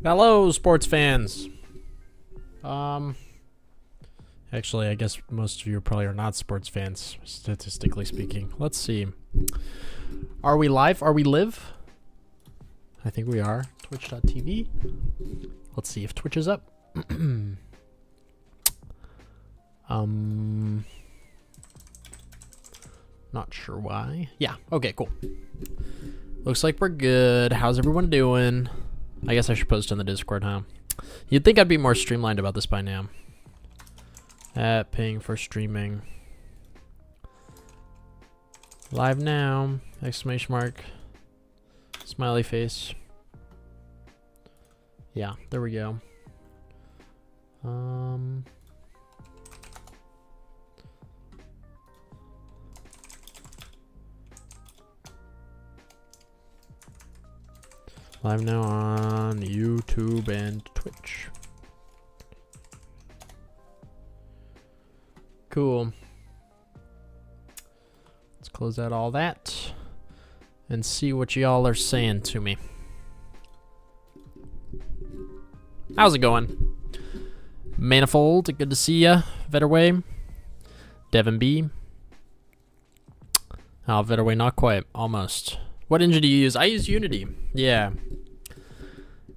Hello, sports fans. Actually, I guess most of you probably are not sports fans, statistically speaking. Let's see. Are we live? Are we live? I think we are. Twitch.tv. Let's see if Twitch is up. Not sure why. Yeah, okay, cool. Looks like we're good. How's everyone doing? I guess I should post in the Discord, huh? You'd think I'd be more streamlined about this by now. Paying for streaming. Live now. Exclamation mark. Smiley face. Yeah, there we go. Live now on YouTube and Twitch. Cool. Let's close out all that and see what y'all are saying to me. How's it going? Manifold, good to see ya. Vetterway. Devin B. Oh, Vetterway, not quite. Almost. What engine do you use? I use Unity. Yeah.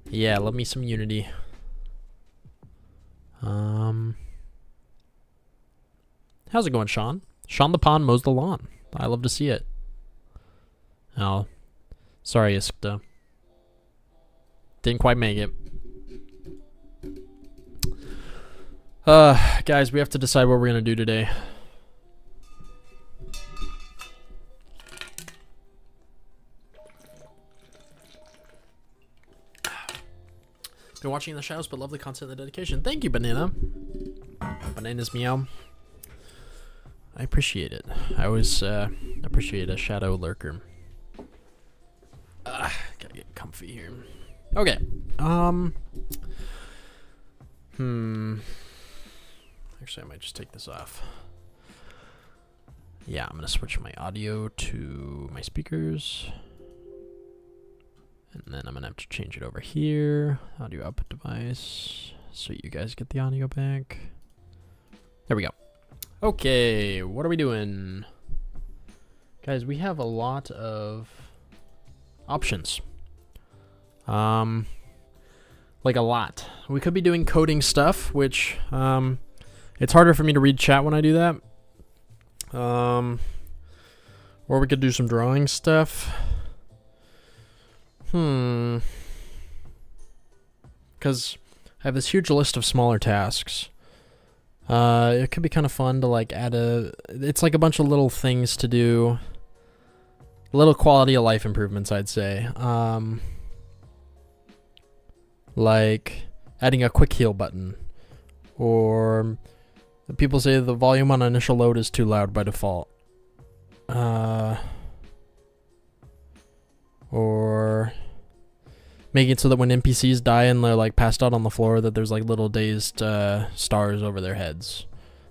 Yeah, love me some Unity. How's it going, Sean? Sean the Pond mows the lawn. I love to see it. Oh. Sorry, Iskta. Didn't quite make it. Guys, we have to decide what we're gonna do today. Been watching the shows, but lovely content and dedication. Thank you, Banana. Bananas meow. I appreciate it. I always appreciate a shadow lurker. Gotta get comfy here. Okay. Actually, I might just take this off. Yeah, I'm gonna switch my audio to my speakers. And then I'm gonna have to change it over here. Audio output device. So you guys get the audio back. There we go. Okay, what are we doing? Guys, we have a lot of options. Like a lot. We could be doing coding stuff, which it's harder for me to read chat when I do that. Or we could do some drawing stuff. Because I have this huge list of smaller tasks. It could be kind of fun to like add it's like a bunch of little things to do. Little quality of life improvements, I'd say. Like adding a quick heal button. Or people say the volume on initial load is too loud by default. Or making it so that when NPCs die and they're like passed out on the floor, that there's like little dazed stars over their heads.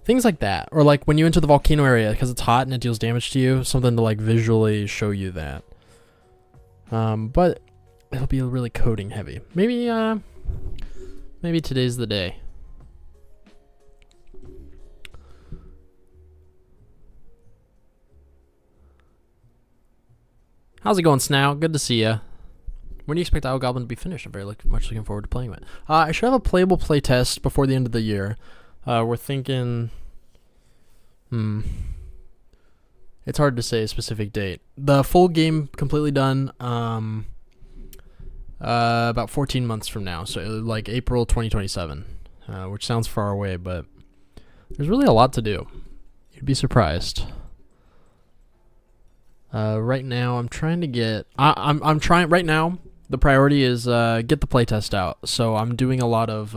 Things like that. Or like when you enter the volcano area, because it's hot and it deals damage to you, something to like visually show you that. But it'll be really coding heavy. Maybe today's the day. How's it going, Snow? Good to see ya. When do you expect Isle Goblin to be finished? I'm very much looking forward to playing it. I should have a playable playtest before the end of the year. We're thinking... It's hard to say a specific date. The full game completely done about 14 months from now. So like April 2027. Which sounds far away, but there's really a lot to do. You'd be surprised. Right now, I'm trying to get... I'm trying... Right now, the priority is get the playtest out. So I'm doing a lot of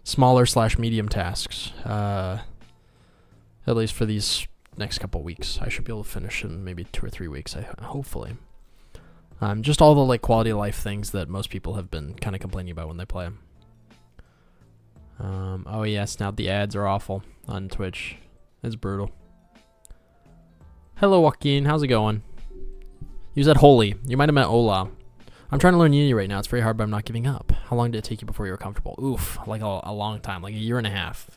smaller/medium tasks. At least for these next couple weeks. I should be able to finish in maybe 2 or 3 weeks, hopefully. Just all the like quality of life things that most people have been kind of complaining about when they play. Oh yes, now the ads are awful on Twitch. It's brutal. Hello, Joaquin. How's it going? You said holy. You might have meant hola. I'm trying to learn Unity right now. It's very hard, but I'm not giving up. How long did it take you before you were comfortable? Oof, like a long time, like a year and a half.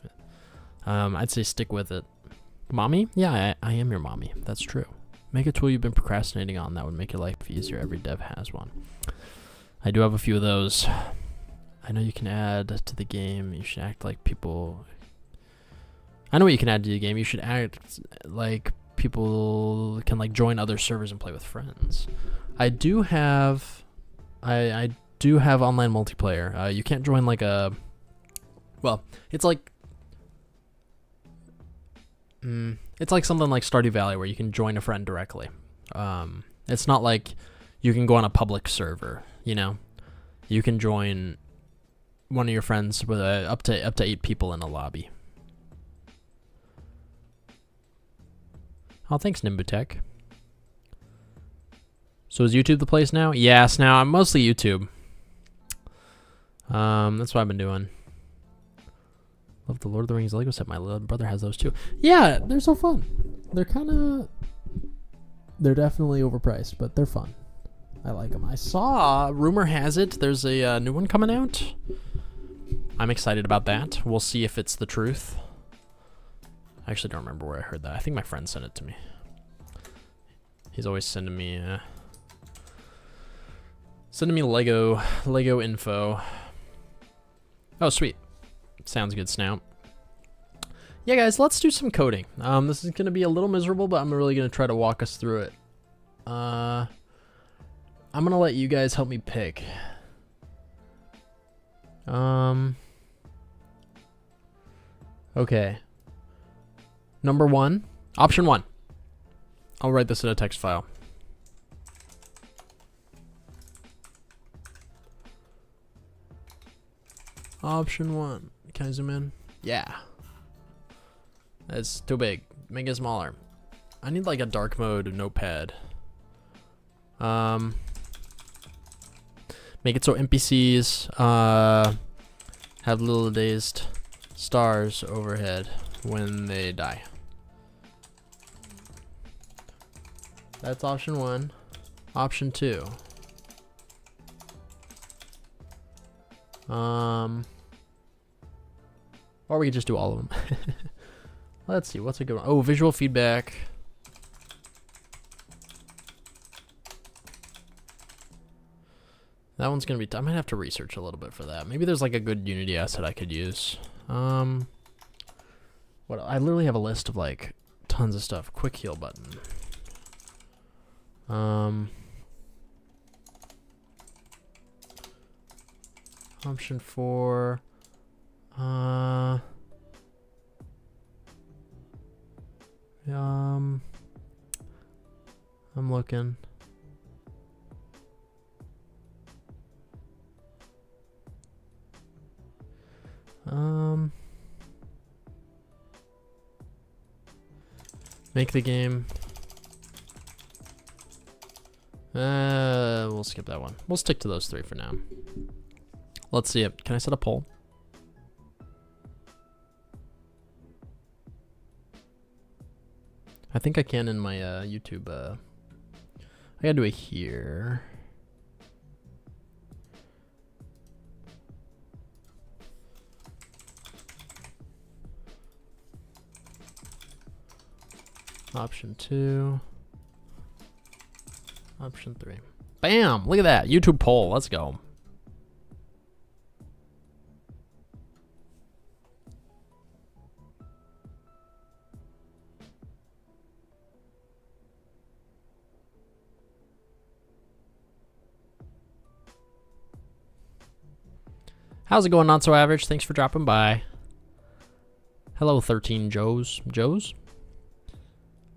I'd say stick with it. Mommy? Yeah, I am your mommy. That's true. Make a tool you've been procrastinating on that would make your life easier. Every dev has one. I do have a few of those. I know you can add to the game. You should act like people. I know what you can add to the game. You should act like people can like join other servers and play with friends. I do have online multiplayer. You can't join like a, well, it's like something like Stardew Valley where you can join a friend directly. It's not like you can go on a public server, you know. You can join one of your friends with up to 8 people in a lobby. Oh, thanks, Nimbutech. So is YouTube the place now? Yes, now I'm mostly YouTube. That's what I've been doing. Love the Lord of the Rings Lego set. My little brother has those too. Yeah, they're so fun. They're definitely overpriced, but they're fun. I like them. I saw, rumor has it, there's a new one coming out. I'm excited about that. We'll see if it's the truth. I actually don't remember where I heard that. I think my friend sent it to me. He's always sending me Lego info. Oh, sweet. Sounds good, Snout. Yeah, guys, let's do some coding. This is going to be a little miserable, but I'm really going to try to walk us through it. I'm going to let you guys help me pick. Okay. Number 1. Option 1. I'll write this in a text file. Option 1. Can I zoom in? Yeah. That's too big. Make it smaller. I need like a dark mode notepad. Make it so NPCs have little dazed stars overhead when they die. That's option 1. Option 2. Or we could just do all of them. Let's see, what's a good one? Oh, visual feedback. That one's gonna be, I might have to research a little bit for that. Maybe there's like a good Unity asset I could use. What, I literally have a list of like tons of stuff. Quick heal button. Option 4. I'm looking. Make the game. We'll skip that one. We'll stick to those 3 for now. Let's see it. Can I set a poll? I think I can in my YouTube. I gotta do it here. Option 2. Option 3. Bam! Look at that. YouTube poll. Let's go. How's it going, Not So Average? Thanks for dropping by. Hello, 13 Joes. Joes?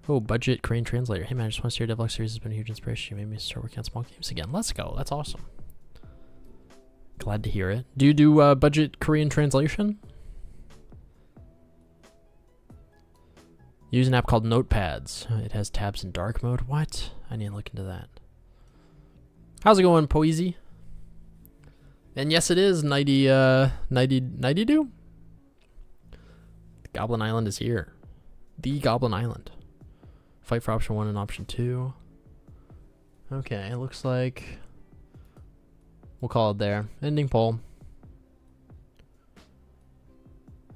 Oh, budget Korean translator. Hey man, I just want to say your Devlog series has been a huge inspiration. You made me start working on small games again. Let's go. That's awesome. Glad to hear it. Do you do budget Korean translation? Use an app called Notepads. It has tabs in dark mode. What? I need to look into that. How's it going, Poeasy? And yes, it is 92. Goblin Island is here. The Goblin Island. Fight for option 1 and option 2. Okay, it looks like We'll call it there. Ending poll.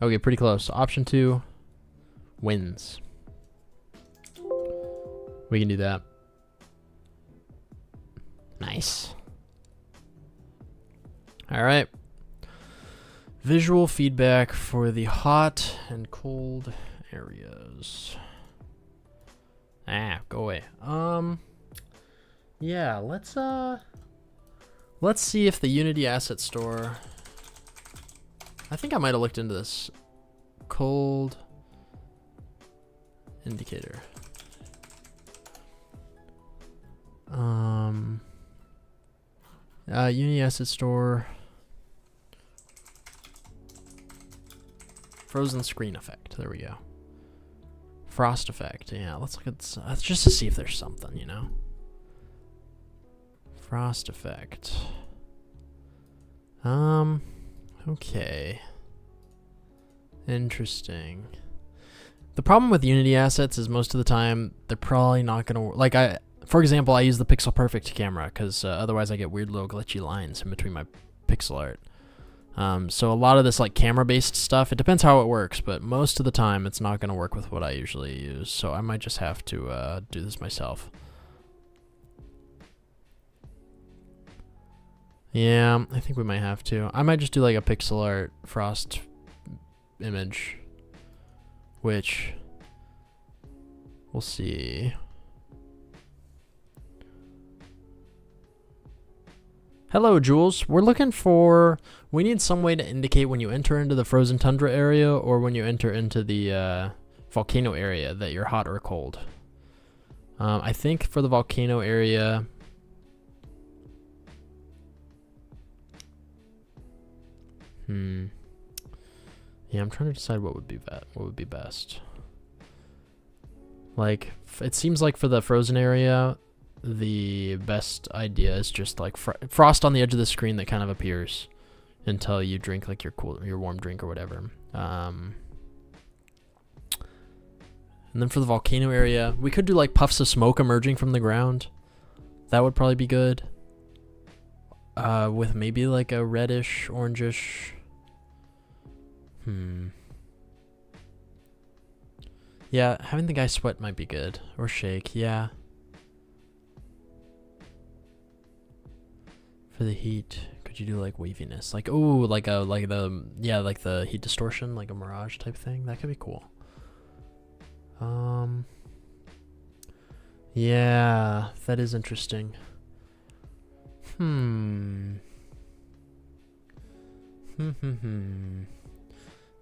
Okay, pretty close. Option 2 wins. We can do that. Nice. All right. Visual feedback for the hot and cold areas. Go away. Yeah, let's see if the Unity Asset Store. I think I might have looked into this. Cold indicator. Unity Asset Store. Frozen screen effect. There we go. Frost effect. Yeah, let's look at just to see if there's something, you know. Frost effect. Okay. Interesting. The problem with Unity assets is most of the time they're probably not gonna like. For example, I use the Pixel Perfect camera because otherwise I get weird little glitchy lines in between my pixel art. So a lot of this like camera-based stuff, it depends how it works, but most of the time it's not gonna work with what I usually use. So I might just have to do this myself. Yeah, I think we might have to. I might just do like a pixel art frost image, which we'll see. Hello, Jules. We're looking for, we need some way to indicate when you enter into the frozen tundra area or when you enter into the volcano area that you're hot or cold. I think for the volcano area, yeah, I'm trying to decide what would be best. Like, it seems like for the frozen area, the best idea is just like frost on the edge of the screen that kind of appears until you drink like your warm drink or whatever. And then for the volcano area, we could do like puffs of smoke emerging from the ground. That would probably be good. With maybe like a reddish, orangish. Yeah, having the guy sweat might be good. Or shake, yeah. For the heat, could you do like waviness? Like, oh, like the heat distortion, like a mirage type thing? That could be cool. Yeah, that is interesting.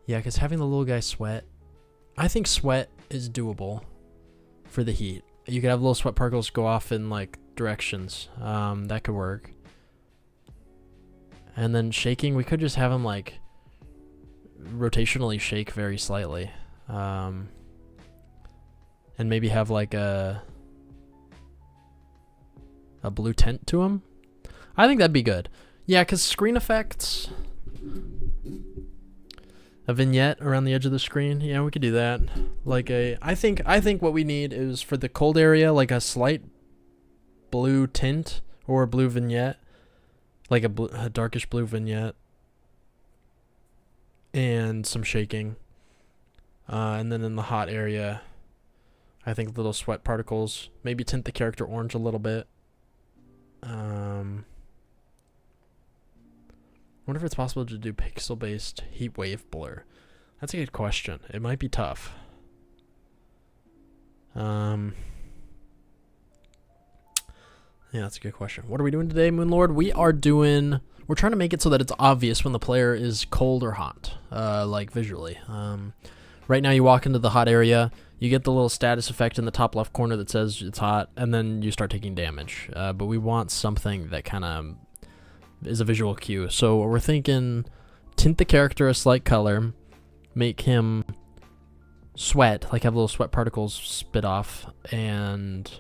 Yeah, because having the little guy sweat, I think sweat is doable for the heat. You could have little sweat particles go off in like directions. That could work. And then shaking, we could just have him like rotationally shake very slightly. And maybe have like a blue tint to him. I think that'd be good. Yeah, because screen effects, a vignette around the edge of the screen. Yeah, we could do that. Like I think what we need is for the cold area, like a slight blue tint or a blue vignette, like a darkish blue vignette, and some shaking. And then in the hot area, I think little sweat particles. Maybe tint the character orange a little bit. I wonder if it's possible to do pixel-based heat wave blur. That's a good question. It might be tough. Yeah, that's a good question. What are we doing today, Moonlord? We're trying to make it so that it's obvious when the player is cold or hot, like visually. Right now you walk into the hot area, you get the little status effect in the top left corner that says it's hot, and then you start taking damage. But we want something that kind of is a visual cue. So we're thinking tint the character a slight color, make him sweat, like have little sweat particles spit off, and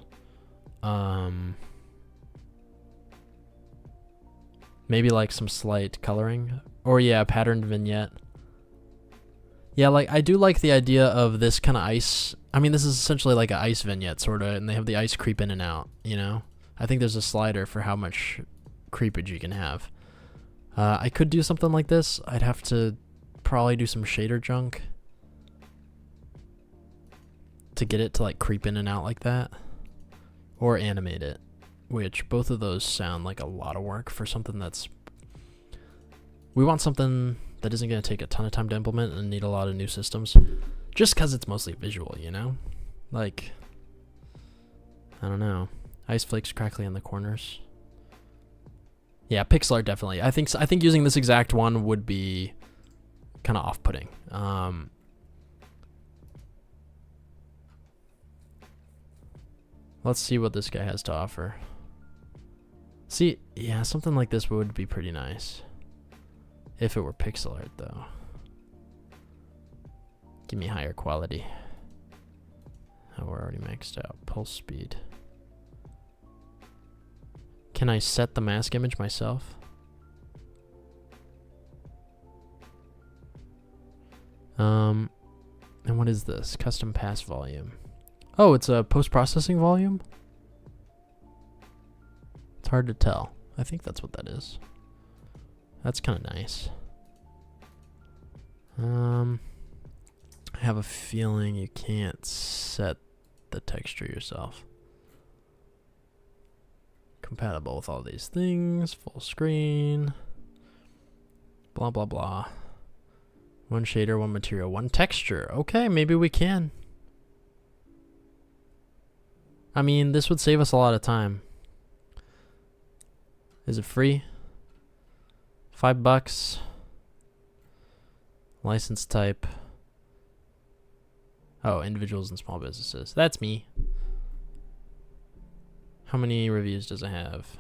maybe like some slight coloring, or yeah, patterned vignette. Yeah, like I do like the idea of this kind of ice. I mean, this is essentially like an ice vignette sort of, and they have the ice creep in and out, you know? I think there's a slider for how much creepage you can have. I could do something like this. I'd have to probably do some shader junk to get it to like creep in and out like that, or animate it, which both of those sound like a lot of work for something that's, we want something that isn't going to take a ton of time to implement and need a lot of new systems, just because it's mostly visual, you know? Like, I don't know, ice flakes crackly in the corners. Yeah, pixel art definitely. I think using this exact one would be kind of off-putting. Let's see what this guy has to offer. See, yeah, something like this would be pretty nice. If it were pixel art, though. Give me higher quality. Oh, we're already maxed out. Pulse speed. Can I set the mask image myself? And what is this? Custom pass volume. Oh, it's a post-processing volume? It's hard to tell. I think that's what that is. That's kind of nice. I have a feeling you can't set the texture yourself. Compatible with all these things. Full screen. Blah, blah, blah. One shader, one material, one texture. Okay, maybe we can. I mean, this would save us a lot of time. Is it free? $5. License type. Oh, individuals and small businesses. That's me. How many reviews does it have?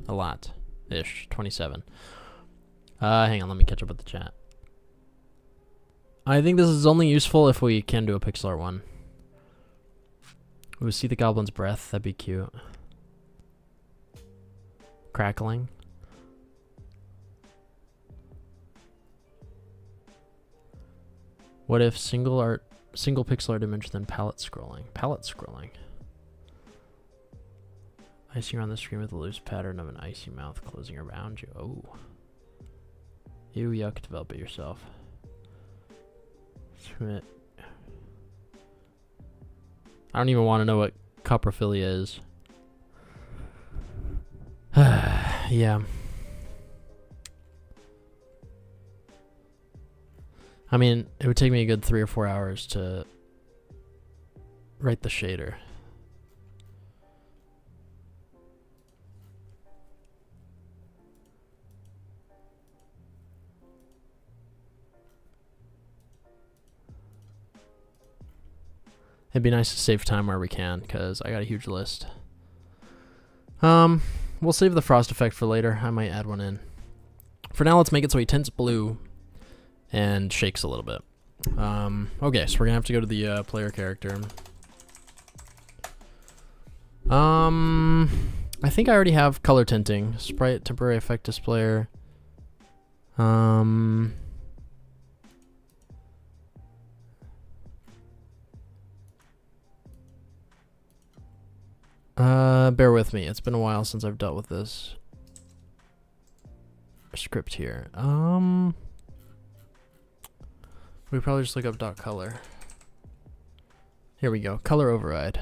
A lot. Ish. 27. Hang on, let me catch up with the chat. I think this is only useful if we can do a pixel art one. Ooh, see the goblin's breath. That'd be cute. Crackling. What if single pixel art image, then palette scrolling? Palette scrolling. Icing on the screen with a loose pattern of an icy mouth closing around you. Oh. Ew, yuck, develop it yourself. I don't even want to know what coprophilia is. Yeah. I mean, it would take me a good 3 or 4 hours to write the shader. It'd be nice to save time where we can, because I got a huge list. We'll save the frost effect for later. I might add one in. For now, let's make it so he tints blue and shakes a little bit. Okay, so we're gonna have to go to the player character. I think I already have color tinting. Sprite, temporary effect displayer. Bear with me. It's been a while since I've dealt with this script here. We probably just look up .color. Here we go. Color override.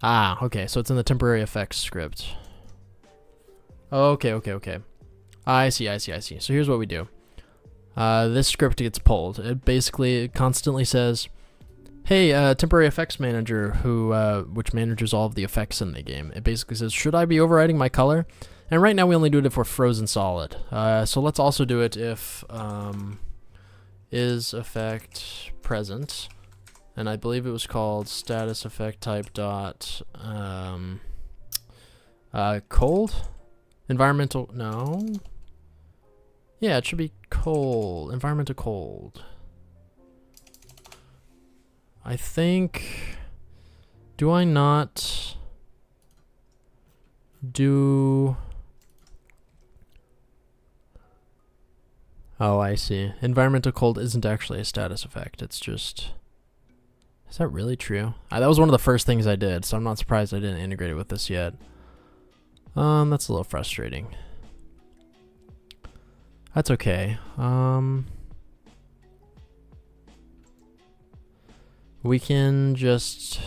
Ah, okay. So it's in the temporary effects script. Okay. I see. So here's what we do. This script gets pulled. It basically constantly says, hey, temporary effects manager, which manages all of the effects in the game. It basically says, should I be overriding my color? And right now we only do it if we're frozen solid. So let's also do it if is effect present. And I believe it was called status effect type dot cold? Environmental, no. Yeah, it should be cold. Environmental cold. I think, do I not do, oh, I see. Environmental cold isn't actually a status effect. It's just, is that really true? That was one of the first things I did, so I'm not surprised I didn't integrate it with this yet. That's a little frustrating. That's okay. We can just...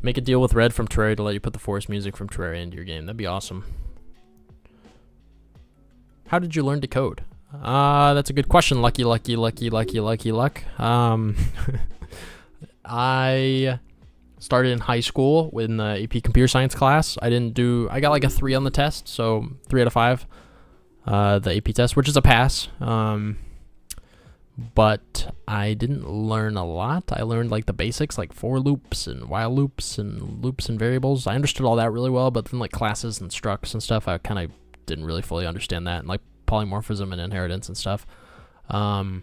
make a deal with Red from Terraria to let you put the forest music from Terraria into your game. That'd be awesome. How did you learn to code? That's a good question. Lucky luck. I started in high school in the AP Computer Science class. I got like a 3 on the test, so 3 out of 5. The AP test, which is a pass. But I didn't learn a lot. I learned like the basics, like for loops and while loops and variables. I understood all that really well, but then like classes and structs and stuff, I kind of didn't really fully understand that, and like polymorphism and inheritance and stuff. Then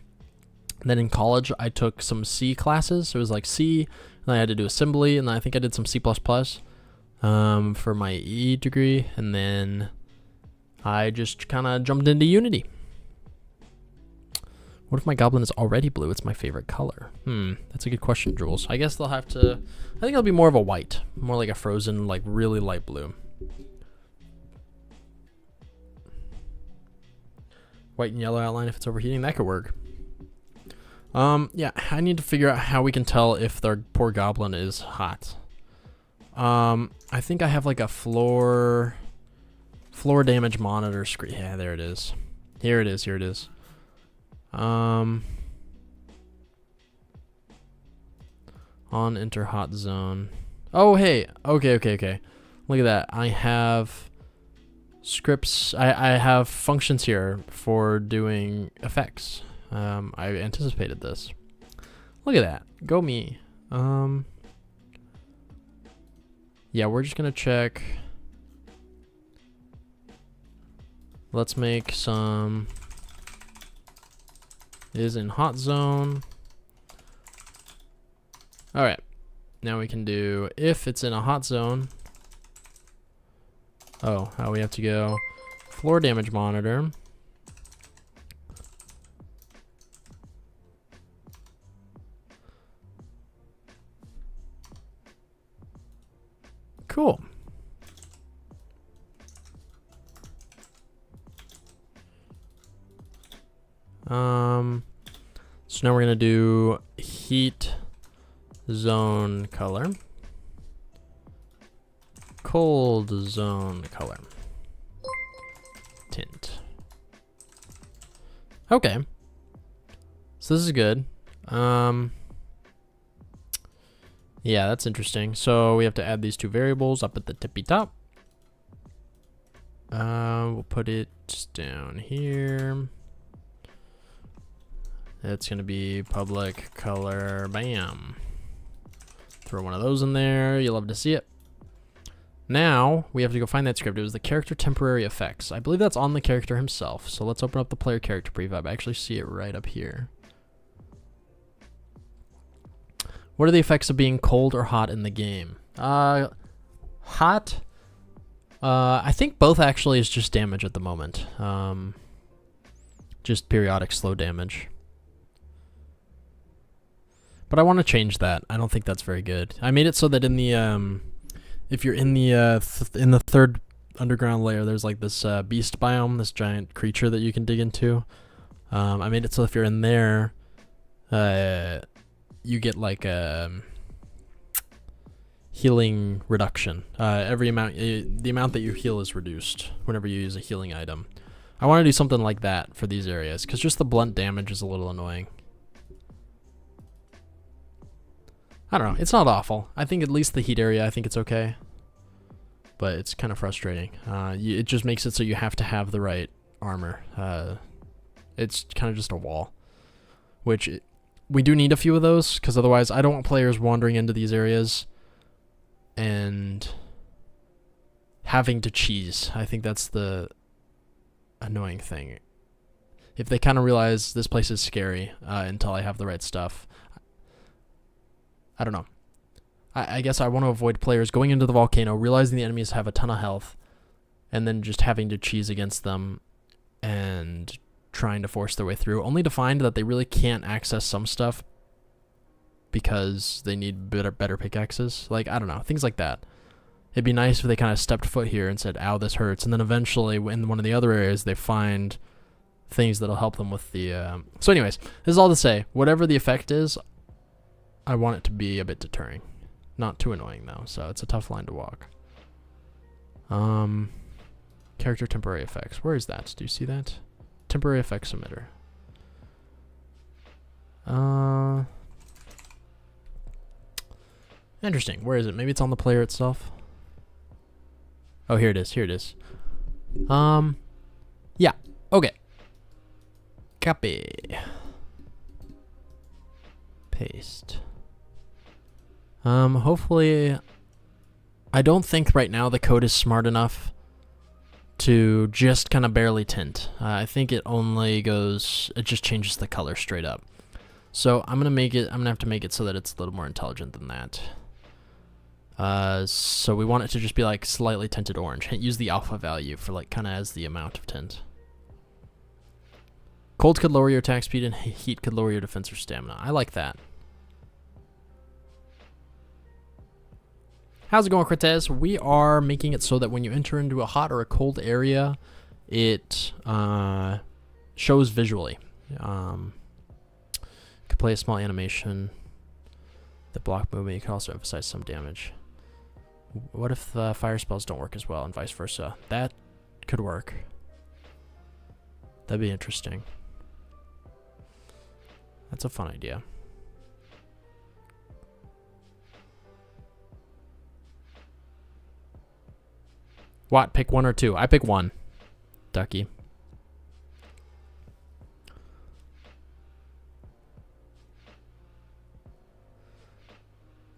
in college, I took some C classes. So it was like C, and I had to do assembly, and then I think I did some C++ for my E degree, and then I just kind of jumped into Unity. What if my goblin is already blue? It's my favorite color. That's a good question, Jules. I guess they'll have to... I think it'll be more of a white. More like a frozen, like really light blue. White and yellow outline if it's overheating. That could work. Yeah, I need to figure out how we can tell if their poor goblin is hot. I think I have like a floor damage monitor screen. Yeah, there it is. Here it is. On enter hot zone. Oh, hey. Okay. Look at that. I have scripts. I have functions here for doing effects. I anticipated this. Look at that. Go me. Yeah, we're just gonna check. Let's make some... is in hot zone. All right, now we can do if it's in a hot zone. Oh, how we have to go floor damage monitor. Cool. So now we're gonna do heat zone color, cold zone color, tint. Okay, so this is good. Yeah, that's interesting. So we have to add these 2 variables up at the tippy top. We'll put it just down here. It's going to be public color, bam. Throw one of those in there. You'll love to see it. Now, we have to go find that script. It was the character temporary effects. I believe that's on the character himself. So let's open up the player character preview. I actually see it right up here. What are the effects of being cold or hot in the game? Hot. I think both actually is just damage at the moment. Just periodic slow damage. But I want to change that. I don't think that's very good. I made it so that in the if you're in the third underground layer, there's like this beast biome, this giant creature that you can dig into. I made it so if you're in there, you get like a healing reduction. Every amount, the amount that you heal is reduced whenever you use a healing item. I want to do something like that for these areas because just the blunt damage is a little annoying. I don't know. It's not awful. I think at least the heat area, I think it's okay. But it's kind of frustrating. It just makes it so you have to have the right armor. It's kind of just a wall. Which, we do need a few of those, because otherwise I don't want players wandering into these areas and having to cheese. I think that's the annoying thing. If they kind of realize this place is scary until I have the right stuff. I don't know. I guess I want to avoid players going into the volcano, realizing the enemies have a ton of health, and then just having to cheese against them and trying to force their way through, only to find that they really can't access some stuff because they need better pickaxes. Like, I don't know, things like that. It'd be nice if they kind of stepped foot here and said, ow, this hurts, and then eventually in one of the other areas they find things that'll help them with the so anyways, this is all to say, whatever the effect is, I want it to be a bit deterring, not too annoying though, so it's a tough line to walk. Character temporary effects, where is that? Do you see that? Temporary effects emitter. Interesting. Where is it? Maybe it's on the player itself. Oh, here it is. Here it is. Yeah. Okay. Copy. Paste. Hopefully, I don't think right now the code is smart enough to just kind of barely tint. I think it only goes, it just changes the color straight up. So I'm gonna have to make it so that it's a little more intelligent than that. So we want it to just be like slightly tinted orange. Use the alpha value for like kind of as the amount of tint. Cold could lower your attack speed and heat could lower your defense or stamina. I like that. How's it going, Cortez? We are making it so that when you enter into a hot or a cold area, it shows visually. You could play a small animation that block movement. You can also emphasize some damage. What if the fire spells don't work as well and vice versa? That could work. That'd be interesting. That's a fun idea. What? Pick one or two? I pick one. Ducky.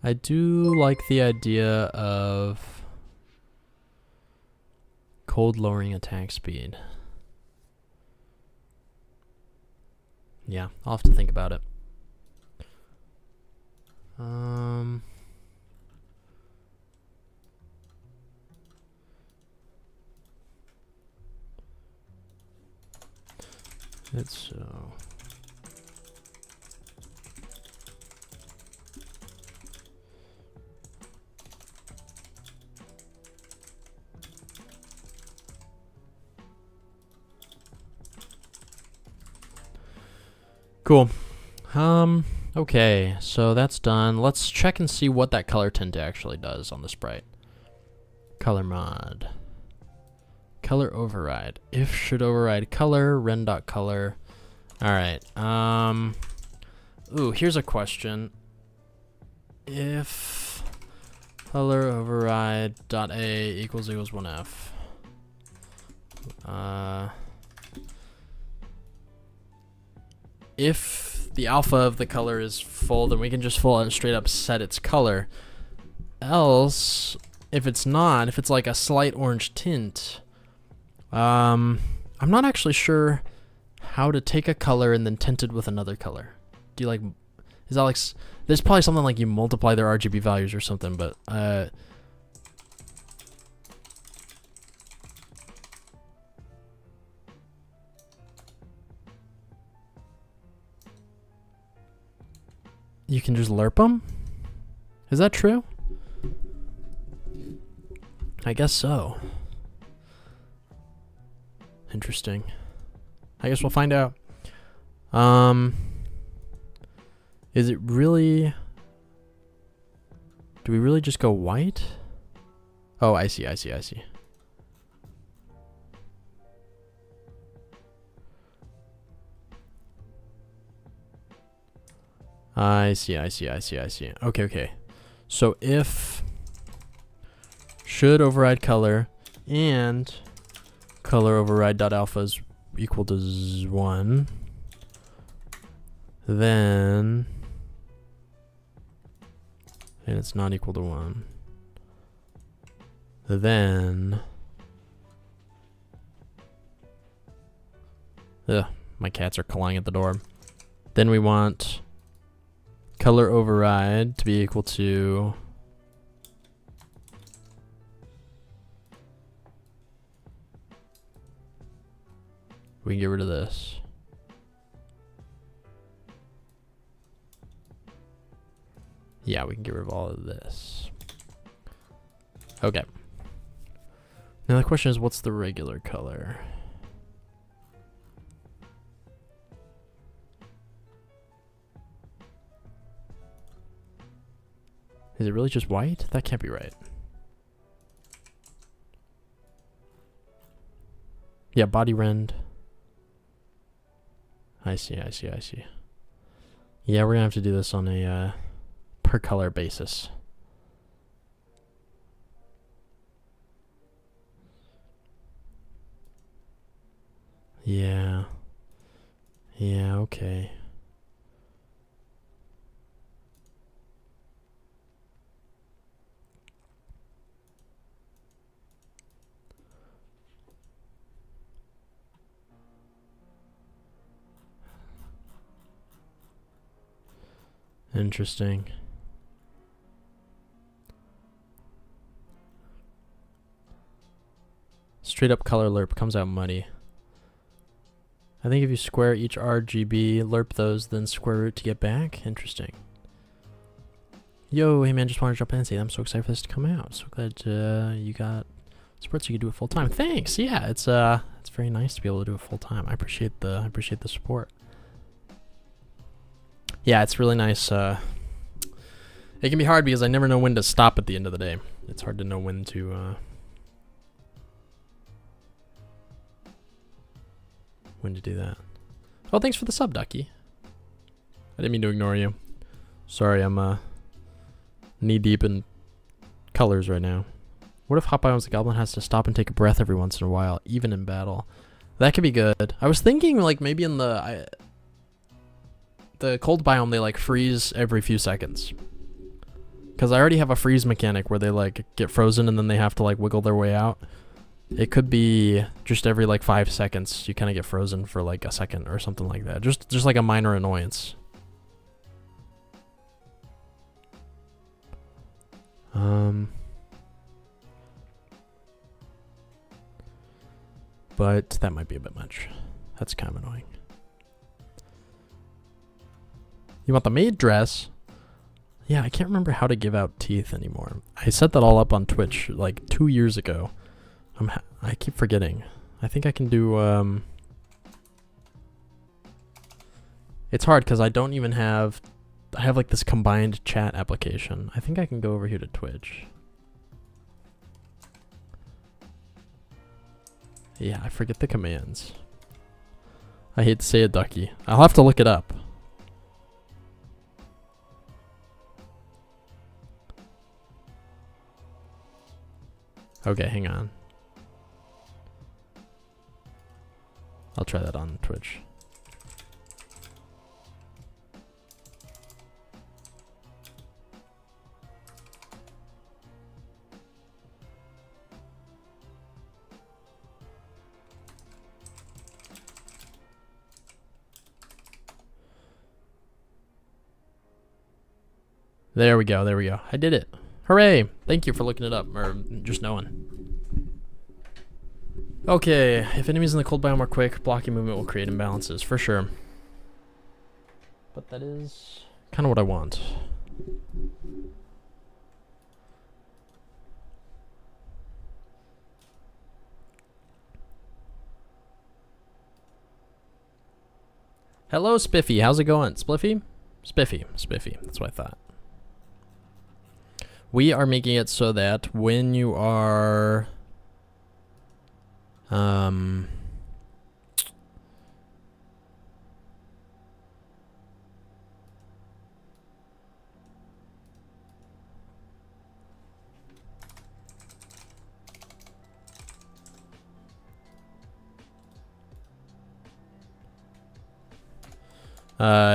I do like the idea of cold lowering attack speed. Yeah, I'll have to think about it. It's so. Cool. Okay, so that's done. Let's check and see what that color tint actually does on the sprite. Color mod. Color override. If should override color, ren.color. Alright. Ooh, here's a question. If color override dot A equals 1F. If the alpha of the color is full, then we can just full and straight up set its color. Else, if it's not, if it's like a slight orange tint, I'm not actually sure how to take a color and then tint it with another color. Do you like, is that like, there's probably something like you multiply their RGB values or something, but, you can just lerp them? Is that true? I guess so. Interesting. I guess we'll find out. Is it really... Do we really just go white? Oh, I see. I see. I see. Okay, okay. So if should override color and color override dot alpha is equal to 1, then and it's not equal to 1, then my cats are clawing at the door. Then we want color override to be equal to We can get rid of this. Yeah, we can get rid of all of this. Okay. Now the question is, what's the regular color? Is it really just white? That can't be right. Yeah, body rend. I see. Yeah, we're gonna have to do this on a per color basis. Yeah. Yeah, okay. Interesting. Straight up color lerp comes out muddy. I think if you square each RGB, lerp those, then square root to get back. Interesting. Yo, hey man, just wanted to jump in and say I'm so excited for this to come out. So glad you got support so you can do it full time. Thanks. Yeah, it's very nice to be able to do it full time. I appreciate the support. Yeah, it's really nice. It can be hard because I never know when to stop at the end of the day. It's hard to know when to do that. Oh, thanks for the sub, Ducky. I didn't mean to ignore you. Sorry, I'm knee deep in colors right now. What if Hot Biomes the Goblin has to stop and take a breath every once in a while, even in battle? That could be good. I was thinking like maybe in the cold biome they like freeze every few seconds. Because I already have a freeze mechanic where they like get frozen and then they have to like wiggle their way out. It could be just every like 5 seconds you kind of get frozen for like a second or something like that. Just like a minor annoyance. But that might be a bit much. That's kind of annoying. You want the maid dress? Yeah, I can't remember how to give out teeth anymore. I set that all up on Twitch like 2 years ago. I keep forgetting. I think I can do, it's hard because I don't even have, I have like this combined chat application. I think I can go over here to Twitch. Yeah, I forget the commands. I hate to say it, Ducky. I'll have to look it up. Okay, hang on. I'll try that on Twitch. There we go, there we go. I did it. Hooray! Thank you for looking it up, or just knowing. Okay, if enemies in the cold biome are quick, blocking movement will create imbalances, for sure. But that is kind of what I want. Hello, Spiffy. How's it going? Spliffy? Spiffy. Spiffy. That's what I thought. We are making it so that when you are...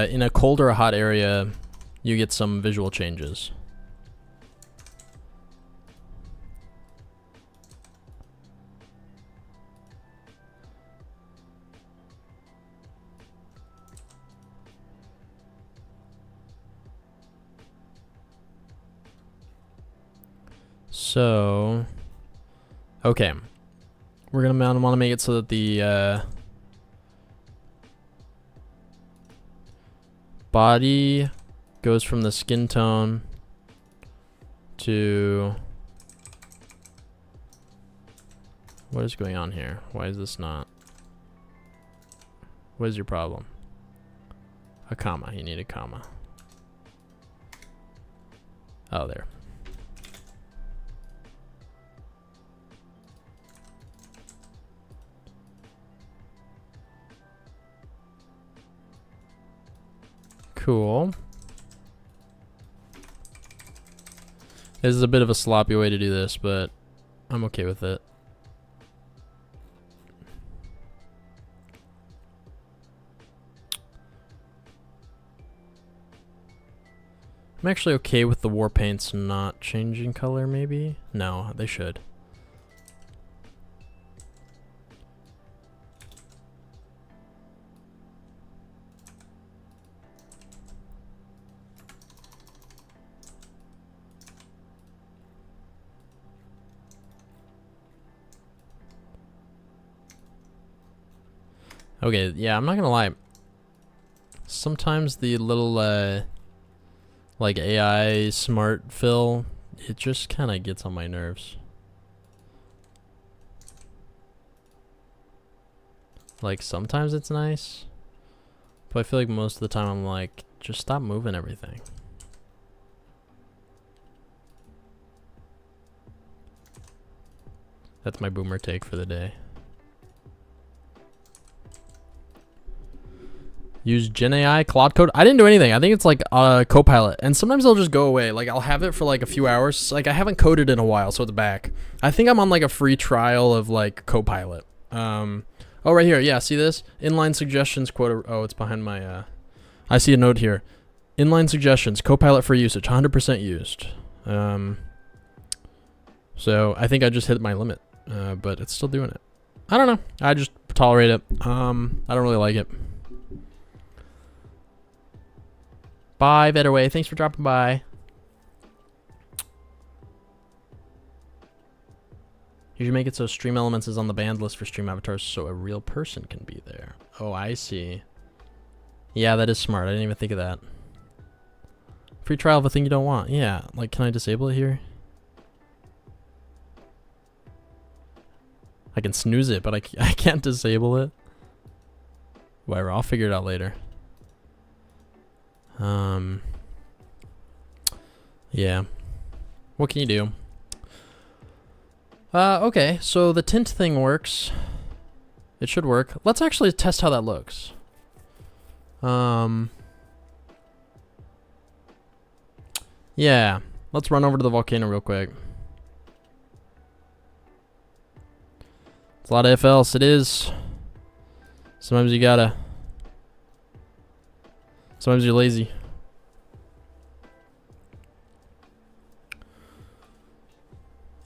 in a cold or a hot area, you get some visual changes. So, okay, we're gonna want to make it so that the Body goes from the skin tone to... What is going on here? Why is this not? What is your problem? A comma. You need a comma. Oh, there. Cool. This is a bit of a sloppy way to do this, but I'm okay with it. I'm actually okay with the war paints not changing color, maybe? No, they should. Okay, yeah, I'm not gonna lie. Sometimes the little, like AI smart fill, it just kind of gets on my nerves. Like, sometimes it's nice, but I feel like most of the time I'm like, just stop moving everything. That's my boomer take for the day. Use Gen AI, Claude Code. I didn't do anything. I think it's like Copilot. And sometimes it'll just go away. Like, I'll have it for like a few hours. Like, I haven't coded in a while, so it's back. I think I'm on like a free trial of like Copilot. Oh, right here. Yeah, see this? Inline suggestions quote. Oh, it's behind my... I see a note here. Inline suggestions, Copilot for usage, 100% used. So I think I just hit my limit, but it's still doing it. I don't know. I just tolerate it. I don't really like it. Bye, Betterway. Thanks for dropping by. You should make it so stream elements is on the banned list for stream avatars so a real person can be there. Oh, I see. Yeah, that is smart. I didn't even think of that. Free trial of a thing you don't want. Yeah, like, can I disable it here? I can snooze it, but I can't disable it. Whatever, I'll figure it out later. Yeah. What can you do? Okay, so the tint thing works. It should work. Let's actually test how that looks. Yeah. Let's run over to the volcano real quick. It's a lot of if else. It is. Sometimes you gotta. Sometimes you're lazy.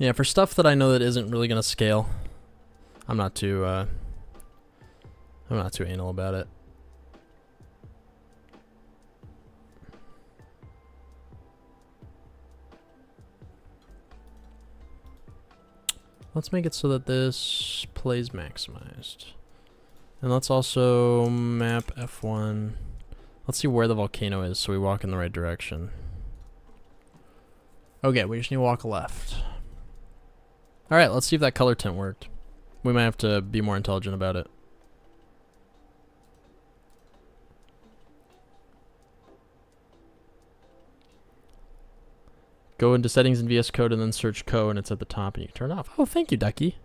Yeah, for stuff that I know that isn't really gonna scale, I'm not too anal about it. Let's make it so that this plays maximized. And let's also map F1. Let's see where the volcano is so we walk in the right direction. Okay, we just need to walk left. Alright, let's see if that color tint worked. We might have to be more intelligent about it. Go into settings in VS Code and then search Co and it's at the top and you can turn it off. Oh, thank you, Ducky.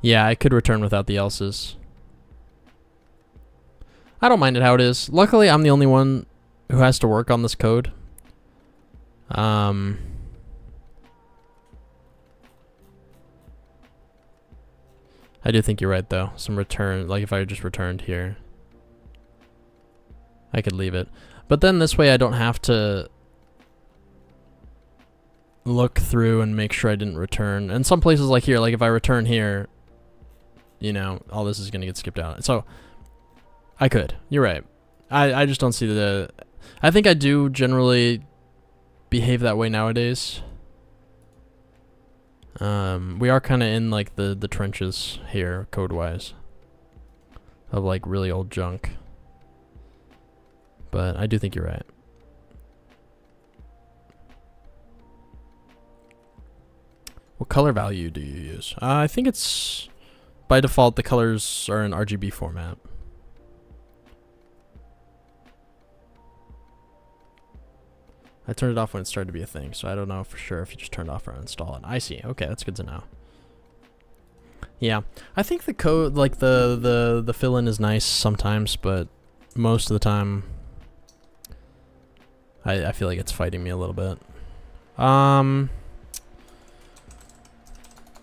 Yeah, I could return without the else's. I don't mind it how it is. Luckily, I'm the only one who has to work on this code. I do think you're right, though. Some return, like if I just returned here, I could leave it. But then this way I don't have to look through and make sure I didn't return. And some places like here, like if I return here, you know, all this is going to get skipped out. So I could. You're right. I just don't see the... I think I do generally behave that way nowadays. We are kind of in like the trenches here, code-wise, of like really old junk. But I do think you're right. What color value do you use? I think it's, by default, the colors are in RGB format. I turned it off when it started to be a thing, so I don't know for sure if you just turned it off or uninstall it. I see. Okay, that's good to know. Yeah, I think the code, like the fill-in is nice sometimes, but most of the time, I feel like it's fighting me a little bit.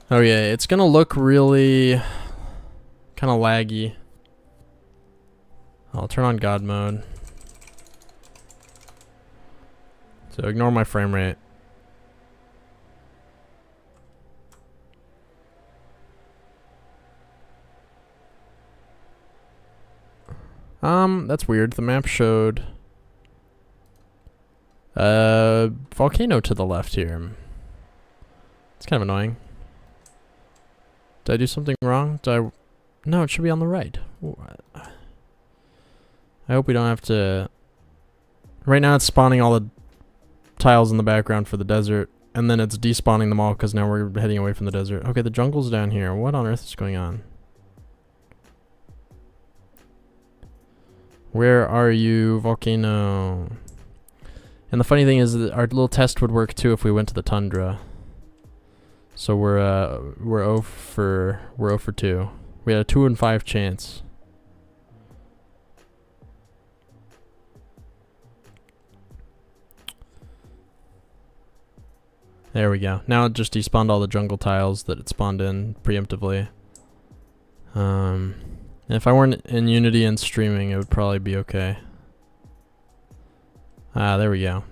Oh yeah, it's gonna look really kind of laggy. I'll turn on God mode. So ignore my frame rate. That's weird. The map showed volcano to the left here. It's kind of annoying. Did I do something wrong? No, it should be on the right. I hope we don't have to. Right now it's spawning all the tiles in the background for the desert, and then it's despawning them all because now we're heading away from the desert. Okay, the jungle's down here. What on earth is going on? Where are you, volcano? And the funny thing is that our little test would work too if we went to the tundra. So we're 0 for 2. We had a 2 in 5 chance. There we go. Now it just despawned all the jungle tiles that it spawned in preemptively. And if I weren't in Unity and streaming, it would probably be okay. Ah, there we go.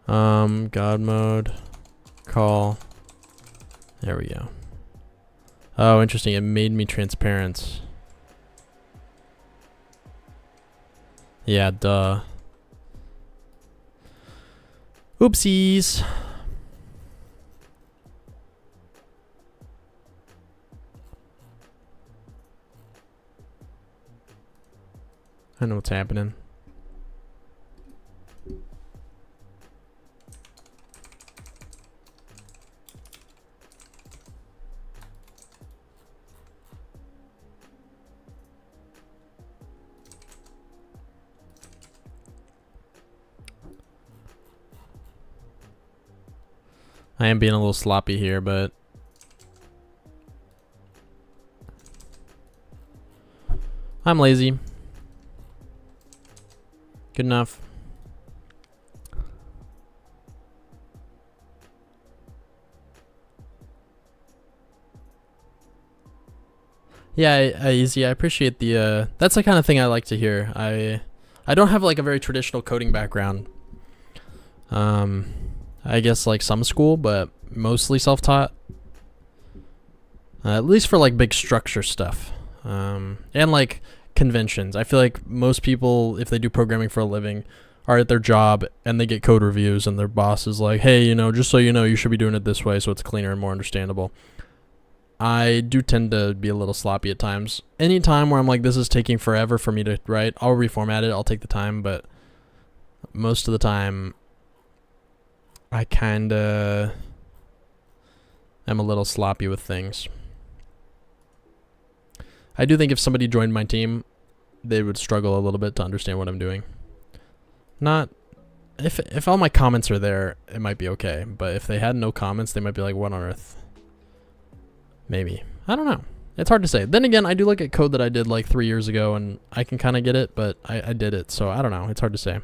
God mode. Call. There we go. Oh, interesting. It made me transparent. Yeah, duh. Oopsies. I know what's happening. I am being a little sloppy here, but I'm lazy. Good enough. Yeah, Easy. I appreciate the. That's the kind of thing I like to hear. I don't have like a very traditional coding background. I guess like some school, but mostly self-taught. At least for like big structure stuff, and like conventions. I feel like most people, if they do programming for a living, are at their job and they get code reviews and their boss is like, hey, you know, just so you know, you should be doing it this way so it's cleaner and more understandable. I do tend to be a little sloppy at times. Any time where I'm like, this is taking forever for me to write, I'll reformat it, I'll take the time, but most of the time I kinda am a little sloppy with things. I do think if somebody joined my team, they would struggle a little bit to understand what I'm doing. Not if all my comments are there, it might be okay, but if they had no comments, they might be like, what on earth? Maybe. I don't know. It's hard to say. Then again, I do look at code that I did like 3 years ago and I can kind of get it, but I did it, so I don't know. It's hard to say.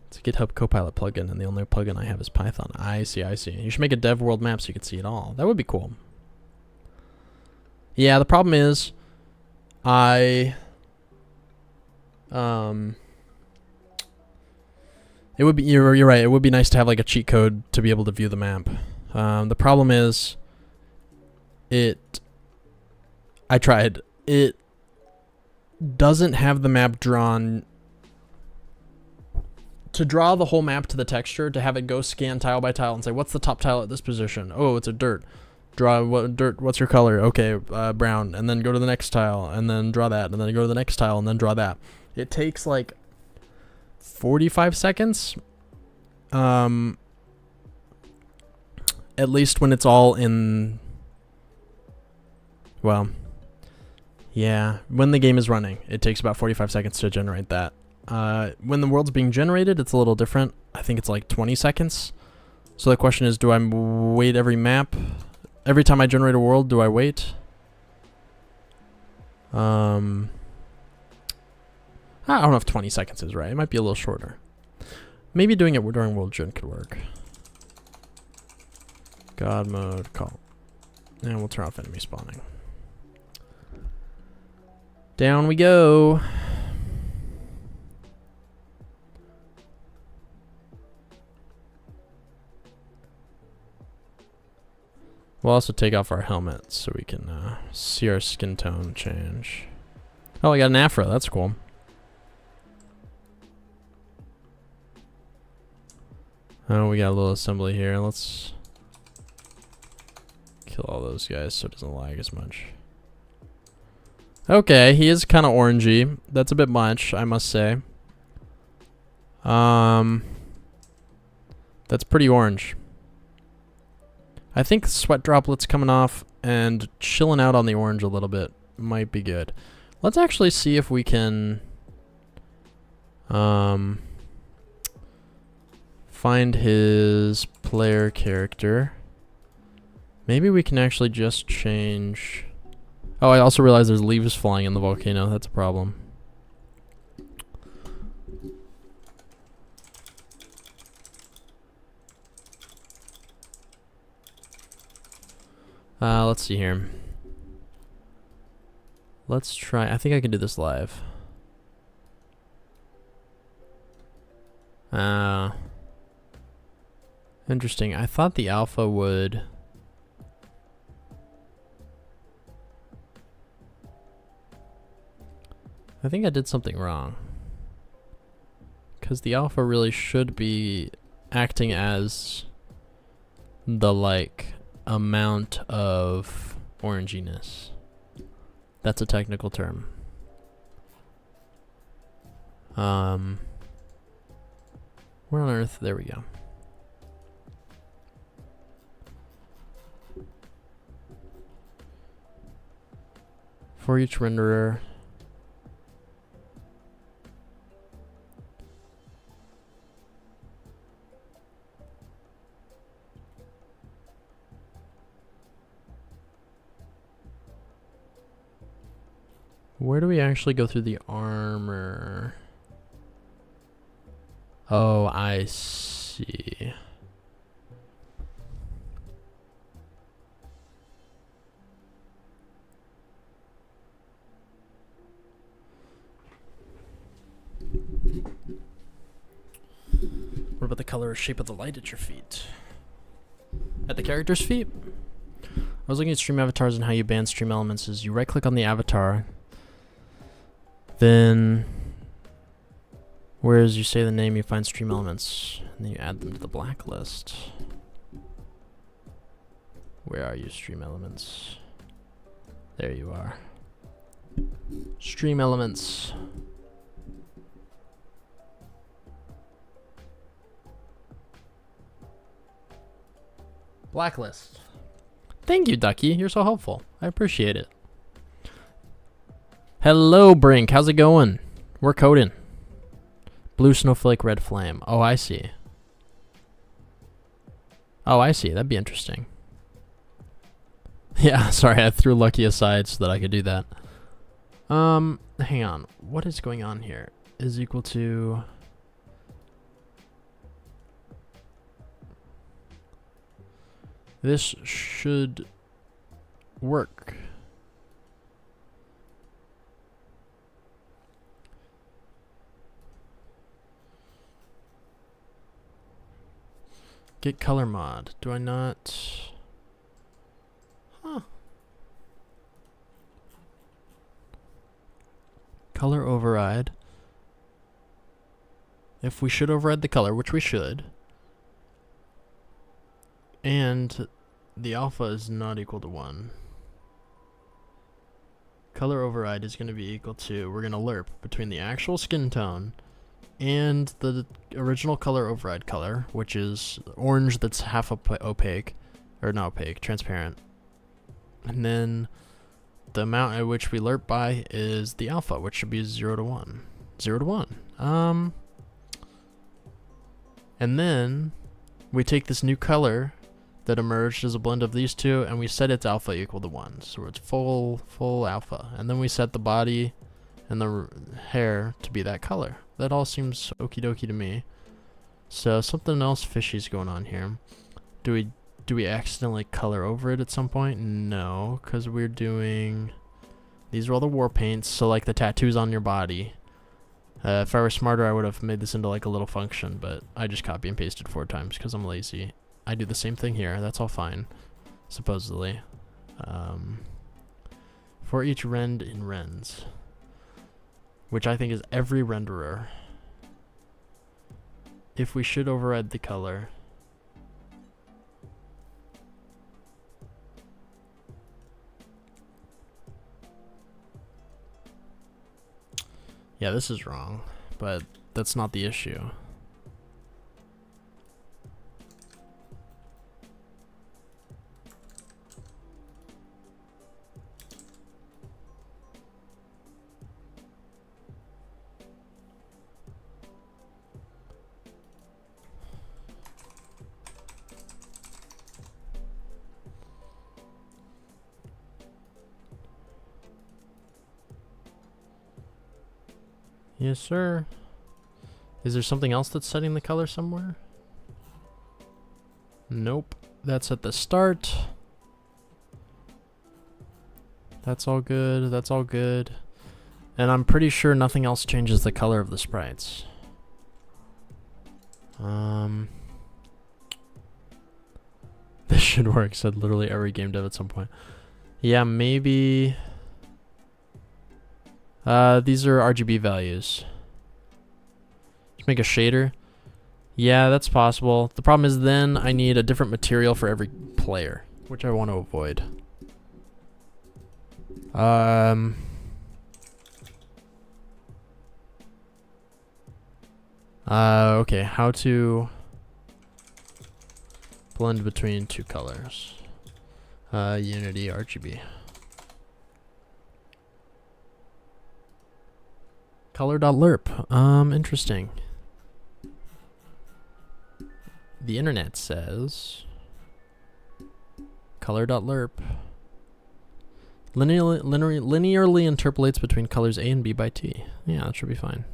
It's a GitHub Copilot plugin, and the only plugin I have is Python. I see, I see. You should make a dev world map so you can see it all. That would be cool. Yeah, the problem is it would be, you're right, it would be nice to have like a cheat code to be able to view the map. The problem is I tried. doesn't have the map drawn. To draw the whole map to the texture, to have it go scan tile by tile and say, what's the top tile at this position? Oh, it's a dirt. Draw what dirt, what's your color? Okay, brown. And then go to the next tile, and then draw that, and then go to the next tile, and then draw that. It takes like 45 seconds. At least when it's all in... Well, yeah, when the game is running, it takes about 45 seconds to generate that. When the world's being generated, it's a little different. I think it's like 20 seconds. So the question is, do I wait every map? Every time I generate a world, do I wait? I don't know if 20 seconds is right. It might be a little shorter. Maybe doing it during world gen could work. God mode call. And we'll turn off enemy spawning. Down we go. We'll also take off our helmets so we can see our skin tone change. Oh, I got an afro. That's cool. Oh, we got a little assembly here. Let's kill all those guys so it doesn't lag as much. Okay, he is kind of orangey. That's a bit much, I must say. That's pretty orange. I think sweat droplets coming off and chilling out on the orange a little bit might be good. Let's actually see if we can find his player character. Maybe we can actually just change... Oh, I also realized there's leaves flying in the volcano. That's a problem. Let's see here. Let's try. I think I can do this live. Interesting. I thought the alpha would... I think I did something wrong. Because the alpha really should be acting as the, like, amount of oranginess. That's a technical term. Where on earth? There we go. For each renderer. Where do we actually go through the armor? Oh, I see. What about the color or shape of the light at your feet? At the character's feet? I was looking at stream avatars and how you ban stream elements is you right click on the avatar. Then, whereas you say the name, you find stream elements, and then you add them to the blacklist. Where are you, stream elements? There you are. Stream elements. Blacklist. Thank you, Ducky. You're so helpful. I appreciate it. Hello, Brink. How's it going? We're coding. Blue snowflake, red flame. Oh, I see. Oh, I see. That'd be interesting. Yeah, sorry. I threw Lucky aside so that I could do that. Hang on. What is going on here? Is equal to... This should work. Get color mod. Do I not? Huh. color override. If we should override the color, which we should, and the alpha is not equal to 1, color override is going to be equal to, we're going to lerp between the actual skin tone and the original color override color, which is orange that's half opaque, or not opaque, transparent. And then the amount at which we lerp by is the alpha, which should be 0 to 1. 0 to 1. And then we take this new color that emerged as a blend of these two, and we set its alpha equal to 1. So it's full alpha. And then we set the body and the hair to be that color. That all seems okie dokie to me. So something else fishy's going on here. Do we accidentally color over it at some point? No, because we're doing, these are all the war paints, so like the tattoos on your body. If I were smarter, I would have made this into like a little function, but I just copy and pasted 4 times because I'm lazy. I do the same thing here. That's all fine, supposedly. For each rend in rends, which I think is every renderer. If we should override the color, yeah, this is wrong, but that's not the issue. Yes, sir. Is there something else that's setting the color somewhere? Nope. That's at the start. That's all good. That's all good. And I'm pretty sure nothing else changes the color of the sprites. This should work, said literally every game dev at some point. Yeah, maybe. These are RGB values. Just make a shader. Yeah, that's possible. The problem is then I need a different material for every player, which I want to avoid. Okay, how to blend between 2 colors. Unity RGB. Color.lerp. Interesting. The internet says color.lerp linearly interpolates between colors A and B by T. Yeah, that should be fine.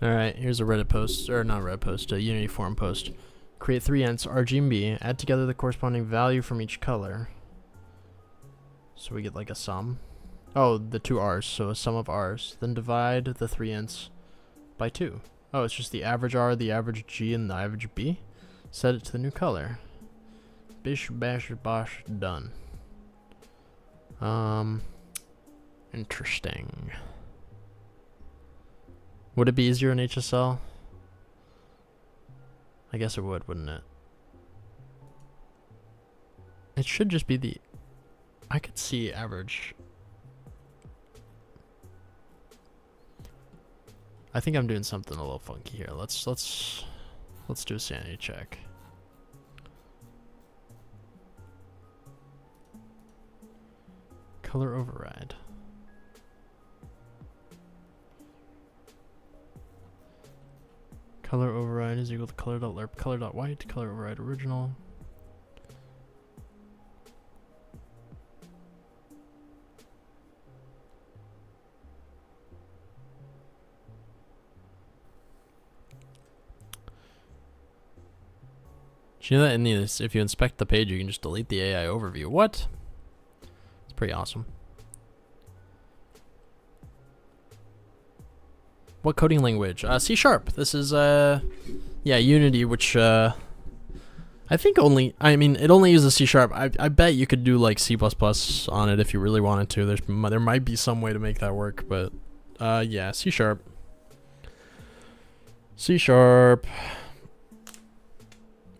Alright, here's a Reddit post, or not Reddit post, a Unity forum post. Create 3 ints, RG and B, add together the corresponding value from each color. So we get like a sum. Oh, the 2 R's, so a sum of R's. Then divide the 3 ints by 2. Oh, it's just the average R, the average G, and the average B. Set it to the new color. Bish, bash, bosh, done. Interesting. Would it be easier in HSL? I guess it would, wouldn't it? It should just be the... I could see average. I think I'm doing something a little funky here. Let's do a sanity check. Color override. Color override is equal to color.lerp, color.white, color override original. Do you know that in this, if you inspect the page, you can just delete the AI overview? What? It's pretty awesome. What coding language? C#. This is, yeah, Unity, which, I think it only uses C#. I bet you could do, like, C++ on it if you really wanted to. There might be some way to make that work, but, yeah, C#. C#.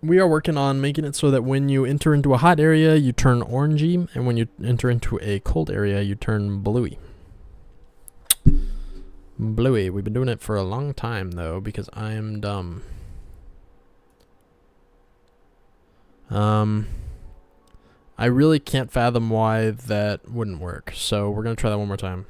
We are working on making it so that when you enter into a hot area, you turn orangey, and when you enter into a cold area, you turn bluey. Bluey. We've been doing it for a long time, though, because I am dumb. I really can't fathom why that wouldn't work, so we're gonna try that one more time.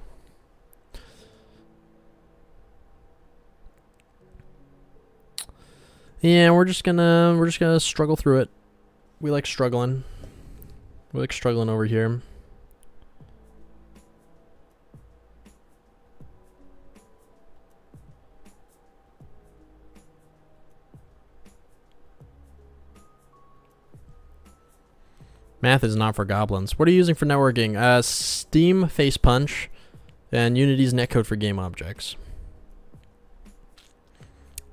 Yeah, we're just gonna struggle through it. We like struggling. We like struggling over here. Math is not for goblins. What are you using for networking? Steam Face Punch and Unity's netcode for game objects.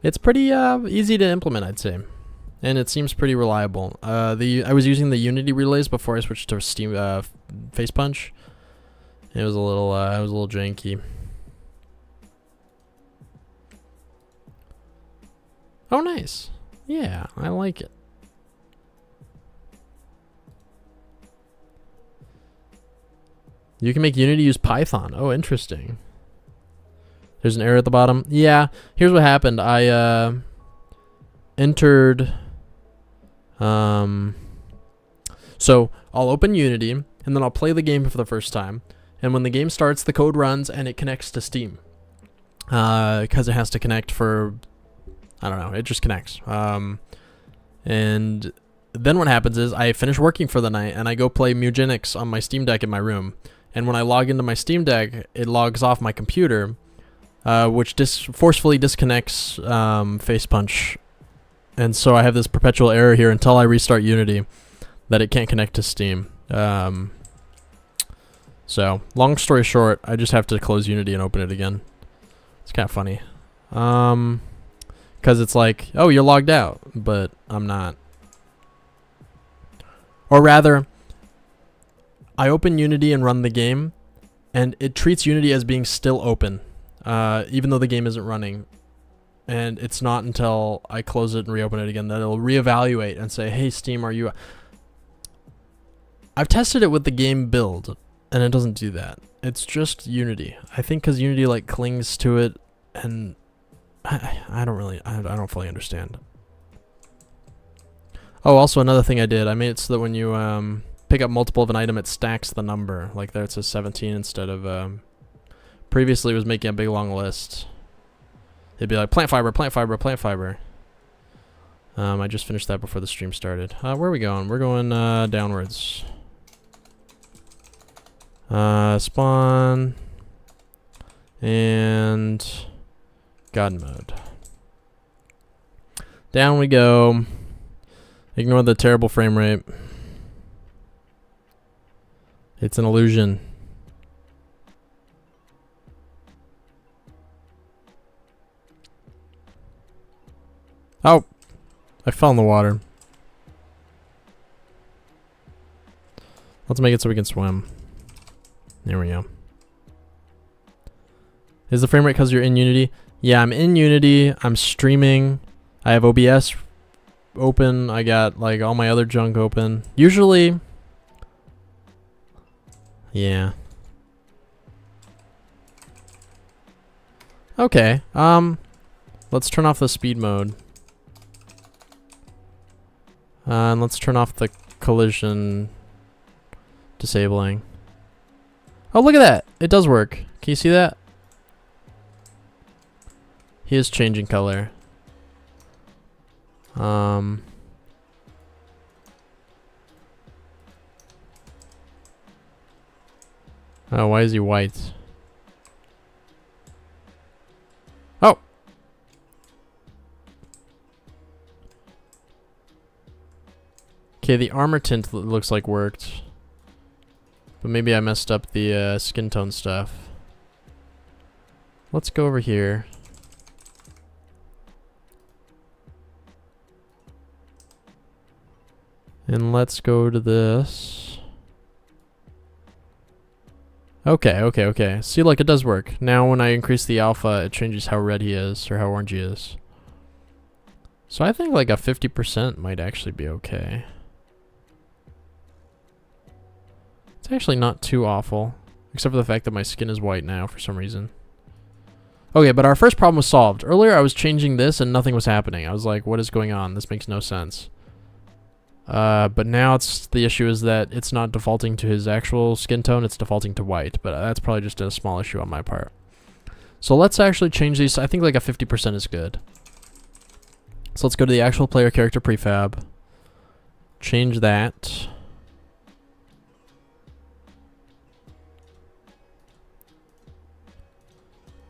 It's pretty easy to implement, I'd say, and it seems pretty reliable. I was using the Unity relays before I switched to Steam Face Punch. It was a little janky. Oh, nice. Yeah, I like it. You can make Unity use Python. Oh, interesting. There's an error at the bottom. Yeah, here's what happened. I entered... So, I'll open Unity, and then I'll play the game for the first time. And when the game starts, the code runs, and it connects to Steam. Because it has to connect for... I don't know, it just connects. And then what happens is, I finish working for the night, and I go play Mugenics on my Steam Deck in my room. And when I log into my Steam Deck, it logs off my computer, which forcefully disconnects Face Punch. And so I have this perpetual error here until I restart Unity that it can't connect to Steam. So, long story short, I just have to close Unity and open it again. It's kind of funny. Because it's like, oh, you're logged out, but I'm not. Or rather, I open Unity and run the game, and it treats Unity as being still open, even though the game isn't running. And it's not until I close it and reopen it again that it'll reevaluate and say, hey, Steam, are you... I've tested it with the game build, and it doesn't do that. It's just Unity. I think because Unity, like, clings to it, and I don't fully understand. Oh, also another thing I did, I made it so that when you pick up multiple of an item, it stacks the number. Like there it says 17 instead of... previously it was making a big long list. It'd be like plant fiber, plant fiber, plant fiber. I just finished that before the stream started. Where are we going? We're going downwards. Spawn. And... God mode. Down we go. Ignore the terrible frame rate. It's an illusion. Oh! I fell in the water. Let's make it so we can swim. There we go. Is the frame rate because you're in Unity? Yeah, I'm in Unity. I'm streaming. I have OBS open. I got like all my other junk open. Usually... Yeah. Okay. Let's turn off the speed mode. And let's turn off the collision disabling. Oh, look at that! It does work. Can you see that? He is changing color. Oh, why is he white? Oh! Okay, the armor tint looks like worked. But maybe I messed up the skin tone stuff. Let's go over here. And let's go to this. Okay. See, like, it does work. Now when I increase the alpha, it changes how red he is, or how orange he is. So I think like a 50% might actually be okay. It's actually not too awful. Except for the fact that my skin is white now for some reason. Okay, but our first problem was solved. Earlier I was changing this and nothing was happening. I was like, what is going on? This makes no sense. But now the issue is that it's not defaulting to his actual skin tone, it's defaulting to white. But that's probably just a small issue on my part. So let's actually change these. I think like a 50% is good. So let's go to the actual player character prefab. Change that.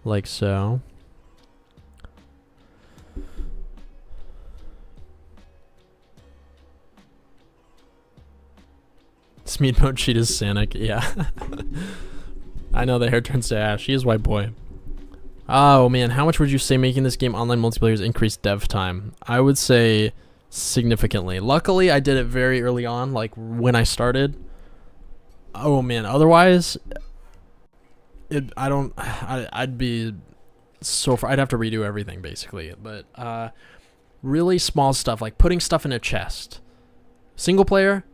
Like so. Speed mode cheat is Sanic, yeah. I know the hair turns to ash. He is white boy. Oh man, how much would you say making this game online multiplayer has increased dev time? I would say significantly. Luckily, I did it very early on, like when I started. Oh man, otherwise, I'd be so far. I'd have to redo everything basically. But really small stuff like putting stuff in a chest. Single player,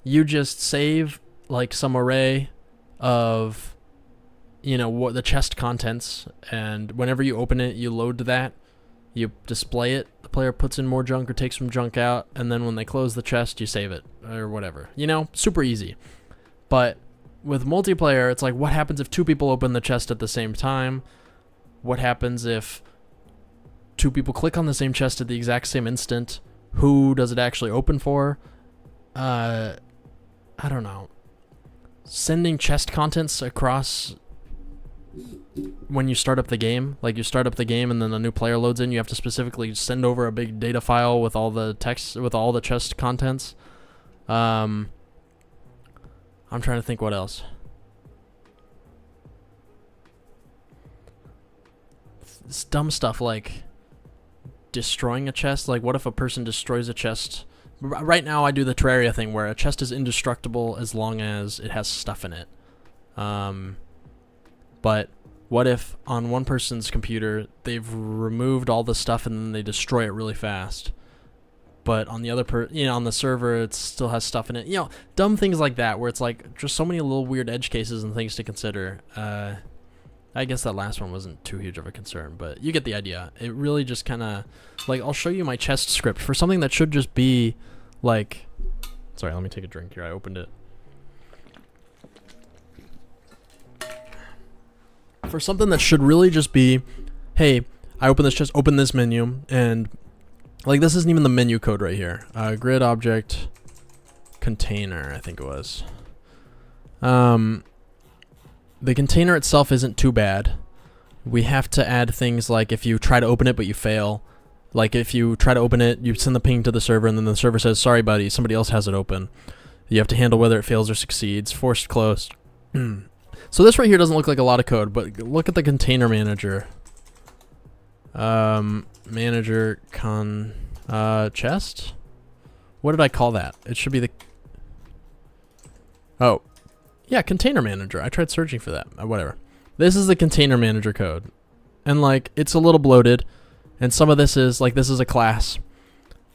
you just save like some array of, you know, what the chest contents, and whenever you open it, you load that, you display it, the player puts in more junk or takes some junk out, and then when they close the chest, you save it, or whatever. You know, super easy. But with multiplayer, it's like, what happens if two people open the chest at the same time? What happens if two people click on the same chest at the exact same instant? Who does it actually open for? I don't know. Sending chest contents across when you start up the game, like you start up the game and then a new player loads in, you have to specifically send over a big data file with all the text, with all the chest contents. I'm trying to think what else. It's dumb stuff like destroying a chest. Like, what if a person destroys a chest? Right now I do the Terraria thing where a chest is indestructible as long as it has stuff in it. But what if on one person's computer they've removed all the stuff and then they destroy it really fast, but on the other on the server it still has stuff in it? You know, dumb things like that where it's like just so many little weird edge cases and things to consider. I guess that last one wasn't too huge of a concern, but you get the idea. It really just kind of, like, I'll show you my chest script for something that should just be like, sorry, let me take a drink here. I opened it. For something that should really just be, hey, I open this chest, open this menu, and like this isn't even the menu code right here. Grid object container, I think it was. The container itself isn't too bad. We have to add things like if you try to open it but you fail. Like if you try to open it, you send the ping to the server and then the server says, sorry buddy, somebody else has it open. You have to handle whether it fails or succeeds. Forced close. So this right here doesn't look like a lot of code, but look at the container manager. Manager chest? What did I call that? It should be the... Oh. Yeah, container manager. I tried searching for that. Whatever. This is the container manager code. And like, it's a little bloated. And some of this is, like, this is a class.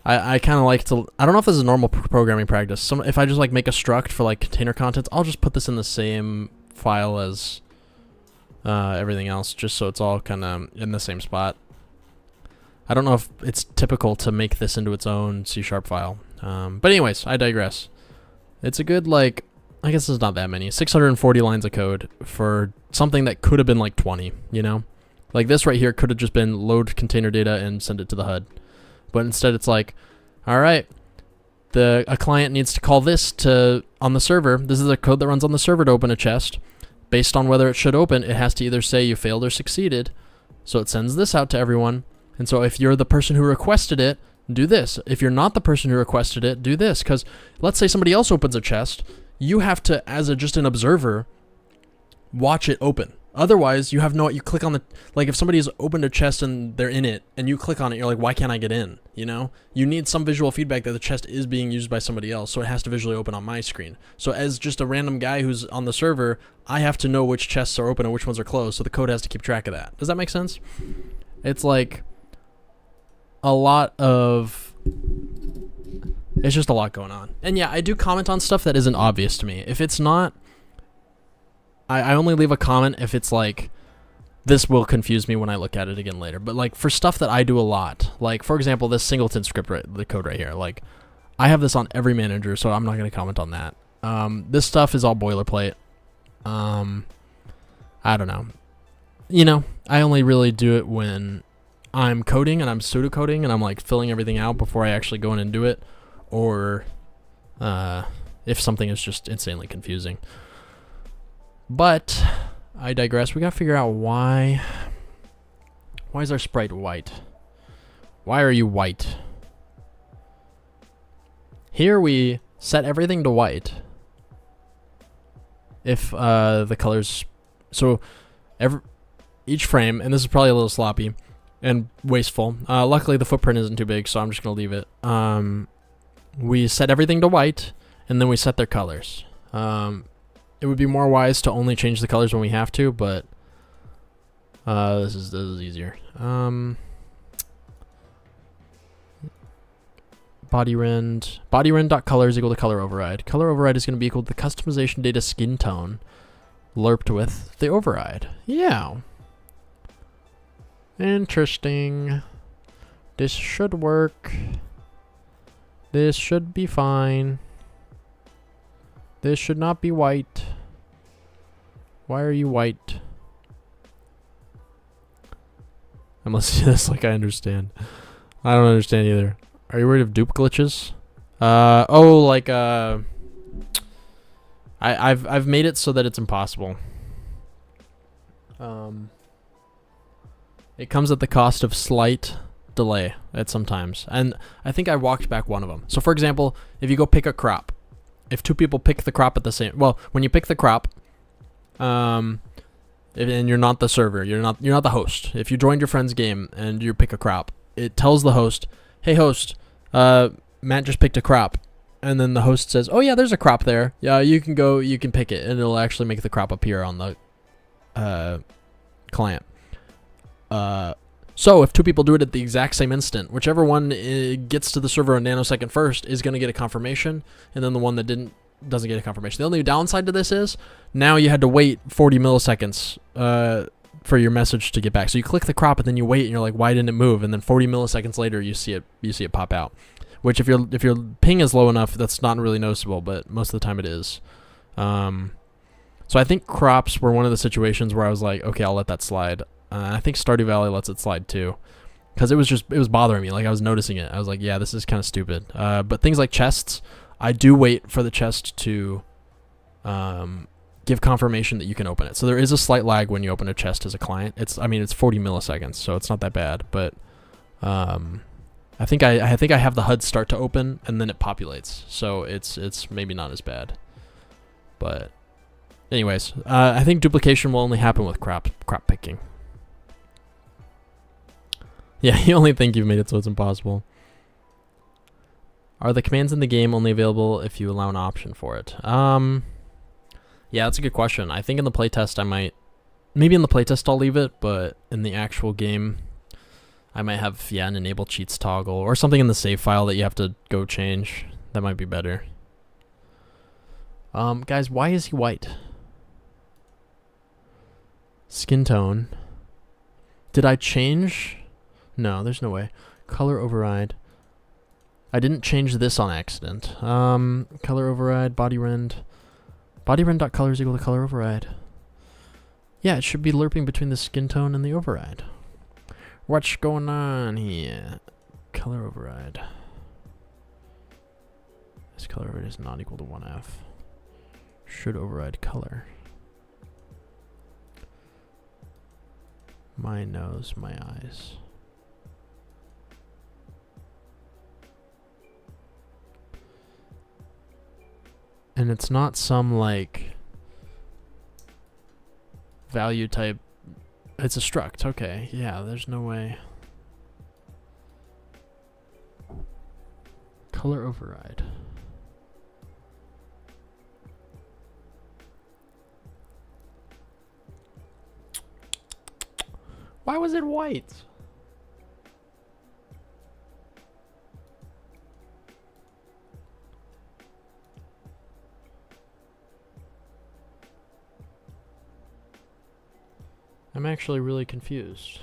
I kind of like to... I don't know if this is a normal programming practice. If I just like make a struct for like container contents, I'll just put this in the same file as everything else, just so it's all kind of in the same spot. I don't know if it's typical to make this into its own C# file. But anyways, I digress. It's a good, like... I guess there's not that many. 640 lines of code for something that could have been like 20, you know? Like this right here could have just been load container data and send it to the HUD. But instead it's like, all right, a client needs to call this on the server. This is a code that runs on the server to open a chest. Based on whether it should open, it has to either say you failed or succeeded. So it sends this out to everyone. And so if you're the person who requested it, do this. If you're not the person who requested it, do this. Because let's say somebody else opens a chest, you have to, as just an observer, watch it open. Otherwise, you have no, you click on the, like if somebody has opened a chest and they're in it and you click on it, you're like, why can't I get in? You know, you need some visual feedback that the chest is being used by somebody else. So it has to visually open on my screen. So as just a random guy who's on the server, I have to know which chests are open and which ones are closed. So the code has to keep track of that. Does that make sense? It's like a lot of, it's just a lot going on. And yeah, I do comment on stuff that isn't obvious to me. If it's not, I only leave a comment if it's like, this will confuse me when I look at it again later. But like for stuff that I do a lot, like for example, this singleton script, the code right here, like I have this on every manager, so I'm not going to comment on that. This stuff is all boilerplate. I don't know. You know, I only really do it when I'm coding and I'm pseudocoding and I'm like filling everything out before I actually go in and do it. Or if something is just insanely confusing. But I digress. We gotta figure out why is our sprite white? Why are you white? Here we set everything to white. If the colors, so each frame, and this is probably a little sloppy and wasteful. Luckily the footprint isn't too big, so I'm just gonna leave it. We set everything to white, and then we set their colors. It would be more wise to only change the colors when we have to, but this is easier. Body rend.color is equal to color override. Color override is going to be equal to the customization data skin tone lerped with the override. Yeah. Interesting. This should work. This should be fine. This should not be white. Why are you white? I'm listening to this like I understand. I don't understand either. Are you worried of dupe glitches? Oh, like I've made it so that it's impossible. It comes at the cost of slight delay at sometimes, and I think I walked back one of them. So for example, if you go pick a crop, if two people pick the crop at the same, well, when you pick the crop, and you're not the server, you're not the host. If you joined your friend's game and you pick a crop, it tells the host, "Hey host, Matt just picked a crop," and then the host says, "Oh yeah, there's a crop there. Yeah, you can go, you can pick it," and it'll actually make the crop appear on the client. So if two people do it at the exact same instant, whichever one gets to the server a nanosecond first is going to get a confirmation, and then the one that doesn't get a confirmation. The only downside to this is now you had to wait 40 milliseconds for your message to get back. So you click the crop and then you wait and you're like, why didn't it move? And then 40 milliseconds later you see it pop out. Which if your ping is low enough, that's not really noticeable, but most of the time it is. So I think crops were one of the situations where I was like, okay, I'll let that slide. I think Stardew Valley lets it slide too, because it was bothering me. Like I was noticing it. I was like, yeah, this is kind of stupid. But things like chests, I do wait for the chest to give confirmation that you can open it. So there is a slight lag when you open a chest as a client. It's 40 milliseconds, so it's not that bad. But I think I have the HUD start to open and then it populates, so it's maybe not as bad. But anyways, I think duplication will only happen with crop picking. Yeah, you only think you've made it so it's impossible. Are the commands in the game only available if you allow an option for it? Yeah, that's a good question. I think in the playtest maybe in the playtest I'll leave it, but in the actual game, I might have, an enable cheats toggle or something in the save file that you have to go change. That might be better. Guys, why is he white? Skin tone. Did I change? No, there's no way. Color override. I didn't change this on accident. Color override, body rend. Body rend.color is equal to color override. Yeah, it should be lerping between the skin tone and the override. What's going on here? Color override. This color override is not equal to 1F. Should override color. My nose, my eyes. And it's not some like value type. It's a struct. Okay. Yeah, there's no way. Color override. Why was it white? I'm actually really confused.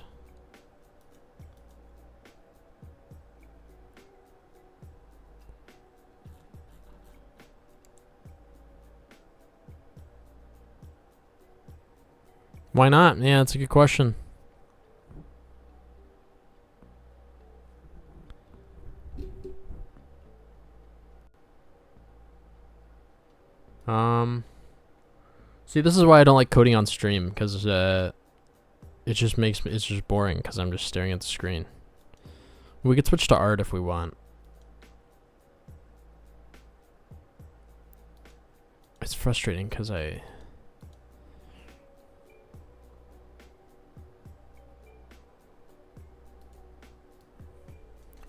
Why not? Yeah, it's a good question. See, this is why I don't like coding on stream, because it just makes me, it's just boring because I'm just staring at the screen. We could switch to art if we want. It's frustrating because we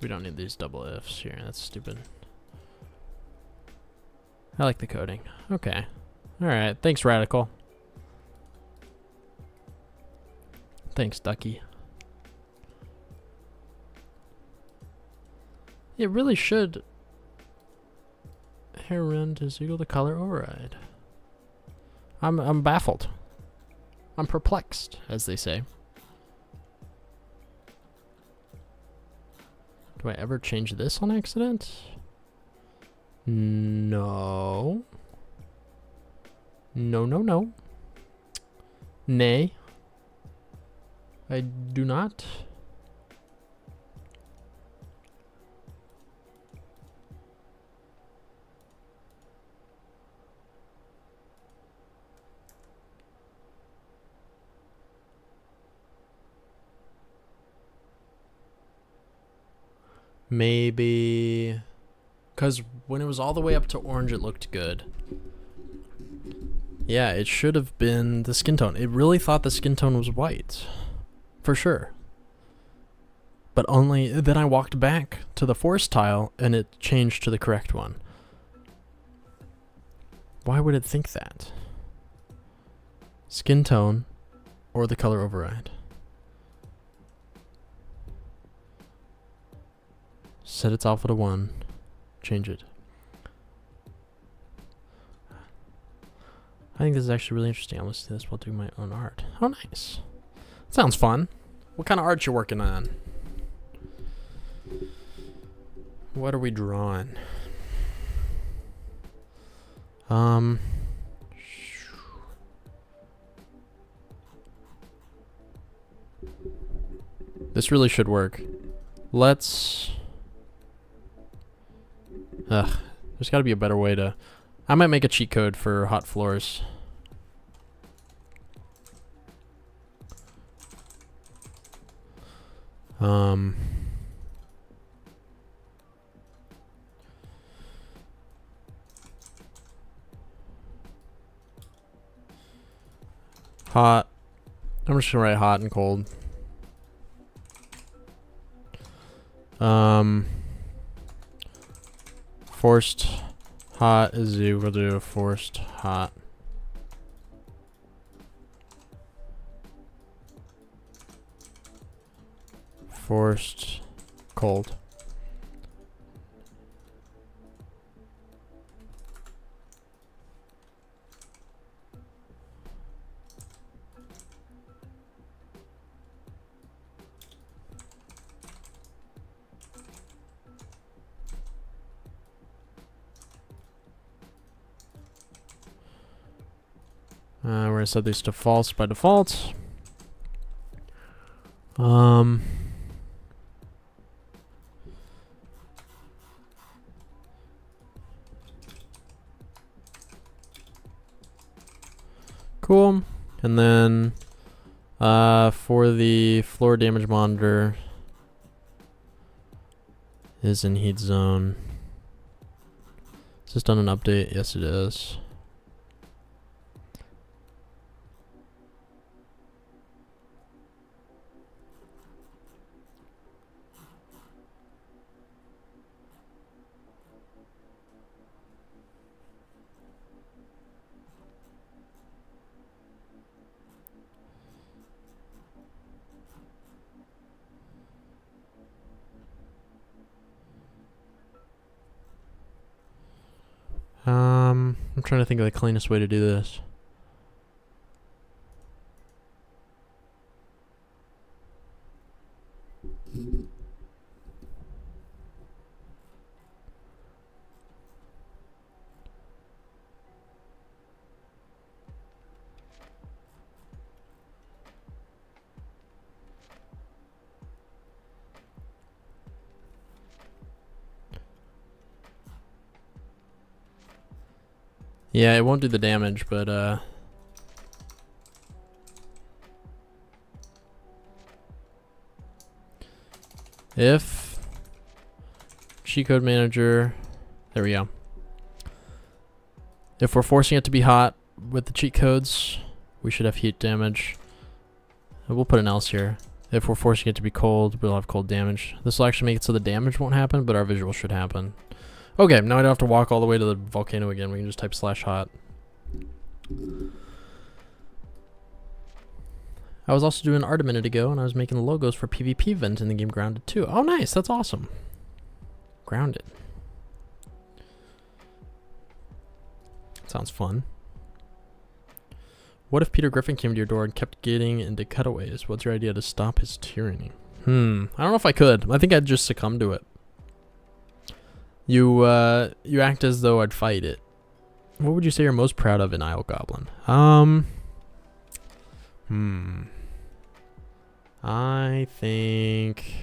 don't need these double ifs here. That's stupid. I like the coding. Okay. Alright. Thanks, Radical. Thanks, Ducky. It really should. Hair rend is equal to color override. I'm baffled. I'm perplexed, as they say. Do I ever change this on accident? No. No, no, no. Nay. I do not. Maybe. Because when it was all the way up to orange, it looked good. Yeah, it should have been the skin tone. It really thought the skin tone was white. For sure. But only then I walked back to the forest tile and it changed to the correct one. Why would it think that? Skin tone or the color override? Set its alpha to 1. Change it. I think this is actually really interesting. I'll listen to this while doing my own art. Oh, nice. Sounds fun. What kind of art you working on? What are we drawing? This really should work. Let's... there's gotta be a better way to... I might make a cheat code for hot floors. Hot. I'm just gonna write hot and cold. Forced hot is equal to forced hot. Forced cold. We're gonna set these to false by default. Cool. And then for the floor damage monitor is in heat zone. Is this done an update? Yes, it is. I'm trying to think of the cleanest way to do this. Yeah, it won't do the damage, but if cheat code manager, there we go. If we're forcing it to be hot with the cheat codes, we should have heat damage. And we'll put an else here. If we're forcing it to be cold, we'll have cold damage. This will actually make it so the damage won't happen, but our visual should happen. Okay, now I don't have to walk all the way to the volcano again. We can just type /hot. I was also doing art a minute ago, and I was making the logos for PvP event in the game Grounded too. Oh, nice. That's awesome. Grounded. Sounds fun. What if Peter Griffin came to your door and kept getting into cutaways? What's your idea to stop his tyranny? I don't know if I could. I think I'd just succumb to it. You act as though I'd fight it. What would you say you're most proud of in Isle Goblin? I think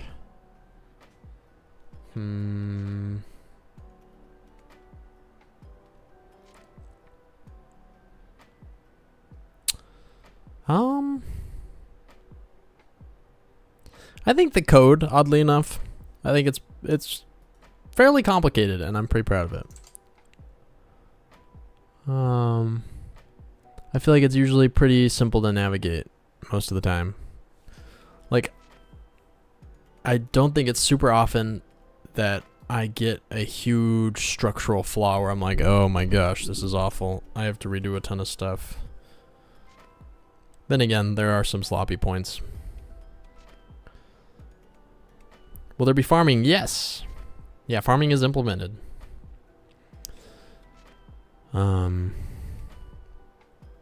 I think the code, oddly enough. I think it's fairly complicated, and I'm pretty proud of it. I feel like it's usually pretty simple to navigate most of the time. Like, I don't think it's super often that I get a huge structural flaw where I'm like, oh my gosh, this is awful. I have to redo a ton of stuff. Then again, there are some sloppy points. Will there be farming? Yes. Yeah, farming is implemented.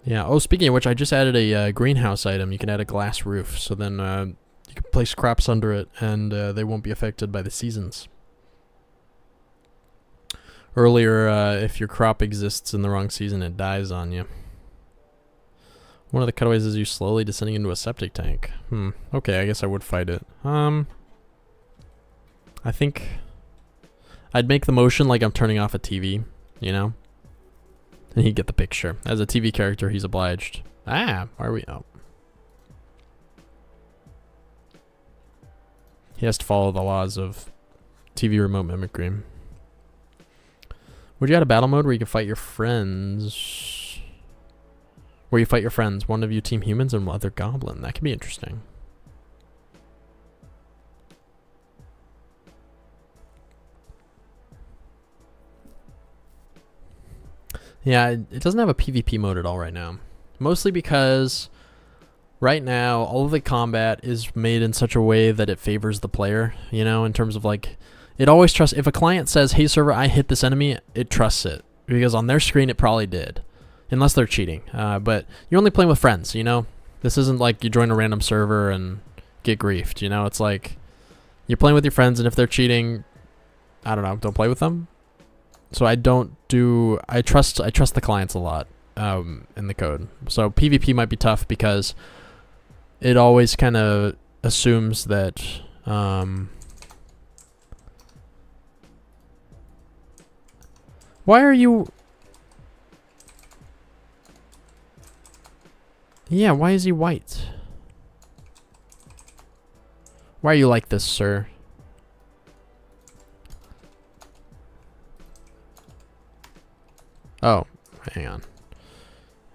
Yeah. Oh, speaking of which, I just added a greenhouse item. You can add a glass roof, so then you can place crops under it, and they won't be affected by the seasons. Earlier, if your crop exists in the wrong season, it dies on you. One of the cutaways is you slowly descending into a septic tank. Okay, I guess I would fight it. I think I'd make the motion like I'm turning off a TV, you know? And he'd get the picture. As a TV character, he's obliged. Why are we out? He has to follow the laws of TV remote mimicry. Would you add a battle mode where you can fight your friends? Where you fight your friends, one of you team humans and other goblin. That could be interesting. Yeah, it doesn't have a PvP mode at all right now. Mostly because right now all of the combat is made in such a way that it favors the player, you know, in terms of like, it always trusts, if a client says, hey server, I hit this enemy, it trusts it. Because on their screen it probably did. Unless they're cheating. But you're only playing with friends, you know? This isn't like you join a random server and get griefed, you know? It's like, you're playing with your friends, and if they're cheating, I don't know, don't play with them. So I trust the clients a lot in the code. So PvP might be tough because it always kind of assumes that why are you? Yeah, why is he white? Why are you like this, sir? Oh, hang on.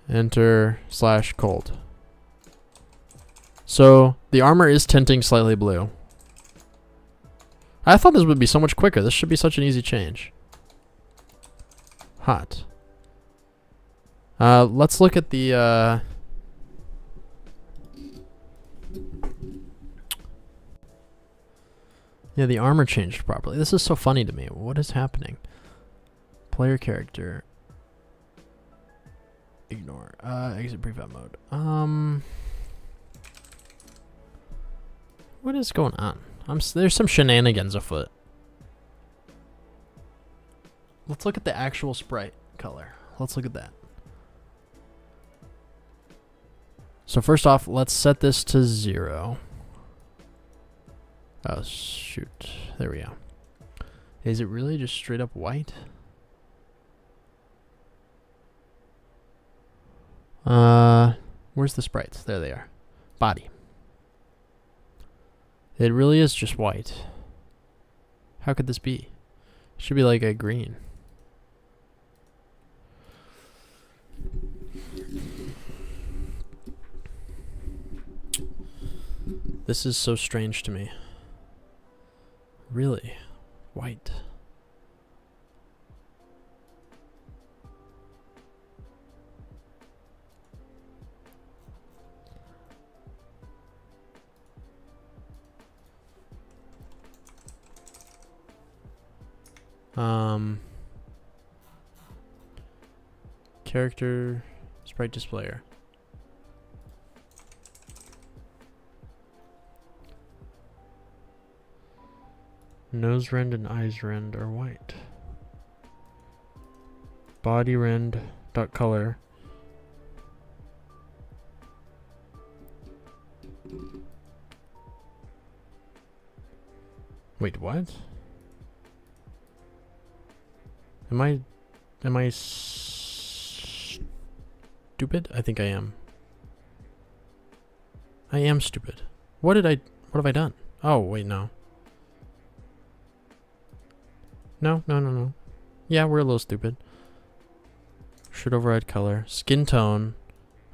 Enter / cold. So the armor is tinting slightly blue. I thought this would be so much quicker. This should be such an easy change. Hot. Let's look at the yeah, the armor changed properly. This is so funny to me. What is happening? Player character. Ignore. Exit prefab mode. What is going on? There's some shenanigans afoot. Let's look at the actual sprite color. Let's look at that. So first off, let's set this to 0. Oh, shoot. There we go. Is it really just straight up white? Where's the sprites? There they are. Body. It really is just white. How could this be? It should be like a green. This is so strange to me. Really? White. Character sprite displayer. Nose rend and eyes rend are white. Body rend dot color. Wait, what? Am I stupid? I think I am. I am stupid. What have I done? Oh, wait, no. No. Yeah, we're a little stupid. Should override color. Skin tone.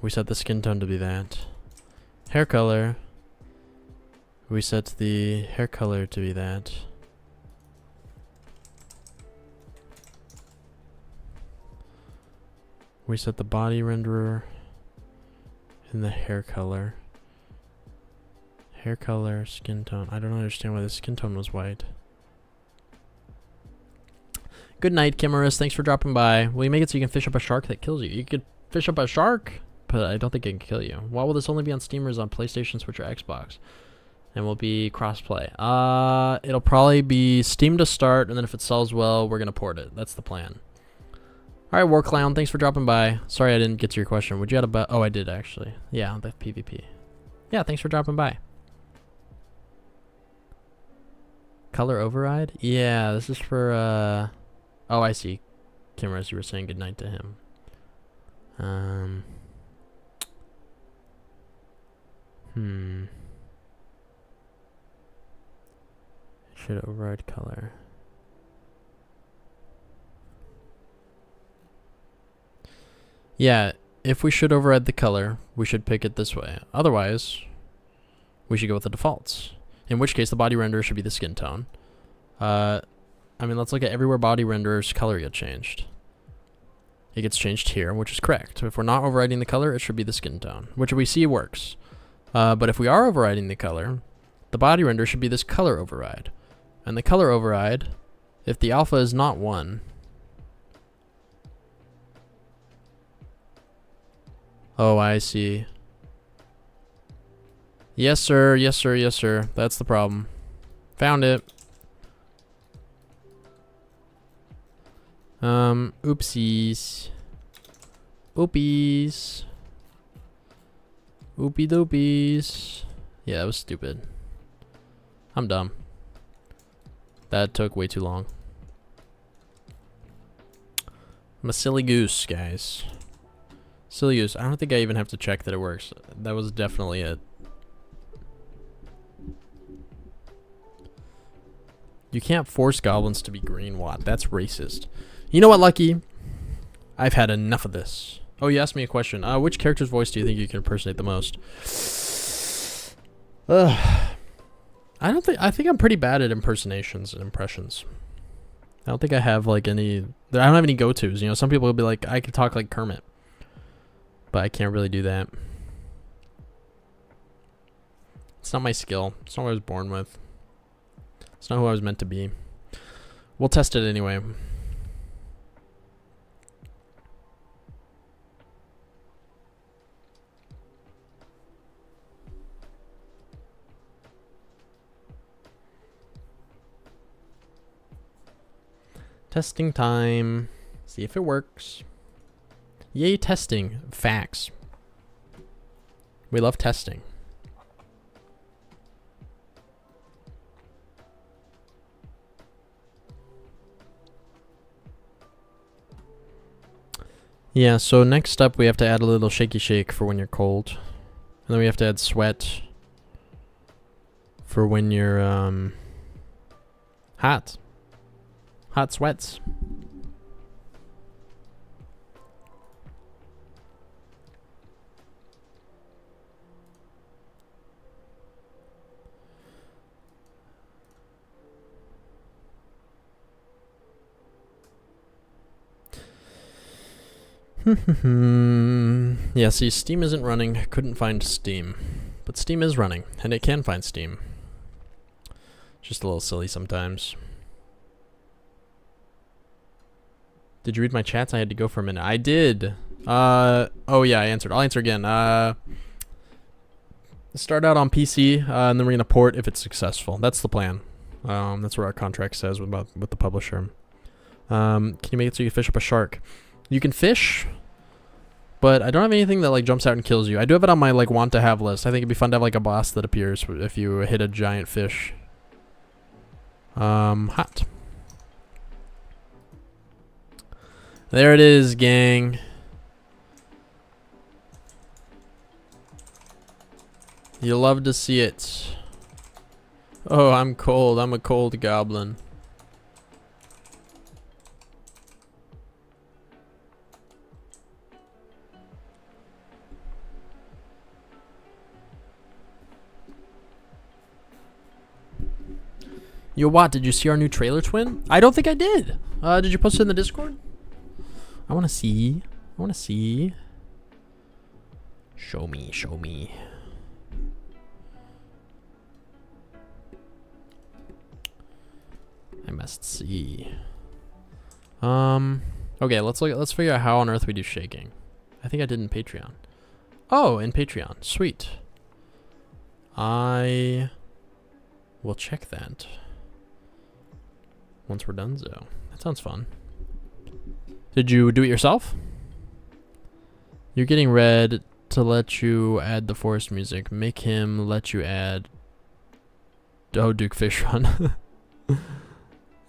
We set the skin tone to be that. Hair color. We set the hair color to be that. We set the body renderer and the hair color. Hair color, skin tone. I don't understand why the skin tone was white. Good night, Chimeras. Thanks for dropping by. Will you make it so you can fish up a shark that kills you? You could fish up a shark, but I don't think it can kill you. Why will this only be on Steam or is on PlayStation, Switch, or Xbox? And will be crossplay. It'll probably be Steam to start, and then if it sells well, we're gonna port it. That's the plan. All right, War Clown. Thanks for dropping by. Sorry I didn't get to your question. Would you add a? Oh, I did actually. Yeah, the PvP. Yeah, thanks for dropping by. Color override? Yeah, this is for oh, I see. Chimeras, you were saying goodnight to him. Should override color. Yeah, if we should override the color, we should pick it this way. Otherwise, we should go with the defaults. In which case, the body renderer should be the skin tone. I mean, let's look at everywhere body renderer's color gets changed. It gets changed here, which is correct. If we're not overriding the color, it should be the skin tone, which we see works. But if we are overriding the color, the body render should be this color override. And the color override, if the alpha is not 1, oh, I see. Yes, sir. Yes, sir. Yes, sir. That's the problem. Found it. Oopsies. Oopies. Oopie doopies. Yeah, that was stupid. I'm dumb. That took way too long. I'm a silly goose, guys. Silly goose. I don't think I even have to check that it works. That was definitely it. You can't force goblins to be green, Watt. That's racist. You know what, Lucky? I've had enough of this. Oh, you asked me a question. Which character's voice do you think you can impersonate the most? I think I'm pretty bad at impersonations and impressions. I don't think I have like any. I don't have any go-tos. You know, some people will be like, I could talk like Kermit, but I can't really do that. It's not my skill. It's not what I was born with. It's not who I was meant to be. We'll test it anyway. Testing time. See if it works. Yay, testing. Facts. We love testing. Yeah, so next up we have to add a little shaky shake for when you're cold. And then we have to add sweat for when you're hot. Hot sweats. Yeah, see, Steam isn't running. I couldn't find Steam. But Steam is running, and it can find Steam. Just a little silly sometimes. Did you read my chats? I had to go for a minute. I did. Oh yeah, I answered. I'll answer again. Start out on PC, and then we're gonna port if it's successful. That's the plan. That's what our contract says with the publisher. Can you make it so you fish up a shark? You can fish, but I don't have anything that like jumps out and kills you. I do have it on my like want to have list. I think it'd be fun to have like a boss that appears if you hit a giant fish. Hot. There it is, gang. You love to see it. Oh, I'm cold. I'm a cold goblin. Yo, what? Did you see our new trailer, Twin? I don't think I did. Did you post it in the Discord? I want to see. I want to see. Show me. Show me. I must see. Okay, let's figure out how on earth we do shaking. I think I did in Patreon. Oh, in Patreon. Sweet. I will check that once we're done, so that sounds fun. Did you do it yourself? You're getting red to let you add the forest music. Make him let you add. Oh, Duke Fish Run.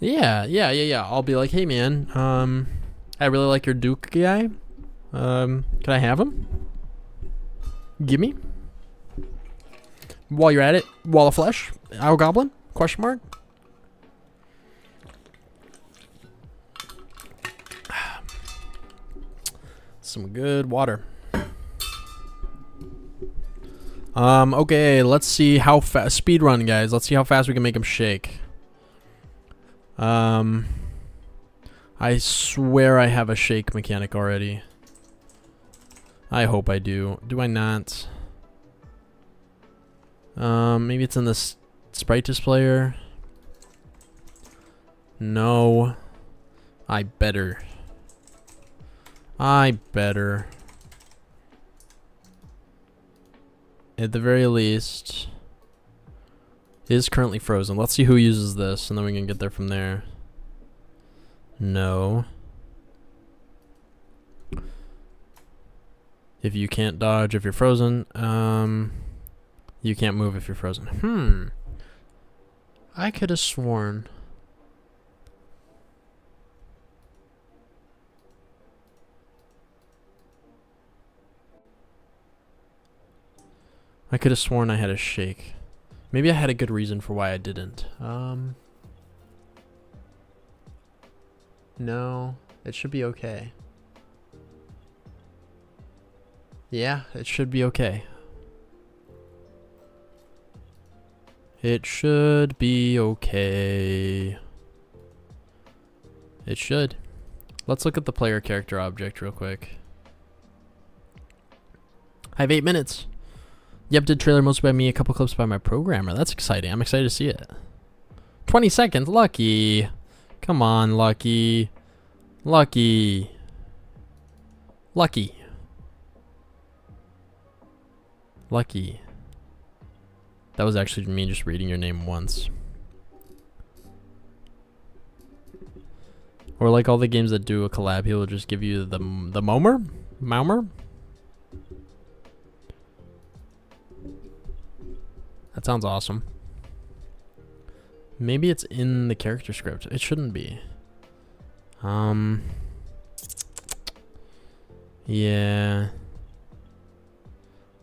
Yeah. I'll be like, hey man, I really like your Duke guy. Can I have him? Gimme. While you're at it, Wall of Flesh, Isle Goblin? Question mark. Some good water. Okay, let's see how fast. Speed run, guys. Let's see how fast we can make him shake. I swear I have a shake mechanic already. I hope I do. Do I not? Maybe it's in the sprite displayer. No. I better. At the very least, is currently frozen. Let's see who uses this, and then we can get there from there. No. If you can't dodge if you're frozen, you can't move if you're frozen. I could have sworn. I had a shake. Maybe I had a good reason for why I didn't. No, it should be okay. Yeah, it should be okay. It should be okay. It should. Let's look at the player character object real quick. I have 8 minutes. Yep, did trailer mostly by me, a couple clips by my programmer. That's exciting. I'm excited to see it. 20 seconds, Lucky. Come on, Lucky. Lucky. Lucky. Lucky. That was actually me just reading your name once. Or like all the games that do a collab, he'll just give you the Momer? Maumer? That sounds awesome. Maybe it's in the character script. It shouldn't be. Yeah.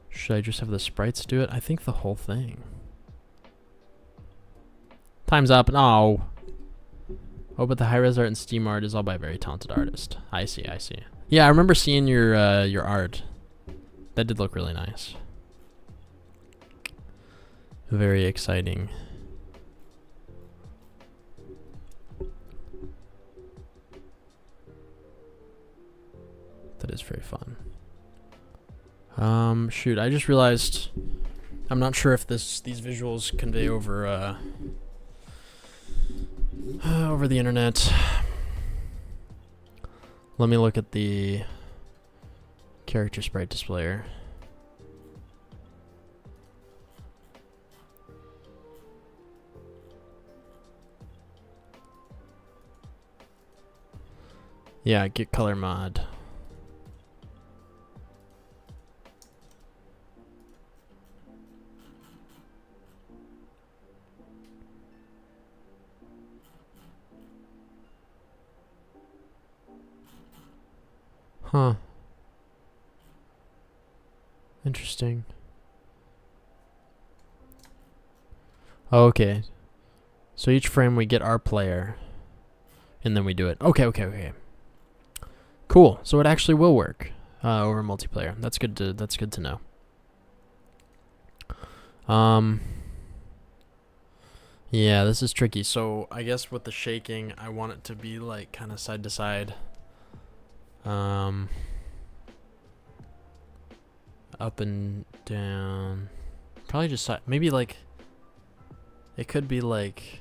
Should I just have the sprites do it? I think the whole thing. Time's up. No. Oh, but the high-res art and Steam art is all by a very talented artist. I see, I see. Yeah, I remember seeing your art. That did look really nice. Very exciting. That is very fun. Shoot, I just realized I'm not sure if these visuals convey over over the internet. Let me look at the character sprite displayer. Yeah, get color mod. Huh. Interesting. Okay. So each frame we get our player, and then we do it. Okay, okay, okay. Cool. So it actually will work over multiplayer. That's good to know. Yeah, this is tricky. So I guess with the shaking, I want it to be like kind of side to side. Up and down. Probably just side. Maybe like it could be like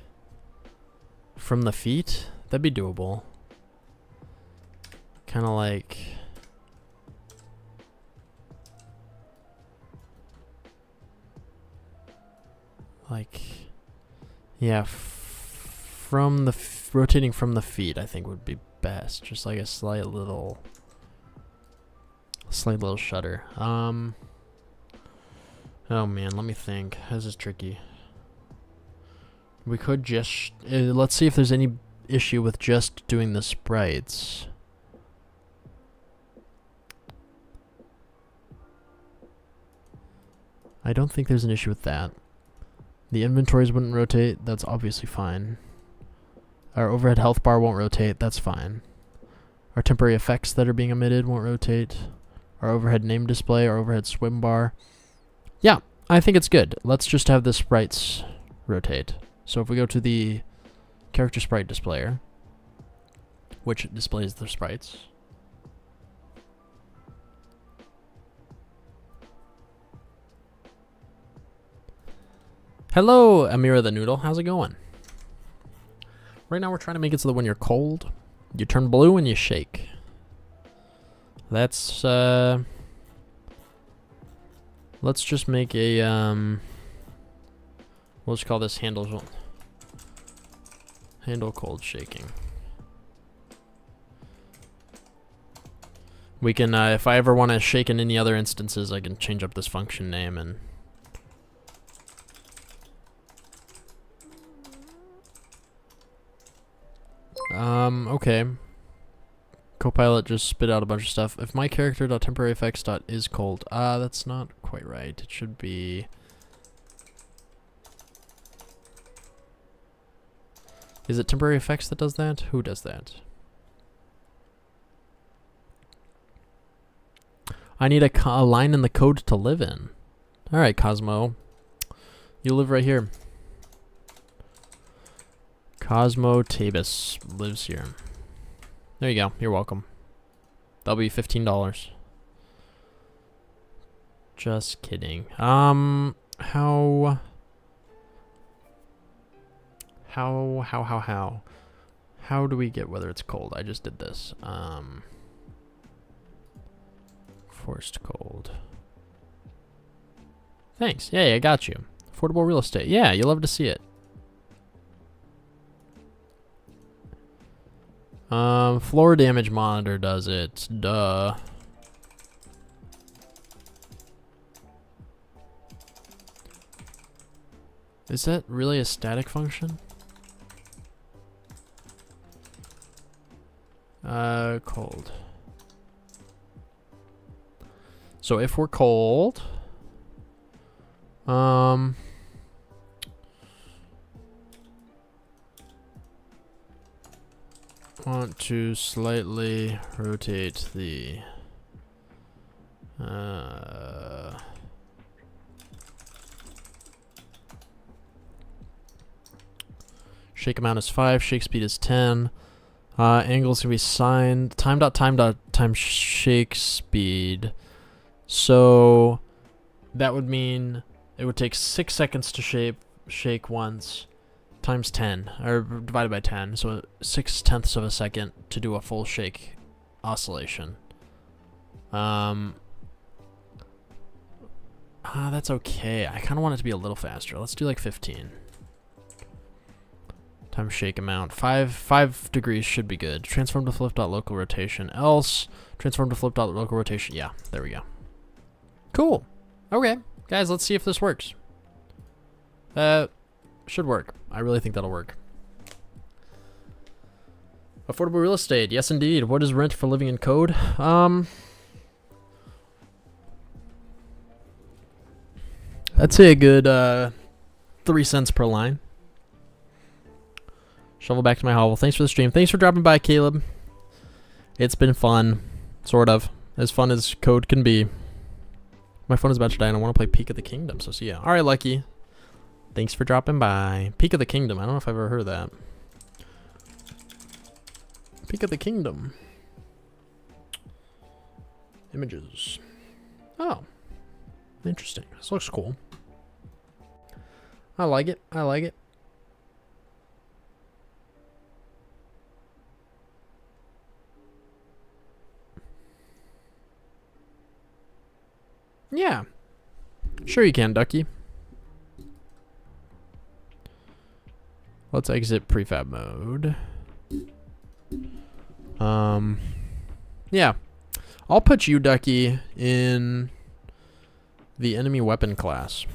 from the feet. That'd be doable. Kind of like yeah, from the rotating from the feet I think would be best. Just like a slight little shutter. Oh man, let me think. This is tricky. We could just let's see if there's any issue with just doing the sprites. I don't think there's an issue with that. The inventories wouldn't rotate. That's obviously fine. Our overhead health bar won't rotate. That's fine. Our temporary effects that are being emitted won't rotate. Our overhead name display, our overhead swim bar. Yeah, I think it's good. Let's just have the sprites rotate. So if we go to the character sprite displayer, which displays the sprites. Hello, Amira the Noodle. How's it going? Right now we're trying to make it so that when you're cold, you turn blue and you shake. That's, let's just make a, we'll just call this handle cold shaking. We can, if I ever want to shake in any other instances, I can change up this function name and okay. Copilot just spit out a bunch of stuff. If my character.temporaryeffects.is cold. That's not quite right. It should be... Is it temporary effects that does that? Who does that? I need a line in the code to live in. All right, Cosmo. You live right here. Cosmo Tabus lives here. There you go. You're welcome. That'll be $15. Just kidding. How do we get whether it's cold? I just did this. Forced cold. Thanks. Yeah, I got you. Affordable real estate. Yeah, you love to see it. Floor damage monitor does it. Duh. Is that really a static function? Cold. So if we're cold, want to slightly rotate the shake amount is 5, shake speed is 10. Angles can be signed. Time shake speed. So that would mean it would take 6 seconds to shake once, times 10, or divided by 10. So 6/10 of a second to do a full shake oscillation. That's okay. I kind of want it to be a little faster. Let's do like 15. Time shake amount. 5 degrees should be good. Transform to flip.local rotation. Else, transform to flip.local rotation. Yeah, there we go. Cool. Okay, guys, let's see if this works. Should work. I really think that'll work. Affordable real estate. Yes, indeed. What is rent for living in code? I'd say a good 3 cents per line. Shovel back to my hovel. Thanks for the stream. Thanks for dropping by, Caleb. It's been fun. Sort of. As fun as code can be. My phone is about to die and I want to play Peak of the Kingdom, so see ya. Alright, Lucky. Thanks for dropping by. Peak of the Kingdom. I don't know if I've ever heard of that. Peak of the Kingdom. Images. Oh. Interesting. This looks cool. I like it. I like it. Yeah. Sure you can, Ducky. Let's exit prefab mode. Yeah. I'll put you, Ducky, in the enemy weapon class.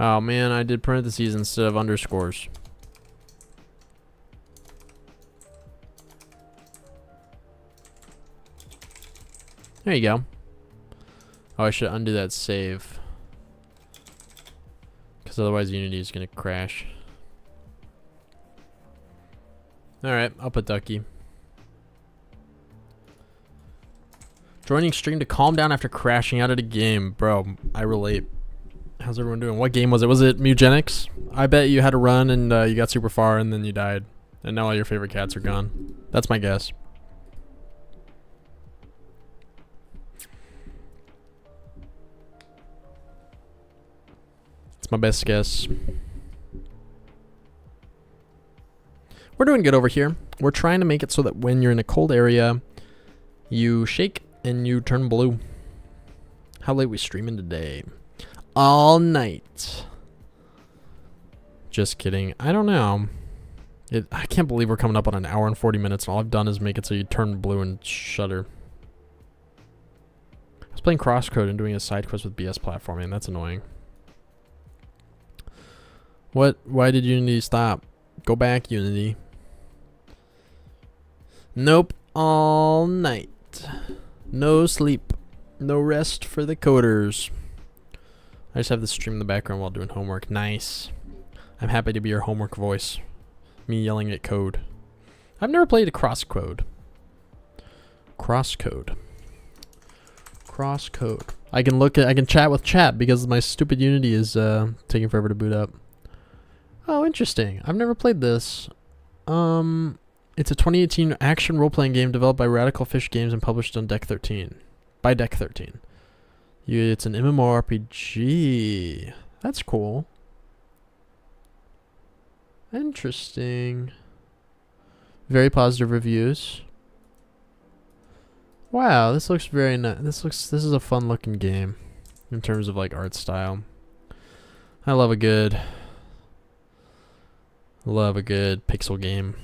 Oh man, I did parentheses instead of underscores. There you go. Oh, I should undo that save. Because otherwise Unity is going to crash. Alright, I'll put Ducky. Joining stream to calm down after crashing out at a game. Bro, I relate. How's everyone doing? What game was it? Was it Mugenics? I bet you had to run and you got super far and then you died. And now all your favorite cats are gone. That's my guess. My best guess. We're doing good over here. We're trying to make it so that when you're in a cold area, you shake and you turn blue. How late we streaming today? All night. Just kidding. I don't know. I can't believe we're coming up on an hour and 40 minutes and all I've done is make it so you turn blue and shudder. I was playing Crosscode and doing a side quest with BS platforming. That's annoying. What? Why did Unity stop? Go back, Unity. Nope. All night. No sleep. No rest for the coders. I just have the stream in the background while doing homework. Nice. I'm happy to be your homework voice. Me yelling at code. I've never played a crosscode. Crosscode. I can chat with chat because my stupid Unity is taking forever to boot up. Oh, interesting. I've never played this. It's a 2018 action role-playing game developed by Radical Fish Games and published on Deck 13. By Deck 13. It's an MMORPG. That's cool. Interesting. Very positive reviews. Wow, this looks very nice. This is a fun looking game in terms of like art style. I love a good pixel game.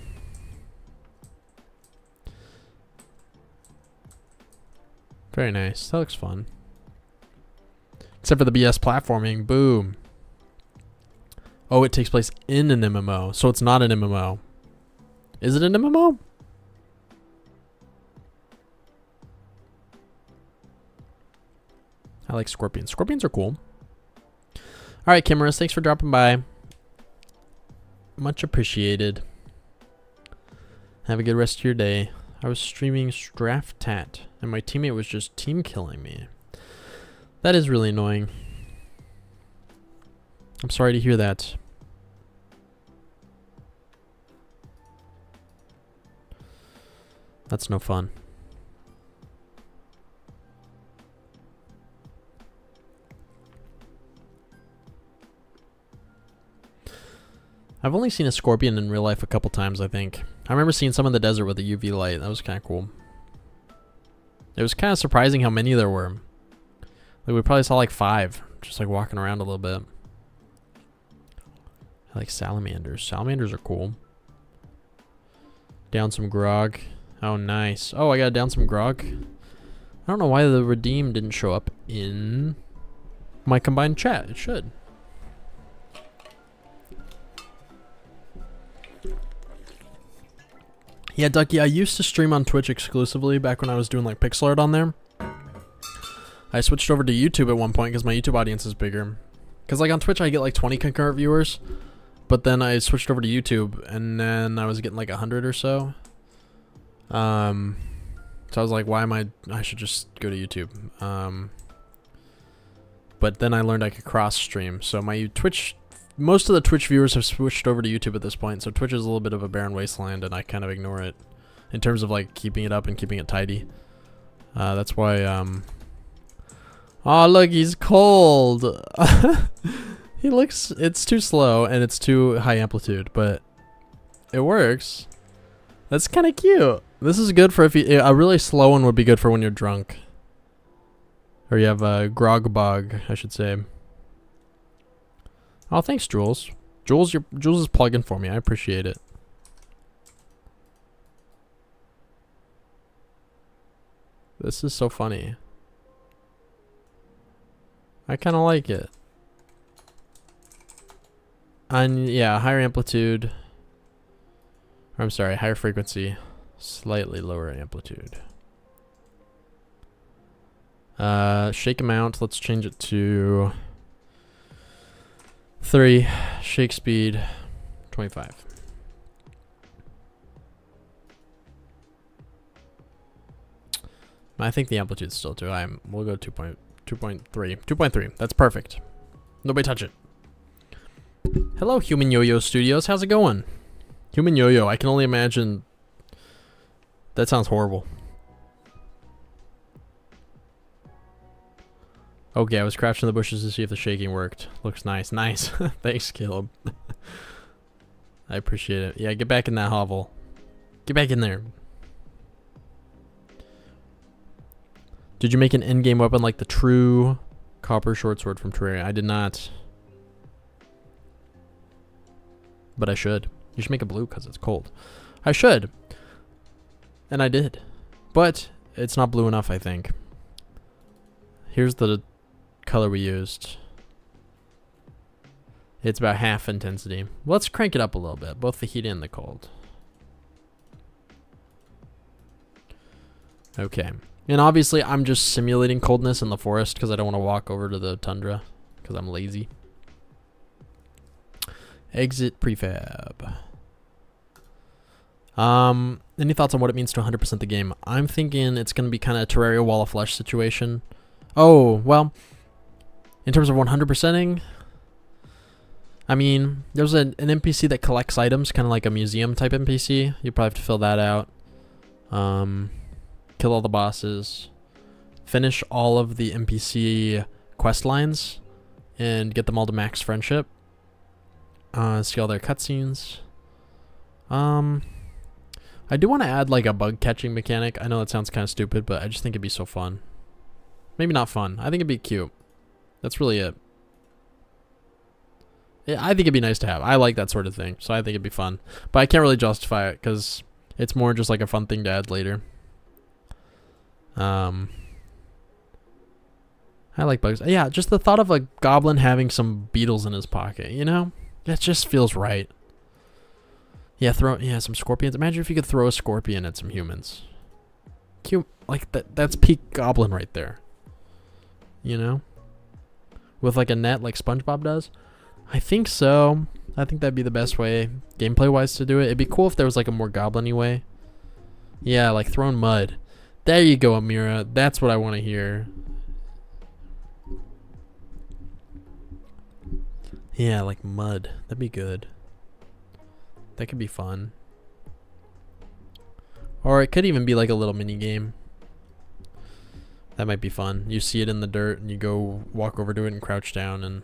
Very nice. That looks fun. Except for the BS platforming. Boom. Oh, it takes place in an MMO, so it's not an MMO. Is it an MMO? I like scorpions. Scorpions are cool. Alright, Kimeras, thanks for dropping by. Much appreciated. Have a good rest of your day. I was streaming Straftat, and my teammate was just team killing me. That is really annoying. I'm sorry to hear that. That's no fun. I've only seen a scorpion in real life a couple times, I think. I remember seeing some in the desert with a UV light. That was kind of cool. It was kind of surprising how many there were. Like, we probably saw like 5, just like walking around a little bit. I like salamanders. Salamanders are cool. Down some grog. Oh, nice. Oh, I got down some grog. I don't know why the redeem didn't show up in my combined chat. It should. Yeah, Ducky, I used to stream on Twitch exclusively back when I was doing like pixel art on there. I switched over to YouTube at one point because my YouTube audience is bigger. Because like on Twitch I get like 20 concurrent viewers, but then I switched over to YouTube and then I was getting like 100 or so. So I was like, why am I should just go to YouTube. But then I learned I could cross stream. So my Twitch, most of the Twitch viewers have switched over to YouTube at this point. So Twitch is a little bit of a barren wasteland and I kind of ignore it in terms of like keeping it up and keeping it tidy. That's why, oh look, he's cold. He looks, it's too slow and it's too high amplitude, but it works. That's kind of cute. This is good for if you, a really slow one would be good for when you're drunk. Or you have a grog bog, I should say. Oh, thanks, Jules. Jules is plugging for me. I appreciate it. This is so funny. I kind of like it. And yeah, higher amplitude. Or, I'm sorry, higher frequency, slightly lower amplitude. Shake amount, let's change it to 3. Shake speed, 25. I think the amplitude's still too high. We'll go 2.3. 2.3. That's perfect. Nobody touch it. Hello, Human Yo-Yo Studios. How's it going? Human Yo-Yo. I can only imagine. That sounds horrible. Okay, I was crouching in the bushes to see if the shaking worked. Looks nice. Nice. Thanks, Caleb. I appreciate it. Yeah, get back in that hovel. Get back in there. Did you make an in-game weapon like the true copper short sword from Terraria? I did not. But I should. You should make a blue because it's cold. I should. And I did. But it's not blue enough, I think. Here's the color we used. It's about half intensity. Let's crank it up a little bit, both the heat and the cold. Okay. And obviously I'm just simulating coldness in the forest because I don't want to walk over to the tundra because I'm lazy. Exit prefab. Any thoughts on what it means to 100% the game? I'm thinking it's going to be kind of a Terraria Wall of Flesh situation. Oh, well, in terms of 100%ing, I mean, there's an NPC that collects items, kind of like a museum type NPC. You probably have to fill that out. Kill all the bosses. Finish all of the NPC quest lines and get them all to max friendship. See all their cutscenes. I do want to add like a bug catching mechanic. I know that sounds kind of stupid, but I just think it'd be so fun. Maybe not fun. I think it'd be cute. That's really it. Yeah, I think it'd be nice to have. I like that sort of thing, so I think it'd be fun. But I can't really justify it because it's more just like a fun thing to add later. I like bugs. Yeah, just the thought of a goblin having some beetles in his pocket, you know? That just feels right. Yeah, some scorpions. Imagine if you could throw a scorpion at some humans. Cute, like that's peak goblin right there. You know? With like a net like SpongeBob does. I think so. I think that'd be the best way, gameplay wise, to do it. It'd be cool if there was like a more goblin-y way. Yeah, like throwing mud. There you go, Amira. That's what I want to hear. Yeah, like mud. That'd be good. That could be fun. Or it could even be like a little mini game. That might be fun. You see it in the dirt and you go walk over to it and crouch down, and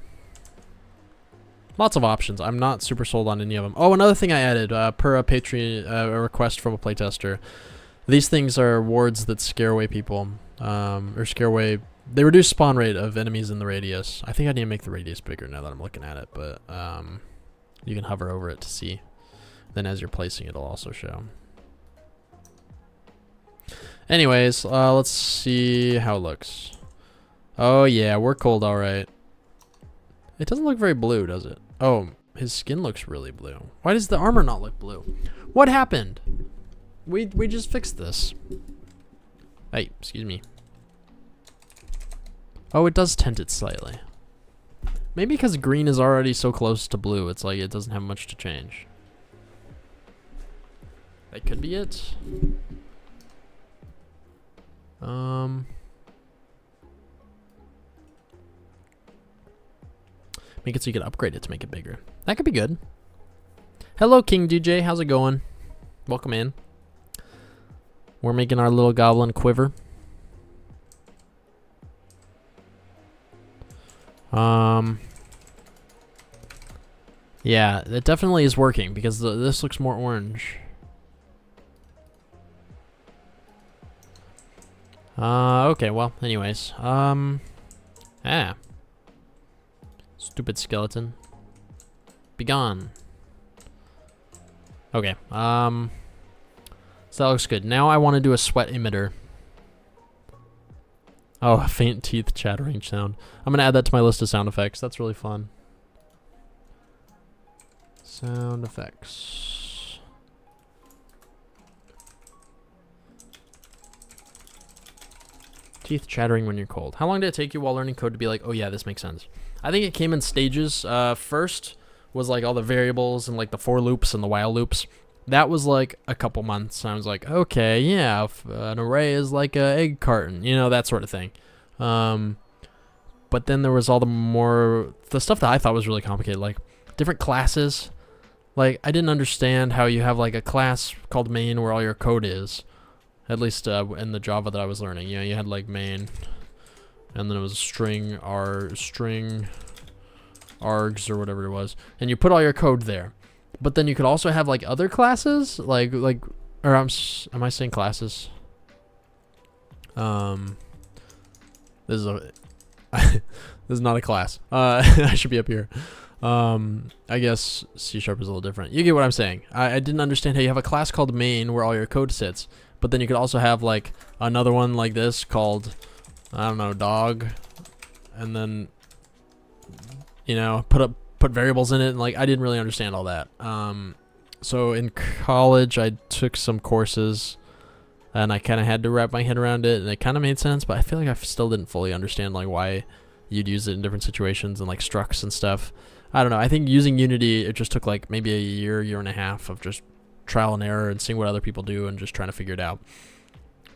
lots of options. I'm not super sold on any of them. Oh, another thing I added per a Patreon a request from a playtester. These things are wards that scare away people, or scare away. They reduce spawn rate of enemies in the radius. I think I need to make the radius bigger now that I'm looking at it, but you can hover over it to see. Then as you're placing, it'll also show. Anyways, let's see how it looks. Oh yeah, we're cold, all right. It doesn't look very blue, does it? Oh, his skin looks really blue. Why does the armor not look blue? What happened? We just fixed this. Hey, excuse me. Oh, it does tint it slightly. Maybe because green is already so close to blue, it's like it doesn't have much to change. That could be it. Make it so you can upgrade it to make it bigger. That could be good. Hello, King DJ. How's it going? Welcome in. We're making our little goblin quiver. Yeah, it definitely is working because this looks more orange. Okay, well, anyways. Stupid skeleton. Be gone. Okay, so that looks good. Now I want to do a sweat emitter. Oh, a faint teeth chattering sound. I'm going to add that to my list of sound effects. That's really fun. Sound effects. Teeth chattering when you're cold. How long did it take you while learning code to be like, oh yeah, this makes sense? I think it came in stages. First was like all the variables and like the for loops and the while loops. That was like a couple months. I was like, okay, yeah, an array is like a egg carton, you know, that sort of thing. But then there was all the stuff that I thought was really complicated, like different classes. Like I didn't understand how you have like a class called main where all your code is. At least in the Java that I was learning, you know, you had like main, and then it was a string args or whatever it was, and you put all your code there. But then you could also have like other classes, or am I saying classes? This is this is not a class. I should be up here. I guess C# is a little different. You get what I'm saying. I didn't understand how you have a class called main where all your code sits, but then you could also have like another one like this called, I don't know, dog, and then, you know, put variables in it, and like I didn't really understand all that. So in college I took some courses and I kind of had to wrap my head around it, and it kind of made sense, but I feel like I still didn't fully understand like why you'd use it in different situations and like structs and stuff. I don't know. I think using Unity, it just took like maybe a year and a half of just trial and error and seeing what other people do and just trying to figure it out.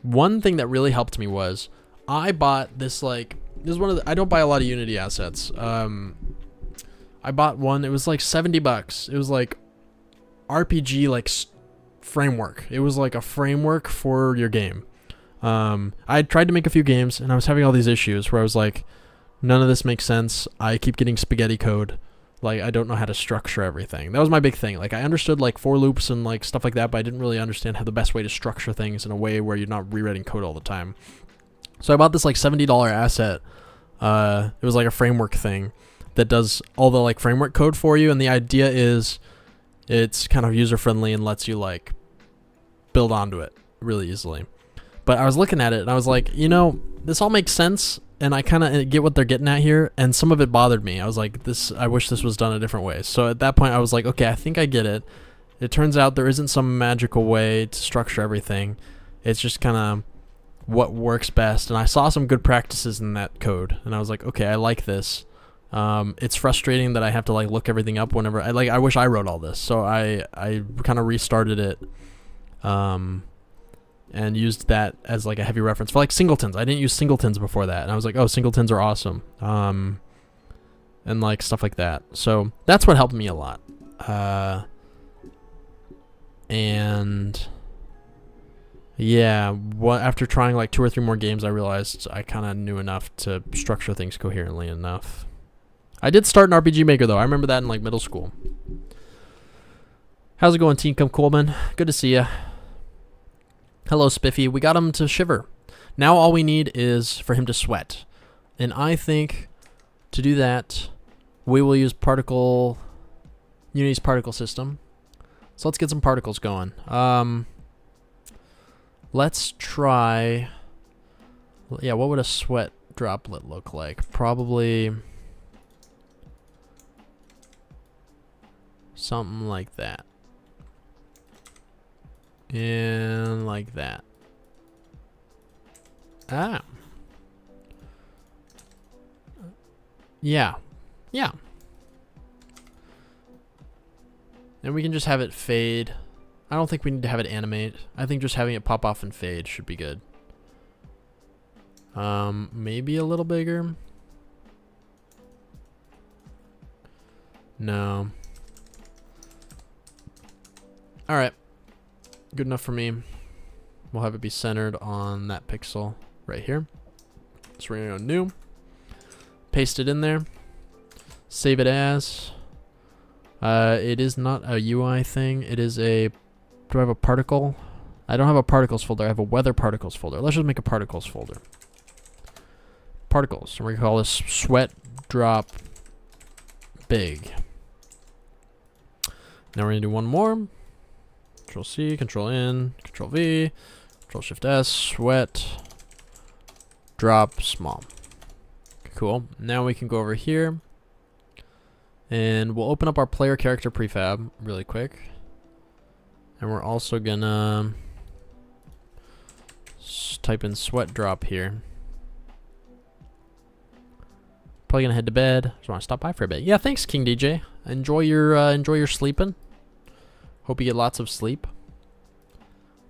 One thing that really helped me was I bought this, like, this is one of the, I don't buy a lot of Unity assets. I bought one, it was like $70. It was like RPG, like, framework. It was like a framework for your game. I tried to make a few games and I was having all these issues where I was like, none of this makes sense. I keep getting spaghetti code. Like, I don't know how to structure everything. That was my big thing. Like, I understood, like, for loops and, like, stuff like that, but I didn't really understand how the best way to structure things in a way where you're not rewriting code all the time. So I bought this, like, $70 asset. It was, like, a framework thing that does all the, like, framework code for you, and the idea is it's kind of user-friendly and lets you, like, build onto it really easily. But I was looking at it, and I was like, you know, this all makes sense, and I kind of get what they're getting at here, and some of it bothered me. I was like, I wish this was done a different way. So at that point, I was like, okay, I think I get it. It turns out there isn't some magical way to structure everything. It's just kind of what works best. And I saw some good practices in that code, and I was like, okay, I like this. It's frustrating that I have to, like, look everything up whenever I wish I wrote all this. So I kind of restarted it. And used that as, like, a heavy reference for, like, singletons. I didn't use singletons before that, and I was like, oh, singletons are awesome, and, like, stuff like that. So that's what helped me a lot. And yeah, after trying like 2 or 3 more games, I realized I kind of knew enough to structure things coherently enough. I did start an RPG Maker though. I remember that in, like, middle school. How's it going, Team Coleman? Good to see ya. Hello, Spiffy. We got him to shiver. Now all we need is for him to sweat. And I think to do that, we will use Unity's particle system. So let's get some particles going. Let's try... Yeah, what would a sweat droplet look like? Probably something like that. And like that. Ah. Yeah. Yeah. And we can just have it fade. I don't think we need to have it animate. I think just having it pop off and fade should be good. Maybe a little bigger. No. Alright. Good enough for me. We'll have it be centered on that pixel right here. So we're going to go new. Paste it in there. Save it as. It is not a UI thing. It is a... Do I have a particle? I don't have a particles folder. I have a weather particles folder. Let's just make a particles folder. Particles. And we're going to call this sweat drop big. Now we're going to do one more. Control C, Control N, Control V, Control Shift S, sweat, drop small. Cool. Now we can go over here and we'll open up our player character prefab really quick. And we're also gonna type in sweat drop here. Probably gonna head to bed. Just want to stop by for a bit. Yeah, thanks, King DJ. Enjoy your sleeping. Hope you get lots of sleep.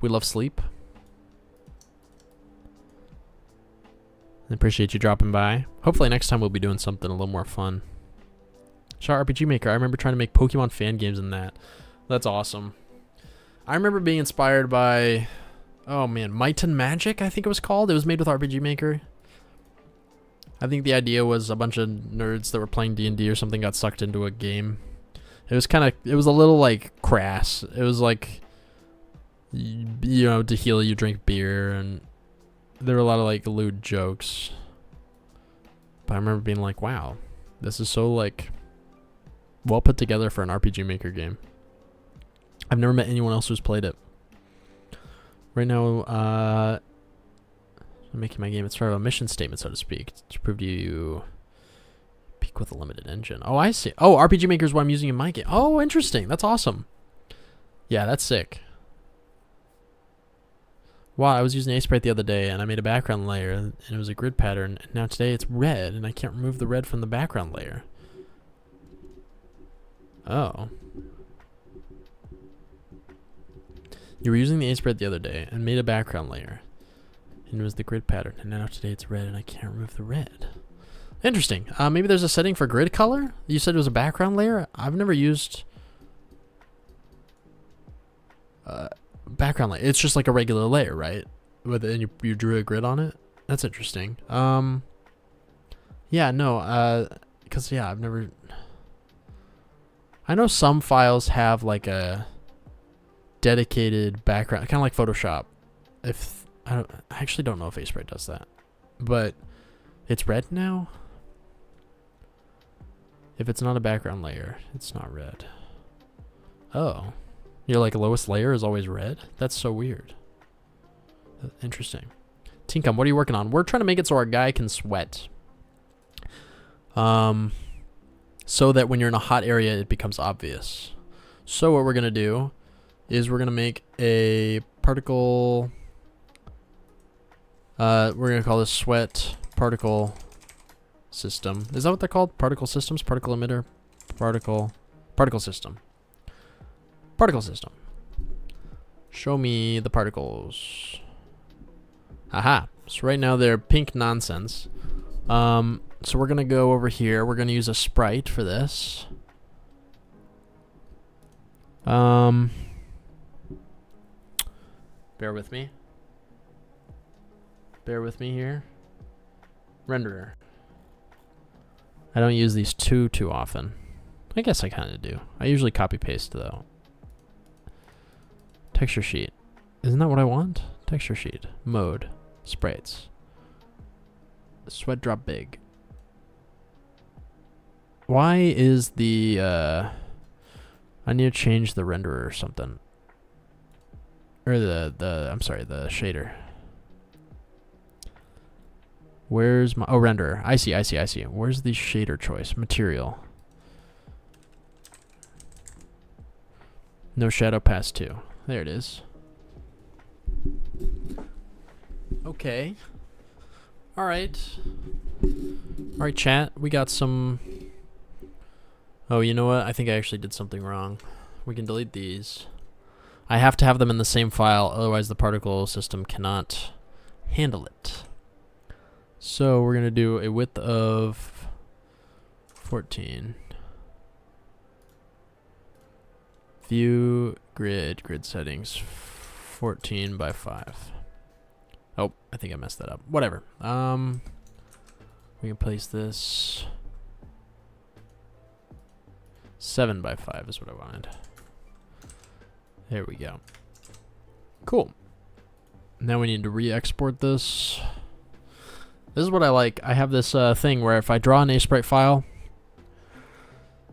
We love sleep. I appreciate you dropping by. Hopefully next time we'll be doing something a little more fun. Shout out RPG Maker. I remember trying to make Pokemon fan games in that. That's awesome. I remember being inspired by, oh man, Might and Magic, I think it was called. It was made with RPG Maker. I think the idea was a bunch of nerds that were playing D&D or something got sucked into a game. It was a little, like, crass. It was like, you know, to heal you drink beer, and there were a lot of, like, lewd jokes. But I remember being like, wow, this is so, like, well put together for an RPG Maker game. I've never met anyone else who's played it. Right now, I'm making my game. It's sort of a mission statement, so to speak, to prove to you peak with a limited engine. Oh, I see. Oh, RPG Maker is what I'm using in my game. Oh, interesting. That's awesome. Yeah, that's sick. Wow, I was using Aseprite the other day, and I made a background layer, and it was a grid pattern. And now today it's red, and I can't remove the red from the background layer. Oh. You were using the A-spread the other day and made a background layer. And it was the grid pattern. And now today it's red and I can't remove the red. Interesting. Maybe there's a setting for grid color? You said it was a background layer? I've never used... background layer. It's just like a regular layer, right? And you drew a grid on it? That's interesting. Yeah, no, because, yeah, I've never... I know some files have, like, a dedicated background, kind of like Photoshop. I actually don't know if A-Sprite does that. But it's red now? If it's not a background layer, it's not red. Oh. Your, like, lowest layer is always red? That's so weird. Interesting. Tinkum, what are you working on? We're trying to make it so our guy can sweat. So that when you're in a hot area, it becomes obvious. So what we're going to do is we're going to make a particle... we're going to call this sweat particle system. Is that what they're called? Particle systems? Particle emitter? Particle system. Particle system. Show me the particles. Aha. So right now they're pink nonsense. So we're going to go over here. We're going to use a sprite for this. Bear with me. Bear with me here. Renderer. I don't use these too often. I guess I kind of do. I usually copy paste though. Texture sheet. Isn't that what I want? Texture sheet. Mode. Sprites. Sweat drop big. Why is the, I need to change the renderer or something. Or I'm sorry, the shader. Where's my, oh, renderer. I see. Where's the shader choice? Material. No shadow pass 2. There it is. Okay. Alright. Alright, chat. We got some... Oh, you know what? I think I actually did something wrong. We can delete these. I have to have them in the same file, otherwise the particle system cannot handle it. So we're going to do a width of 14. View, grid settings, 14 by 5. Oh, I think I messed that up. Whatever. We can place this 7 by 5 is what I wanted. There we go. Cool. Now we need to re-export this. This is what I like. I have this thing where if I draw an A-Sprite file,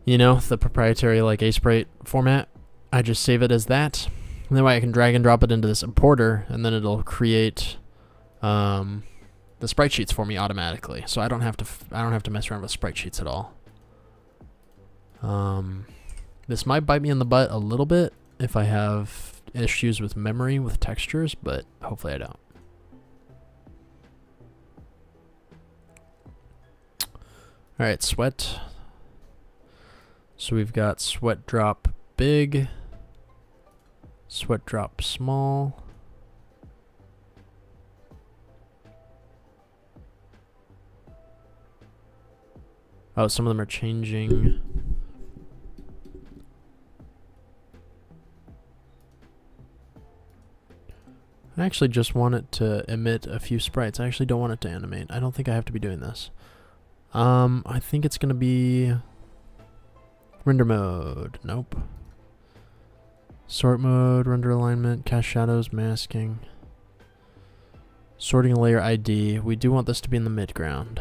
you know, the proprietary like A-Sprite format, I just save it as that. And that way I can drag and drop it into this importer, and then it'll create the sprite sheets for me automatically. So I don't have to mess around with sprite sheets at all. This might bite me in the butt a little bit if I have issues with memory with textures, but hopefully I don't. Alright, sweat. So we've got sweat drop big, sweat drop small. Oh, some of them are changing. I actually just want it to emit a few sprites. I actually don't want it to animate. I don't think I have to be doing this. I think it's going to be render mode. Nope. Sort mode, render alignment, cast shadows, masking. Sorting layer ID. We do want this to be in the midground.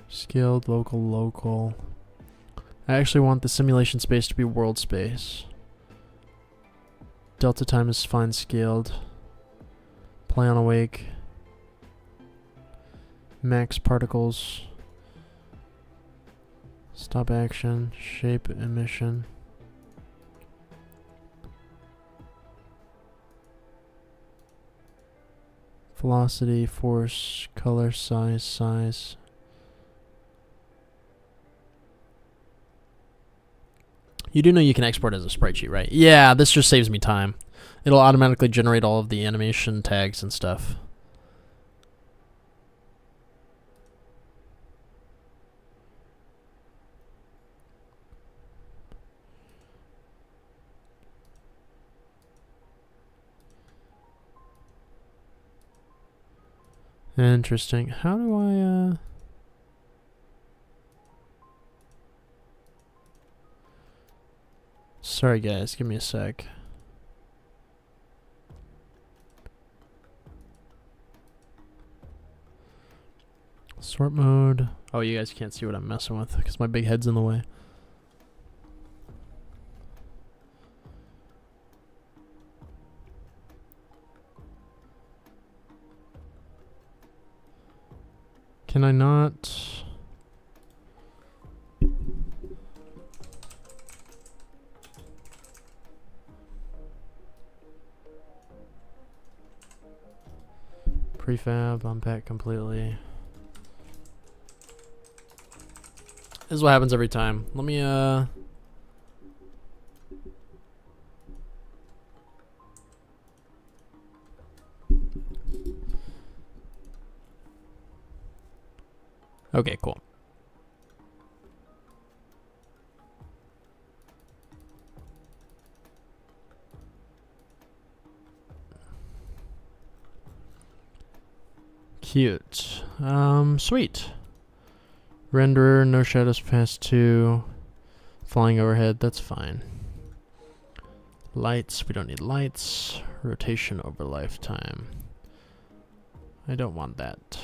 Scaled, local. I actually want the simulation space to be world space. Delta time is fine scaled. Play on awake. Max particles. Stop action. Shape emission. Velocity, force, color, size. You do know you can export as a sprite sheet, right? Yeah, this just saves me time. It'll automatically generate all of the animation tags and stuff. Interesting. How do I, Sorry guys, give me a sec. Sort mode. Oh, you guys can't see what I'm messing with because my big head's in the way. Can I not? Prefab, unpack completely. This is what happens every time. Let me, Okay, cool. Cute. Sweet. Renderer, no shadows past 2. Flying overhead, that's fine. Lights, we don't need lights. Rotation over lifetime. I don't want that.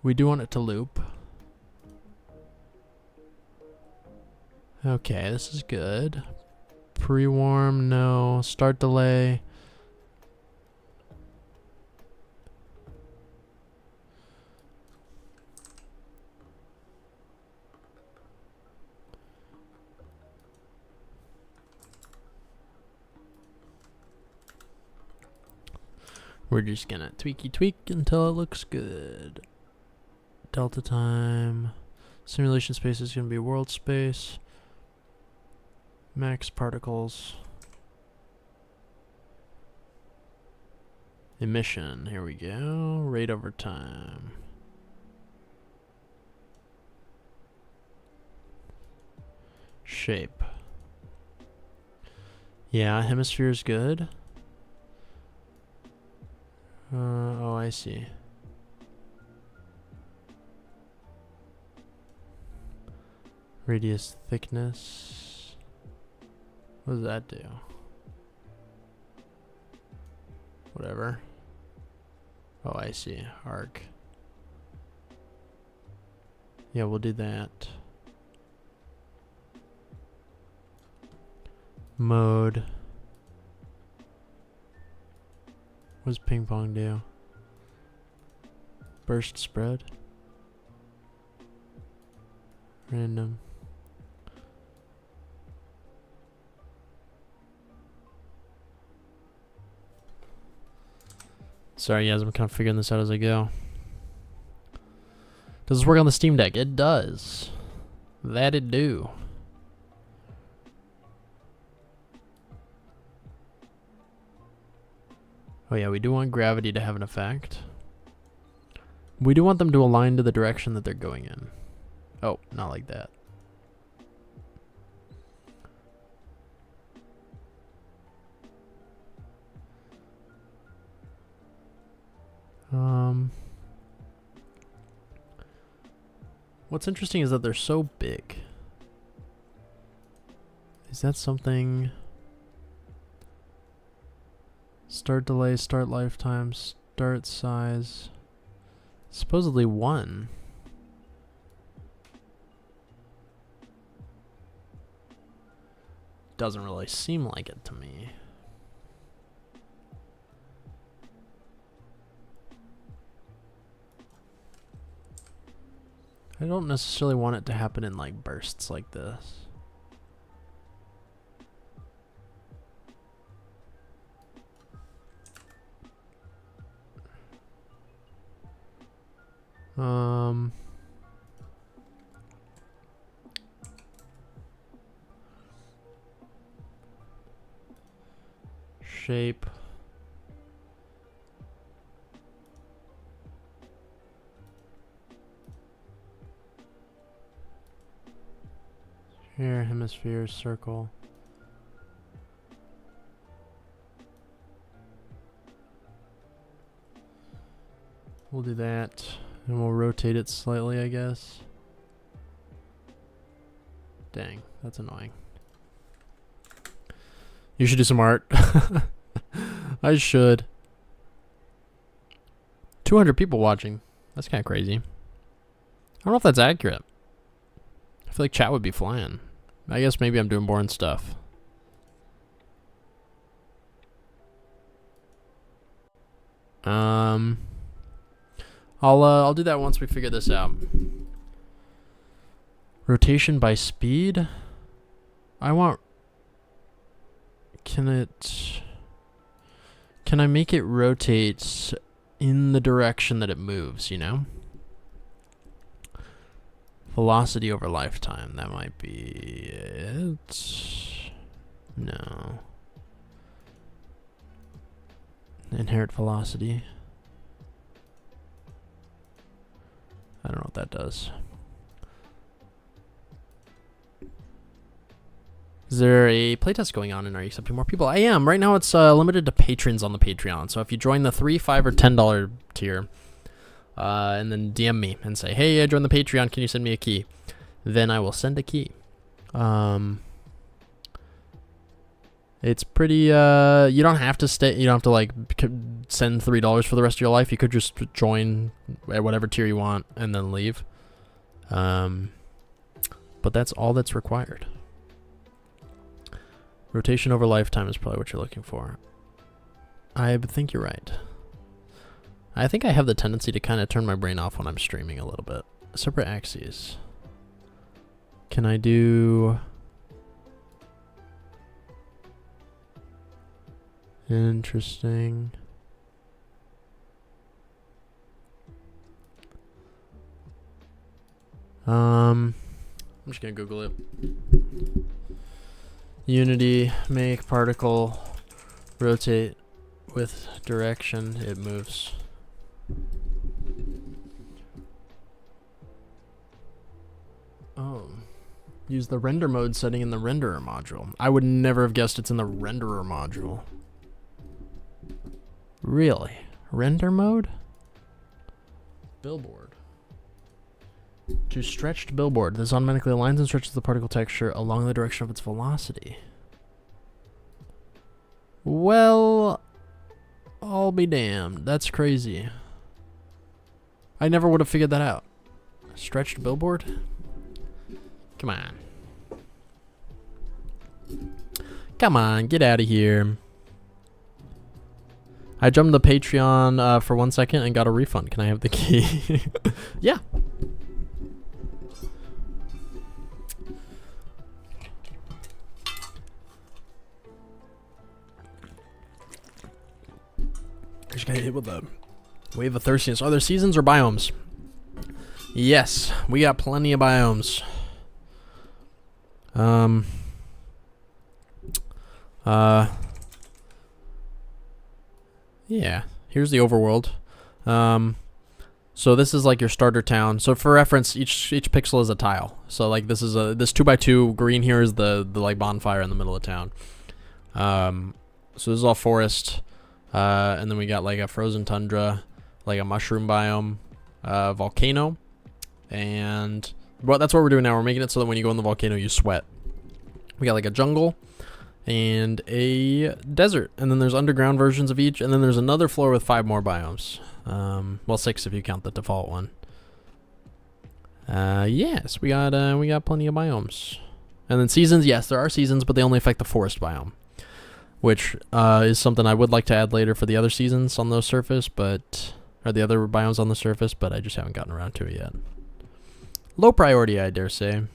We do want it to loop. Okay, this is good. Pre-warm, no. Start delay. We're just gonna tweak until it looks good. Delta time. Simulation space is gonna be world space. Max particles. Emission, here we go. Rate over time. Shape. Yeah, hemisphere is good. Oh, I see. Radius thickness. What does that do? Whatever. Oh, I see. Arc. Yeah, we'll do that. Mode. What does ping pong do? Burst spread. Random. Sorry guys, I'm kind of figuring this out as I go. Does this work on the Steam Deck? It does. That it do. Oh yeah, we do want gravity to have an effect. We do want them to align to the direction that they're going in. Oh, not like that. What's interesting is that they're so big. Is that something? Start delay, start lifetime, start size. Supposedly 1. Doesn't really seem like it to me. I don't necessarily want it to happen in like bursts like this. Shape. Here, hemisphere, circle. We'll do that, and we'll rotate it slightly, I guess. Dang, that's annoying. You should do some art. I should. 200 people watching. That's kind of crazy. I don't know if that's accurate. I feel like chat would be flying. I guess maybe I'm doing boring stuff. I'll do that once we figure this out. Rotation by speed. I want. Can I make it rotate in the direction that it moves, you know? Velocity over lifetime, that might be it. No. Inherent velocity. I don't know what that does. Is there a playtest going on and are you accepting more people? I am. Right now it's limited to patrons on the Patreon. So if you join the $3, $5, or $10 tier, and then DM me and say, hey, I joined the Patreon, can you send me a key? Then I will send a key. It's pretty, you don't have to stay, you don't have to like send $3 for the rest of your life. You could just join at whatever tier you want and then leave. But that's all that's required. Rotation over lifetime is probably what you're looking for. I think you're right. I think I have the tendency to kind of turn my brain off when I'm streaming a little bit. Separate axes. Can I do... Interesting. I'm just gonna Google it. Unity, make particle rotate with direction it moves. Oh. Use the render mode setting in the renderer module. I would never have guessed it's in the renderer module. Really? Render mode? Billboard. To stretched billboard. This automatically aligns and stretches the particle texture along the direction of its velocity. Well, I'll be damned. That's crazy. I never would have figured that out. Stretched billboard? Come on. Come on, get out of here. I jumped the Patreon for 1 second and got a refund. Can I have the key? Yeah. I just got hit with a wave of thirstiness. Are there seasons or biomes? Yes, we got plenty of biomes. Yeah, here's the overworld. So this is like your starter town. So for reference, each pixel is a tile. So like this is this 2x2 green here is the like bonfire in the middle of town. So this is all forest. And then we got like a frozen tundra, like a mushroom biome, volcano, and well, that's what we're doing now. We're making it so that when you go in the volcano, you sweat. We got like a jungle and a desert, and then there's underground versions of each, and then there's another floor with 5 more biomes. Well, 6 if you count the default one. Yes, we got plenty of biomes, and then seasons. Yes, there are seasons, but they only affect the forest biome, which is something I would like to add later for the other seasons on the surface, but or the other biomes on the surface, but I just haven't gotten around to it yet. Low priority, I dare say.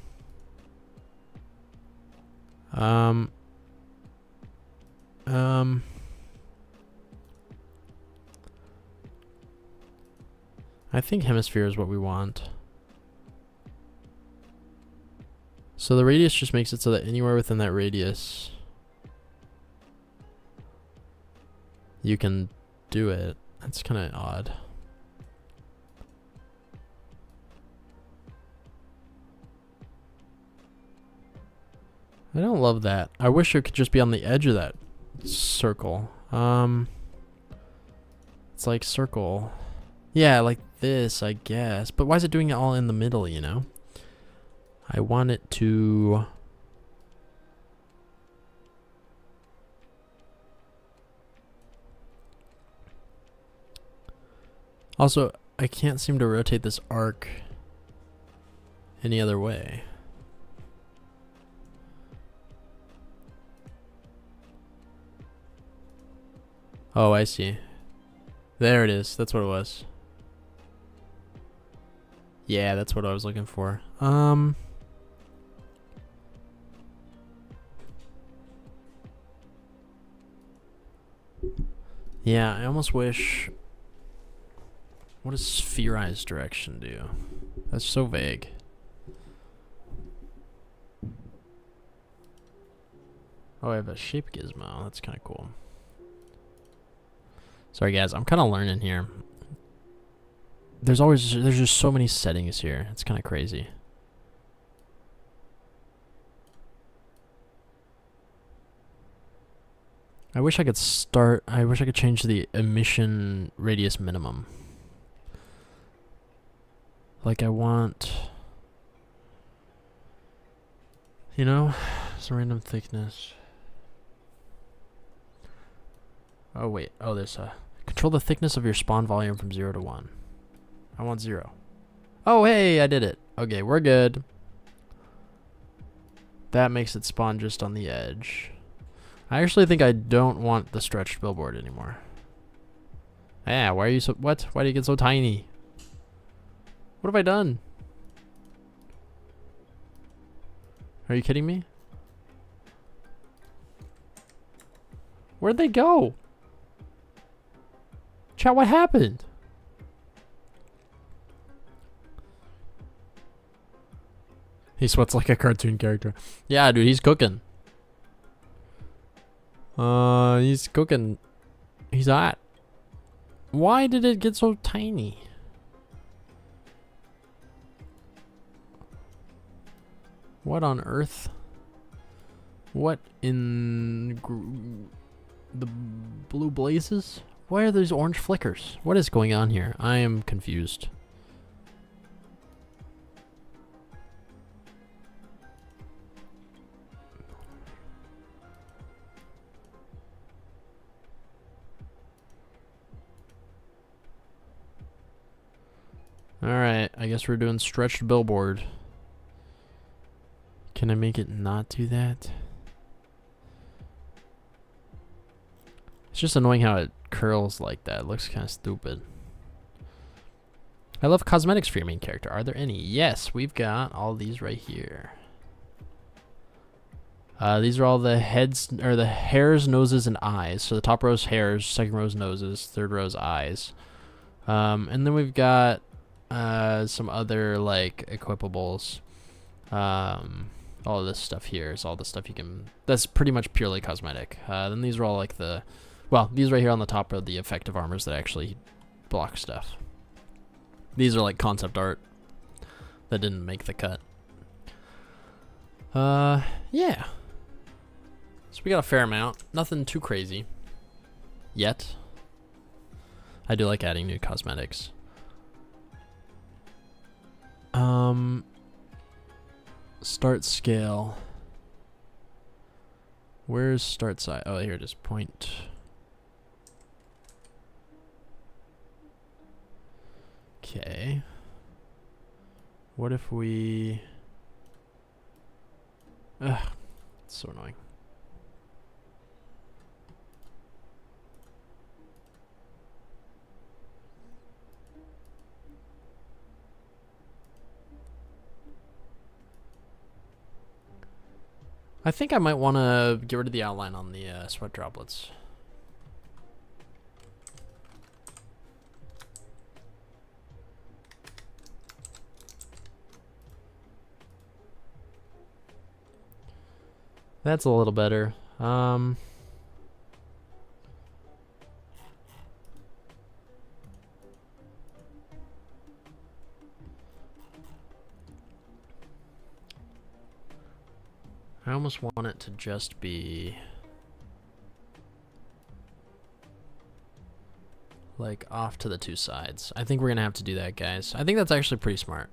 I think hemisphere is what we want. So the radius just makes it so that anywhere within that radius you can do it. That's kind of odd. I don't love that. I wish it could just be on the edge of that circle. It's like circle. Yeah, like this, I guess. But why is it doing it all in the middle, you know? I want it to... Also, I can't seem to rotate this arc any other way. Oh, I see. There it is. That's what it was. Yeah, that's what I was looking for. Yeah, I almost wish... What does spherized direction do? That's so vague. Oh, I have a shape gizmo. That's kind of cool. Sorry guys, I'm kind of learning here. There's just so many settings here. It's kind of crazy. I wish I could change the emission radius minimum. Like I want, you know, some random thickness. Oh wait, oh there's a, control the thickness of your spawn volume from 0 to 1. I want 0. Oh hey, I did it. Okay, we're good. That makes it spawn just on the edge. I actually think I don't want the stretched billboard anymore. Yeah, why are you so, what? Why do you get so tiny? What have I done? Are you kidding me? Where'd they go? Chat, what happened? He sweats like a cartoon character. Yeah, dude, he's cooking. He's cooking. He's hot. Why did it get so tiny? What on earth? What in the blue blazes? Why are those orange flickers? What is going on here? I am confused. Alright, I guess we're doing stretched billboard. Can I make it not do that? It's just annoying how it curls like that. It looks kind of stupid. I love cosmetics for your main character. Are there any? Yes, we've got all these right here. These are all the heads, or the hairs, noses, and eyes. So the top row's hairs, second row's noses, third row's eyes. And then we've got some other like equipables. All of this stuff here is all the stuff you can, that's pretty much purely cosmetic. Then these are all like the, well, these right here on the top are the effective armors that actually block stuff. These are like concept art that didn't make the cut. Yeah. So we got a fair amount. Nothing too crazy yet. I do like adding new cosmetics. Start scale. Where's start size? Oh, here it is. Point. Okay. What if we... Ugh, it's so annoying. I think I might want to get rid of the outline on the sweat droplets. That's a little better. I almost want it to just be like off to the two sides. I think we're gonna have to do that, guys. I think that's actually pretty smart.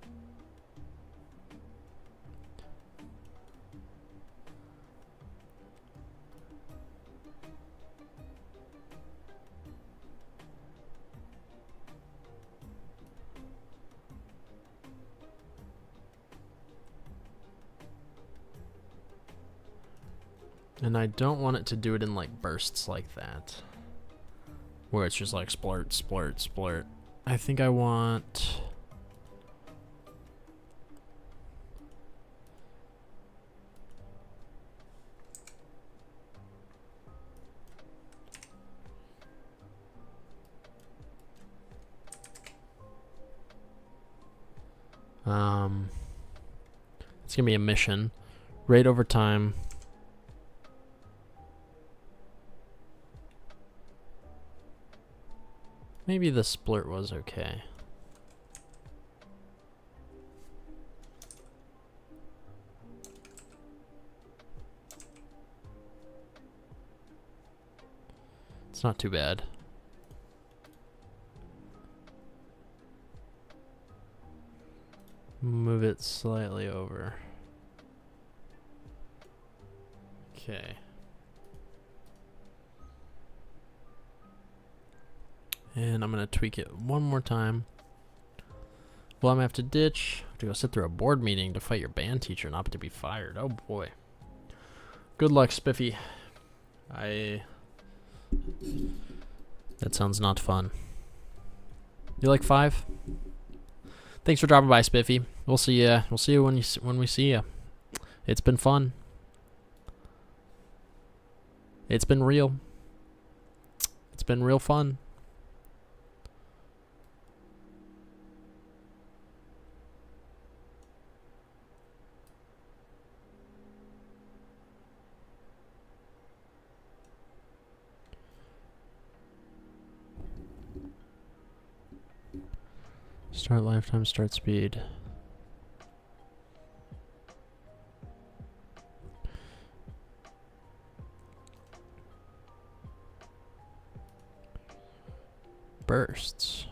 And I don't want it to do it in like bursts like that, where it's just like splurt, splurt, splurt. I think I want... it's gonna be a mission. Rate over time. Maybe the splurt was okay. It's not too bad. Move it slightly over. Okay. And I'm gonna tweak it one more time. Well, I'm gonna have to ditch. I have to go sit through a board meeting to fight your band teacher, not to be fired. Oh boy. Good luck, Spiffy. That sounds not fun. You like 5? Thanks for dropping by, Spiffy. We'll see ya. We'll see you when we see ya. It's been fun. It's been real. It's been real fun. Start lifetime, start speed. Bursts.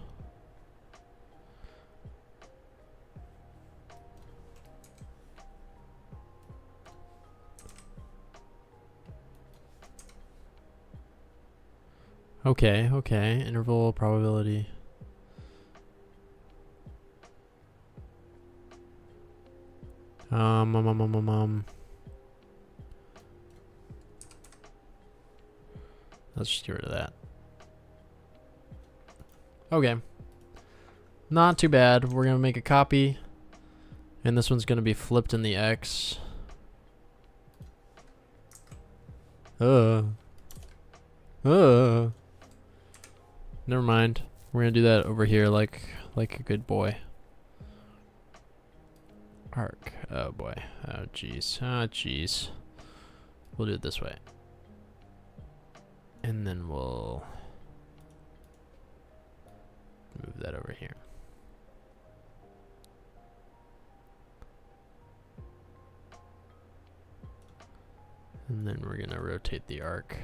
Okay, okay. Interval probability. Let's just get rid of that. Okay. Not too bad. We're gonna make a copy. And this one's gonna be flipped in the X. Never mind. We're gonna do that over here like a good boy. Arc. Oh boy. Oh jeez. Oh jeez. We'll do it this way. And then we'll move that over here. And then we're gonna rotate the arc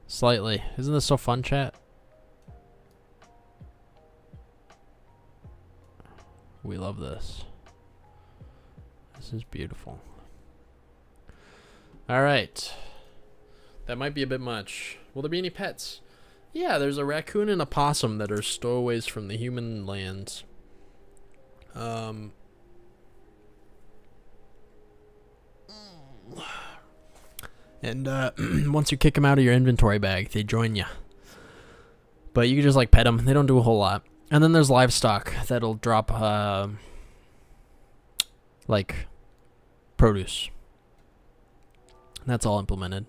slightly. Isn't this so fun, chat? We love this. This is beautiful. All right. That might be a bit much. Will there be any pets? Yeah, there's a raccoon and a possum that are stowaways from the human lands. And once you kick them out of your inventory bag, they join you. But you can just like pet them. They don't do a whole lot. And then there's livestock that'll drop like produce. That's all implemented.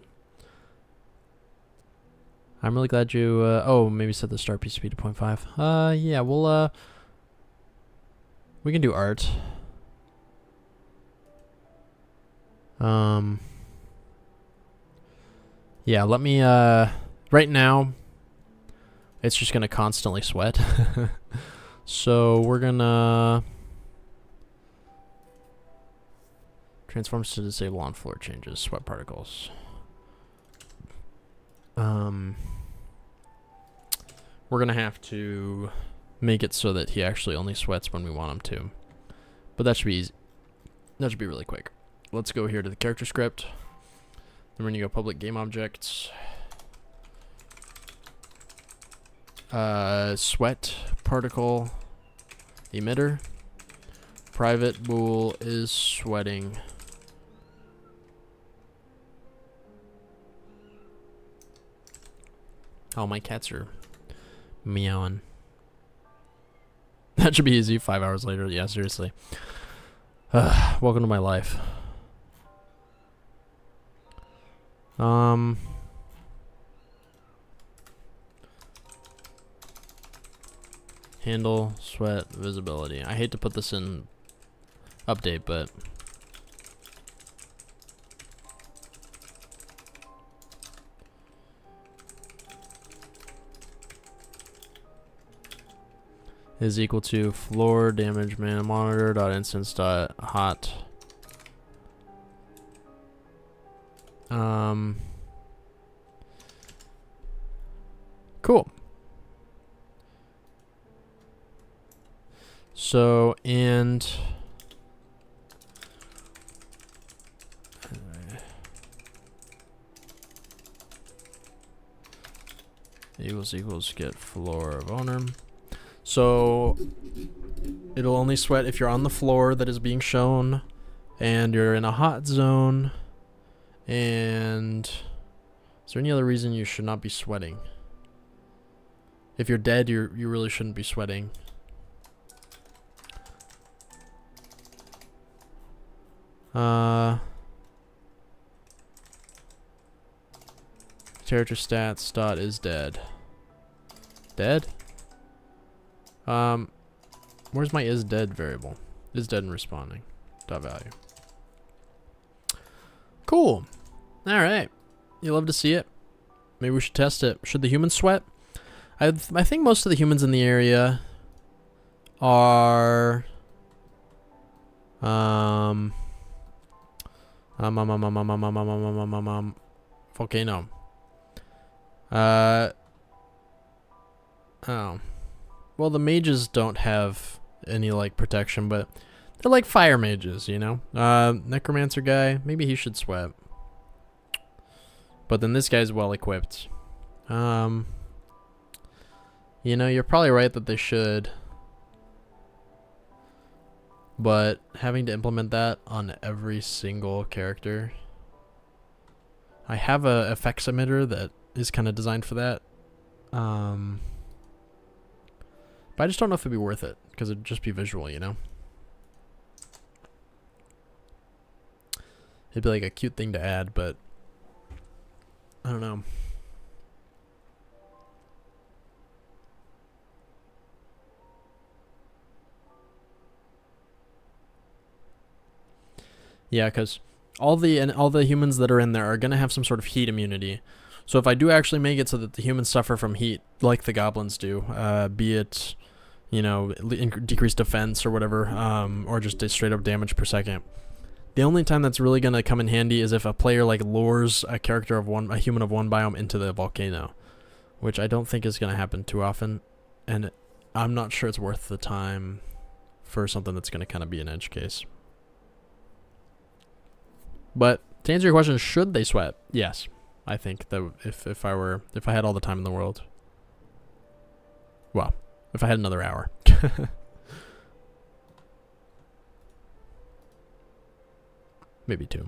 I'm really glad you oh, maybe set the start piece speed to 0.5. Yeah, we'll we can do art. Yeah, let me, right now, it's just gonna constantly sweat. So we're gonna transforms to disable on floor changes, sweat particles. We're gonna have to make it so that he actually only sweats when we want him to. But that should be easy. That should be really quick. Let's go here to the character script. Then we're gonna go public game objects. Sweat particle emitter. Private bool is sweating. Oh, my cats are meowing. That should be easy. 5 hours later. Yeah, seriously. Welcome to my life. Handle, sweat, visibility. I hate to put this in update, but is equal to floor damage man monitor dot instance dot hot. Cool. So, and equals get floor of owner. So it'll only sweat if you're on the floor that is being shown and you're in a hot zone. And is there any other reason you should not be sweating? If you're dead, you really shouldn't be sweating. Character stats dot is dead. Dead? Where's my is dead variable? Is dead and responding. Dot value. Cool. Alright. You love to see it. Maybe we should test it. Should the humans sweat? I think most of the humans in the area are volcano. Oh. Well, the mages don't have any, like, protection, but they're like fire mages, you know? Necromancer guy, maybe he should sweat. But then this guy's well-equipped. You know, you're probably right that they should. But having to implement that on every single character. I have a effects emitter that is kind of designed for that. But I just don't know if it'd be worth it, because it'd just be visual, you know? It'd be like a cute thing to add, but I don't know. Yeah, because all the humans that are in there are gonna have some sort of heat immunity. So if I do actually make it so that the humans suffer from heat, like the goblins do, be it, you know, decreased defense or whatever, or just a straight up damage per second. The only time that's really gonna come in handy is if a player like lures a human of one biome into the volcano, which I don't think is gonna happen too often, and I'm not sure it's worth the time for something that's gonna kind of be an edge case. But to answer your question, should they sweat? Yes, I think that if I had all the time in the world, well, if I had another hour. Maybe 2.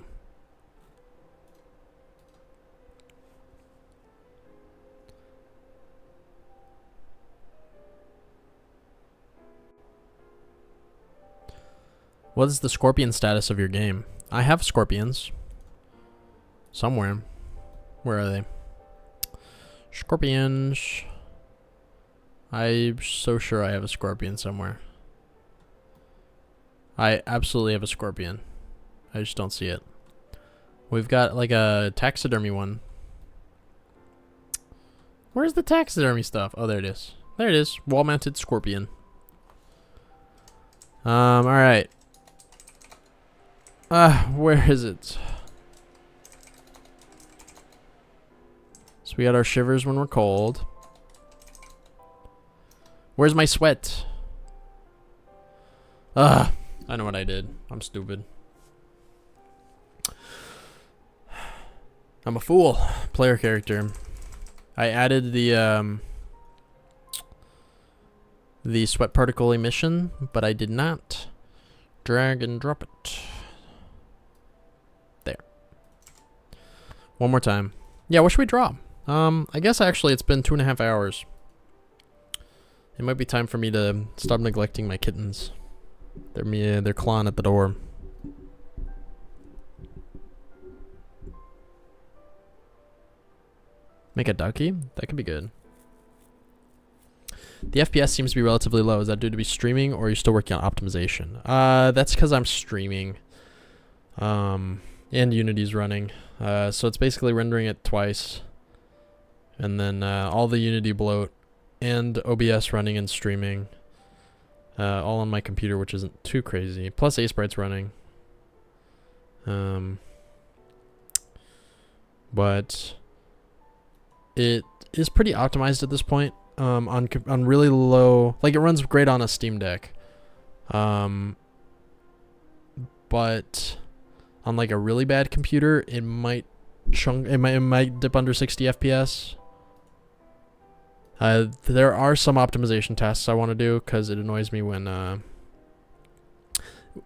What is the scorpion status of your game? I have scorpions. Somewhere. Where are they? Scorpions. I'm so sure I have a scorpion somewhere. I absolutely have a scorpion. I just don't see it. We've got like a taxidermy one. Where's the taxidermy stuff? Oh, there it is. There it is. Wall-mounted scorpion. Alright. Where is it? So we got our shivers when we're cold. Where's my sweat? I know what I did. I'm stupid. I'm a fool. Player character. I added the sweat particle emission, but I did not drag and drop it. There. One more time. Yeah, what should we draw? I guess actually it's been 2.5 hours. It might be time for me to stop neglecting my kittens. They're clawing at the door. Make a ducky? That could be good. The FPS seems to be relatively low. Is that due to be streaming, or are you still working on optimization? That's because I'm streaming. And Unity's running. So it's basically rendering it twice. And then all the Unity bloat and OBS running and streaming. All on my computer, which isn't too crazy. Plus A-Sprite's running. But it is pretty optimized at this point. On really low, like it runs great on a Steam Deck. But on like a really bad computer, it might dip under 60 FPS. There are some optimization tests I want to do because it annoys me when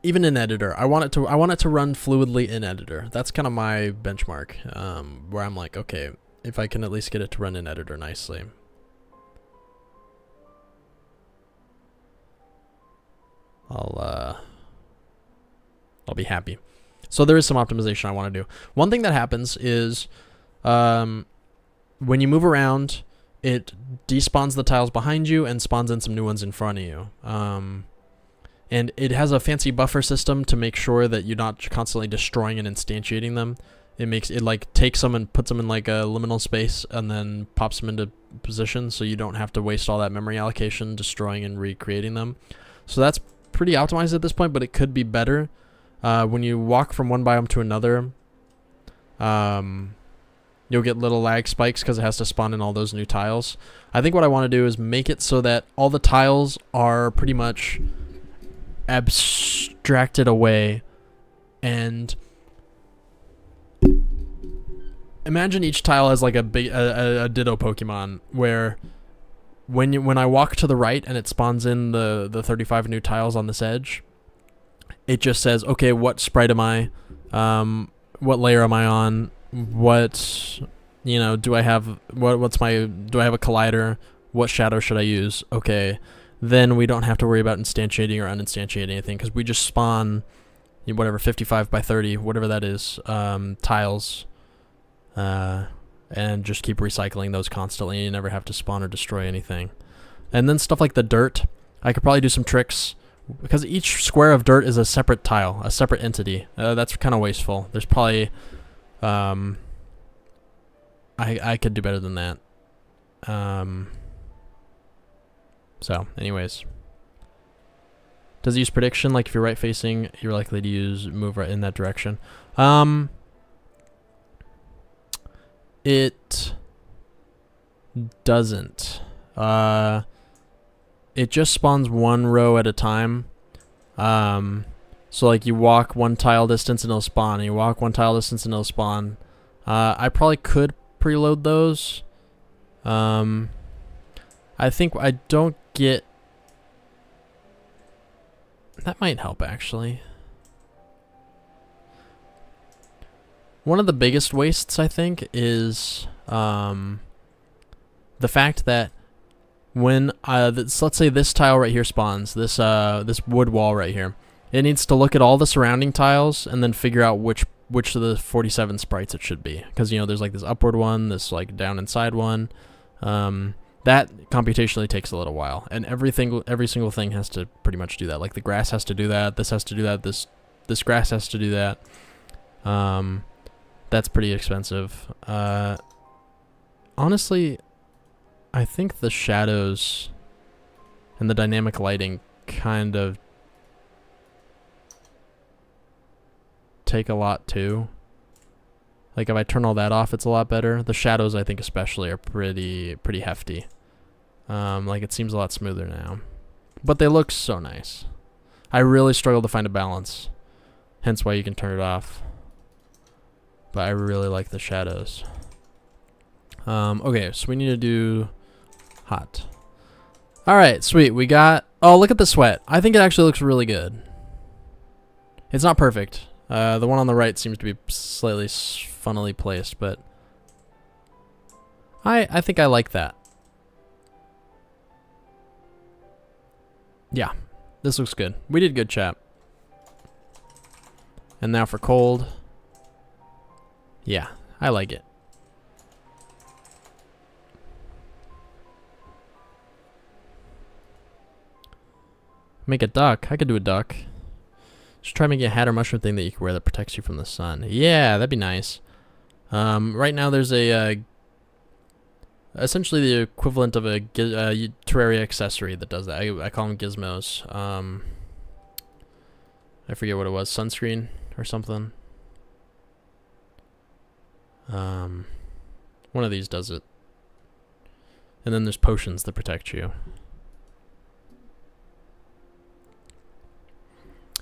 even in editor, I want it to run fluidly in editor. That's kind of my benchmark, where I'm like, okay, if I can at least get it to run in editor nicely. I'll be happy. So there is some optimization I want to do. One thing that happens is when you move around, it despawns the tiles behind you and spawns in some new ones in front of you. And it has a fancy buffer system to make sure that you're not constantly destroying and instantiating them. It like takes them and puts them in like a liminal space and then pops them into position, so you don't have to waste all that memory allocation destroying and recreating them. So that's pretty optimized at this point, but it could be better. When you walk from one biome to another, you'll get little lag spikes because it has to spawn in all those new tiles. I think what I want to do is make it so that all the tiles are pretty much abstracted away, and imagine each tile as like a big a Ditto Pokemon, where when I walk to the right and it spawns in the 35 new tiles on this edge, it just says, okay, what sprite am I? What layer am I on? What, do I have? Do I have a collider? What shadow should I use? Okay, then we don't have to worry about instantiating or uninstantiating anything, because we just spawn whatever 55 by 30, whatever that is, tiles, and just keep recycling those constantly, and you never have to spawn or destroy anything. And then stuff like the dirt, I could probably do some tricks, because each square of dirt is a separate tile, a separate entity. That's kind of wasteful. There's probably I could do better than that. So anyways, does it use prediction? Like if you're right facing, you're likely to move right in that direction. It doesn't. It just spawns one row at a time. So like you walk one tile distance and it'll spawn, and you walk one tile distance and it'll spawn. I probably could preload those. I think I don't get... That might help, actually. One of the biggest wastes, I think, is the fact that when let's say this tile right here spawns, this wood wall right here, it needs to look at all the surrounding tiles and then figure out which of the 47 sprites it should be, because there's like this upward one, this like down inside one. That computationally takes a little while, and every single thing has to pretty much do that. Like the grass has to do that, this has to do that, this grass has to do that. That's pretty expensive. Honestly, I think the shadows and the dynamic lighting kind of take a lot too. Like if I turn all that off, it's a lot better. The shadows, I think especially, are pretty hefty. Like it seems a lot smoother now. But they look so nice. I really struggle to find a balance. Hence why you can turn it off. But I really like the shadows. Okay, so we need to do hot. Alright, sweet. We got... Oh, look at the sweat. I think it actually looks really good. It's not perfect. The one on the right seems to be slightly funnily placed, but... I think I like that. Yeah, this looks good. We did good, chap. And now for cold. Yeah, I like it. Make a duck. I could do a duck. Just try making a hat or mushroom thing that you can wear that protects you from the sun. Yeah, that'd be nice. Right now there's a essentially the equivalent of a Terraria accessory that does that. I call them gizmos. I forget what it was. Sunscreen or something. One of these does it. And then there's potions that protect you.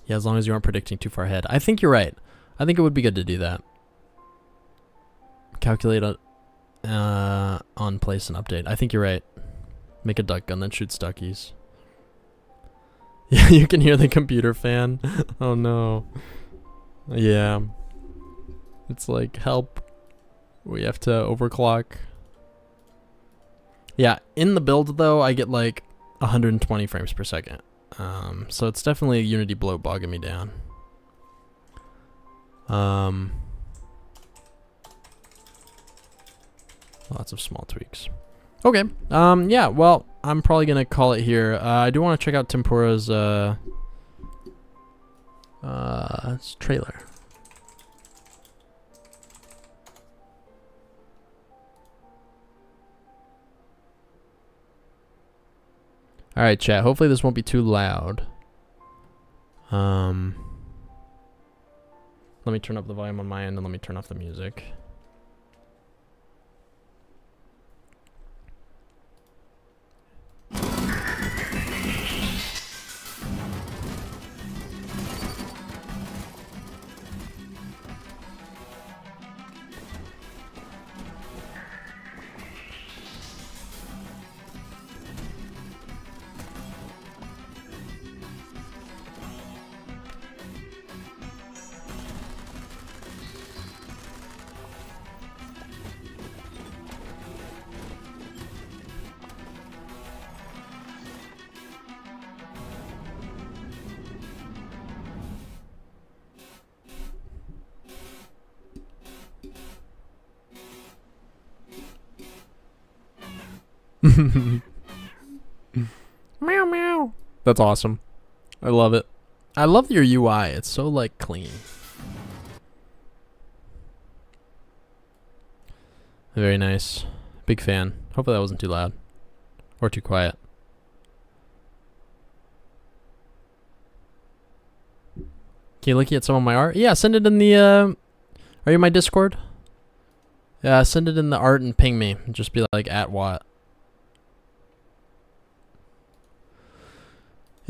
Yeah, as long as you aren't predicting too far ahead. I think you're right. I think it would be good to do that. Calculate on place and update. I think you're right. Make a duck gun that shoots duckies. Yeah, you can hear the computer fan. Oh no. Yeah. It's like, help. We have to overclock. Yeah, in the build though, I get like 120 frames per second. So it's definitely a Unity bloat bogging me down. Lots of small tweaks. Okay. Yeah, well, I'm probably gonna call it here. I do want to check out Tempura's trailer. Alright, chat. Hopefully this won't be too loud. Let me turn up the volume on my end and let me turn off the music. Meow meow. That's awesome. I love it. I love your UI. It's so like clean. Very nice. Big fan. Hopefully that wasn't too loud or too quiet. Can you look at some of my art? Yeah, send it in the are you in my Discord? Yeah, send it in the art and ping me. Just be like @what.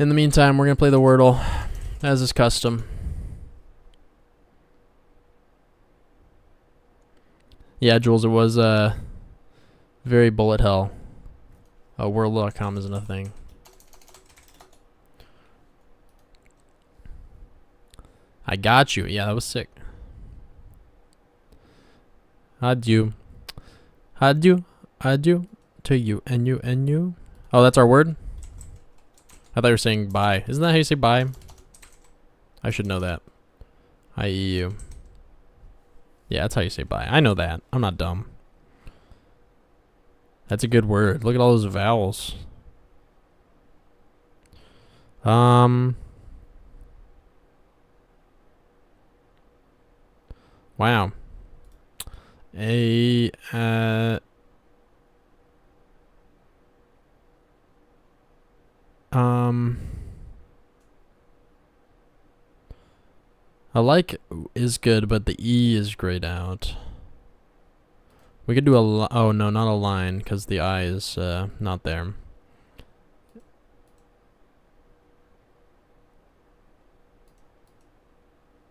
In the meantime, we're gonna play the Wordle, as is custom. Yeah, Jules, it was very bullet hell. Wordle.com isn't a thing. I got you. Yeah, that was sick. Adieu. Adieu. Adieu to you and you and you. Oh, that's our word? I thought you were saying bye. Isn't that how you say bye? I should know that. I-E-U. Yeah, that's how you say bye. I know that. I'm not dumb. That's a good word. Look at all those vowels. Wow. I like is good, but the E is grayed out. We could do a oh no, not a line, because the I is not there.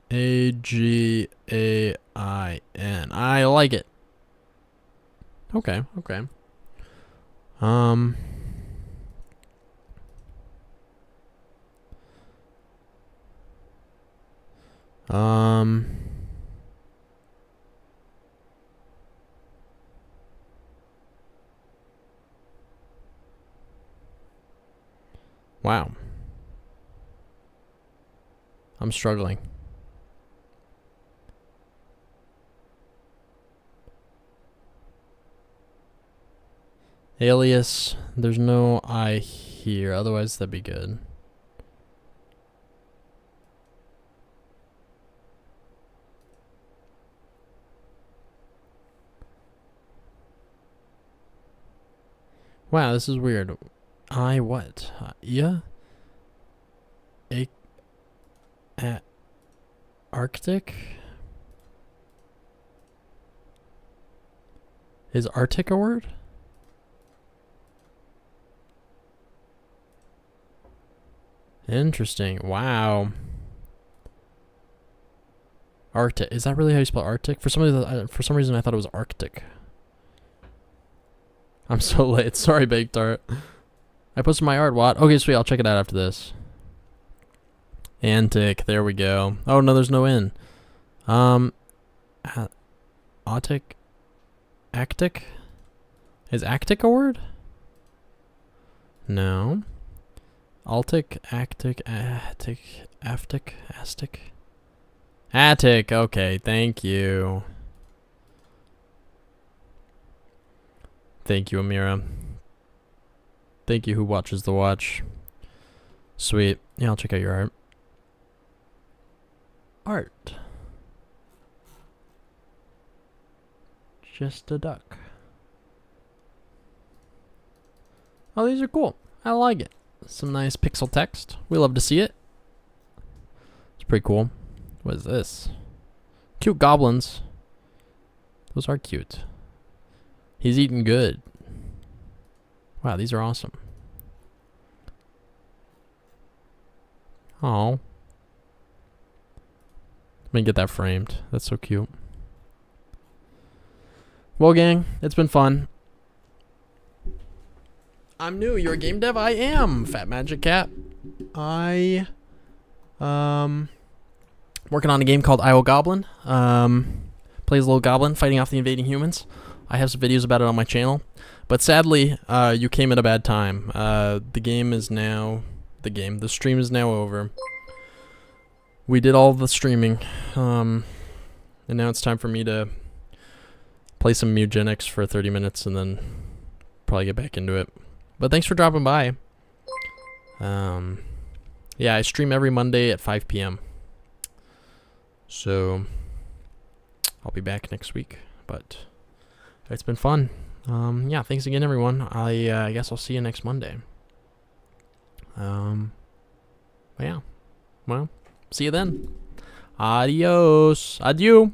A-G-A-I-N. I like it. Okay, okay. Wow. I'm struggling. Alias, there's no I here, otherwise that'd be good. Wow, this is weird. I what? Yeah? Arctic? Is Arctic a word? Interesting. Wow. Arctic. Is that really how you spell Arctic? For some reason, I thought it was Arctic. I'm so late. Sorry, Baked Art. I posted my art, what? Okay, sweet. I'll check it out after this. Antic. There we go. Oh, no, there's no N. Autic? Actic? Is actic a word? No. Altic, actic, attic, aftic, astic. Attic, okay, thank you. Thank you, Amira. Thank you, who watches the watch. Sweet. Yeah, I'll check out your art. Art. Just a duck. Oh, these are cool. I like it. Some nice pixel text. We love to see it. It's pretty cool. What is this? Cute goblins. Those are cute. He's eating good. Wow, these are awesome. Oh. Let me get that framed. That's so cute. Well, gang, it's been fun. I'm new. You're a game dev? I am. Fat Magic Cat. I working on a game called Isle Goblin. Plays a little goblin fighting off the invading humans. I have some videos about it on my channel. But sadly, you came at a bad time. The stream is now over. We did all the streaming. And now it's time for me to play some Mugenics for 30 minutes and then probably get back into it. But thanks for dropping by. Yeah, I stream every Monday at 5 p.m. So I'll be back next week. But it's been fun. Yeah, thanks again, everyone. I guess I'll see you next Monday. But yeah. Well, see you then. Adios. Adieu.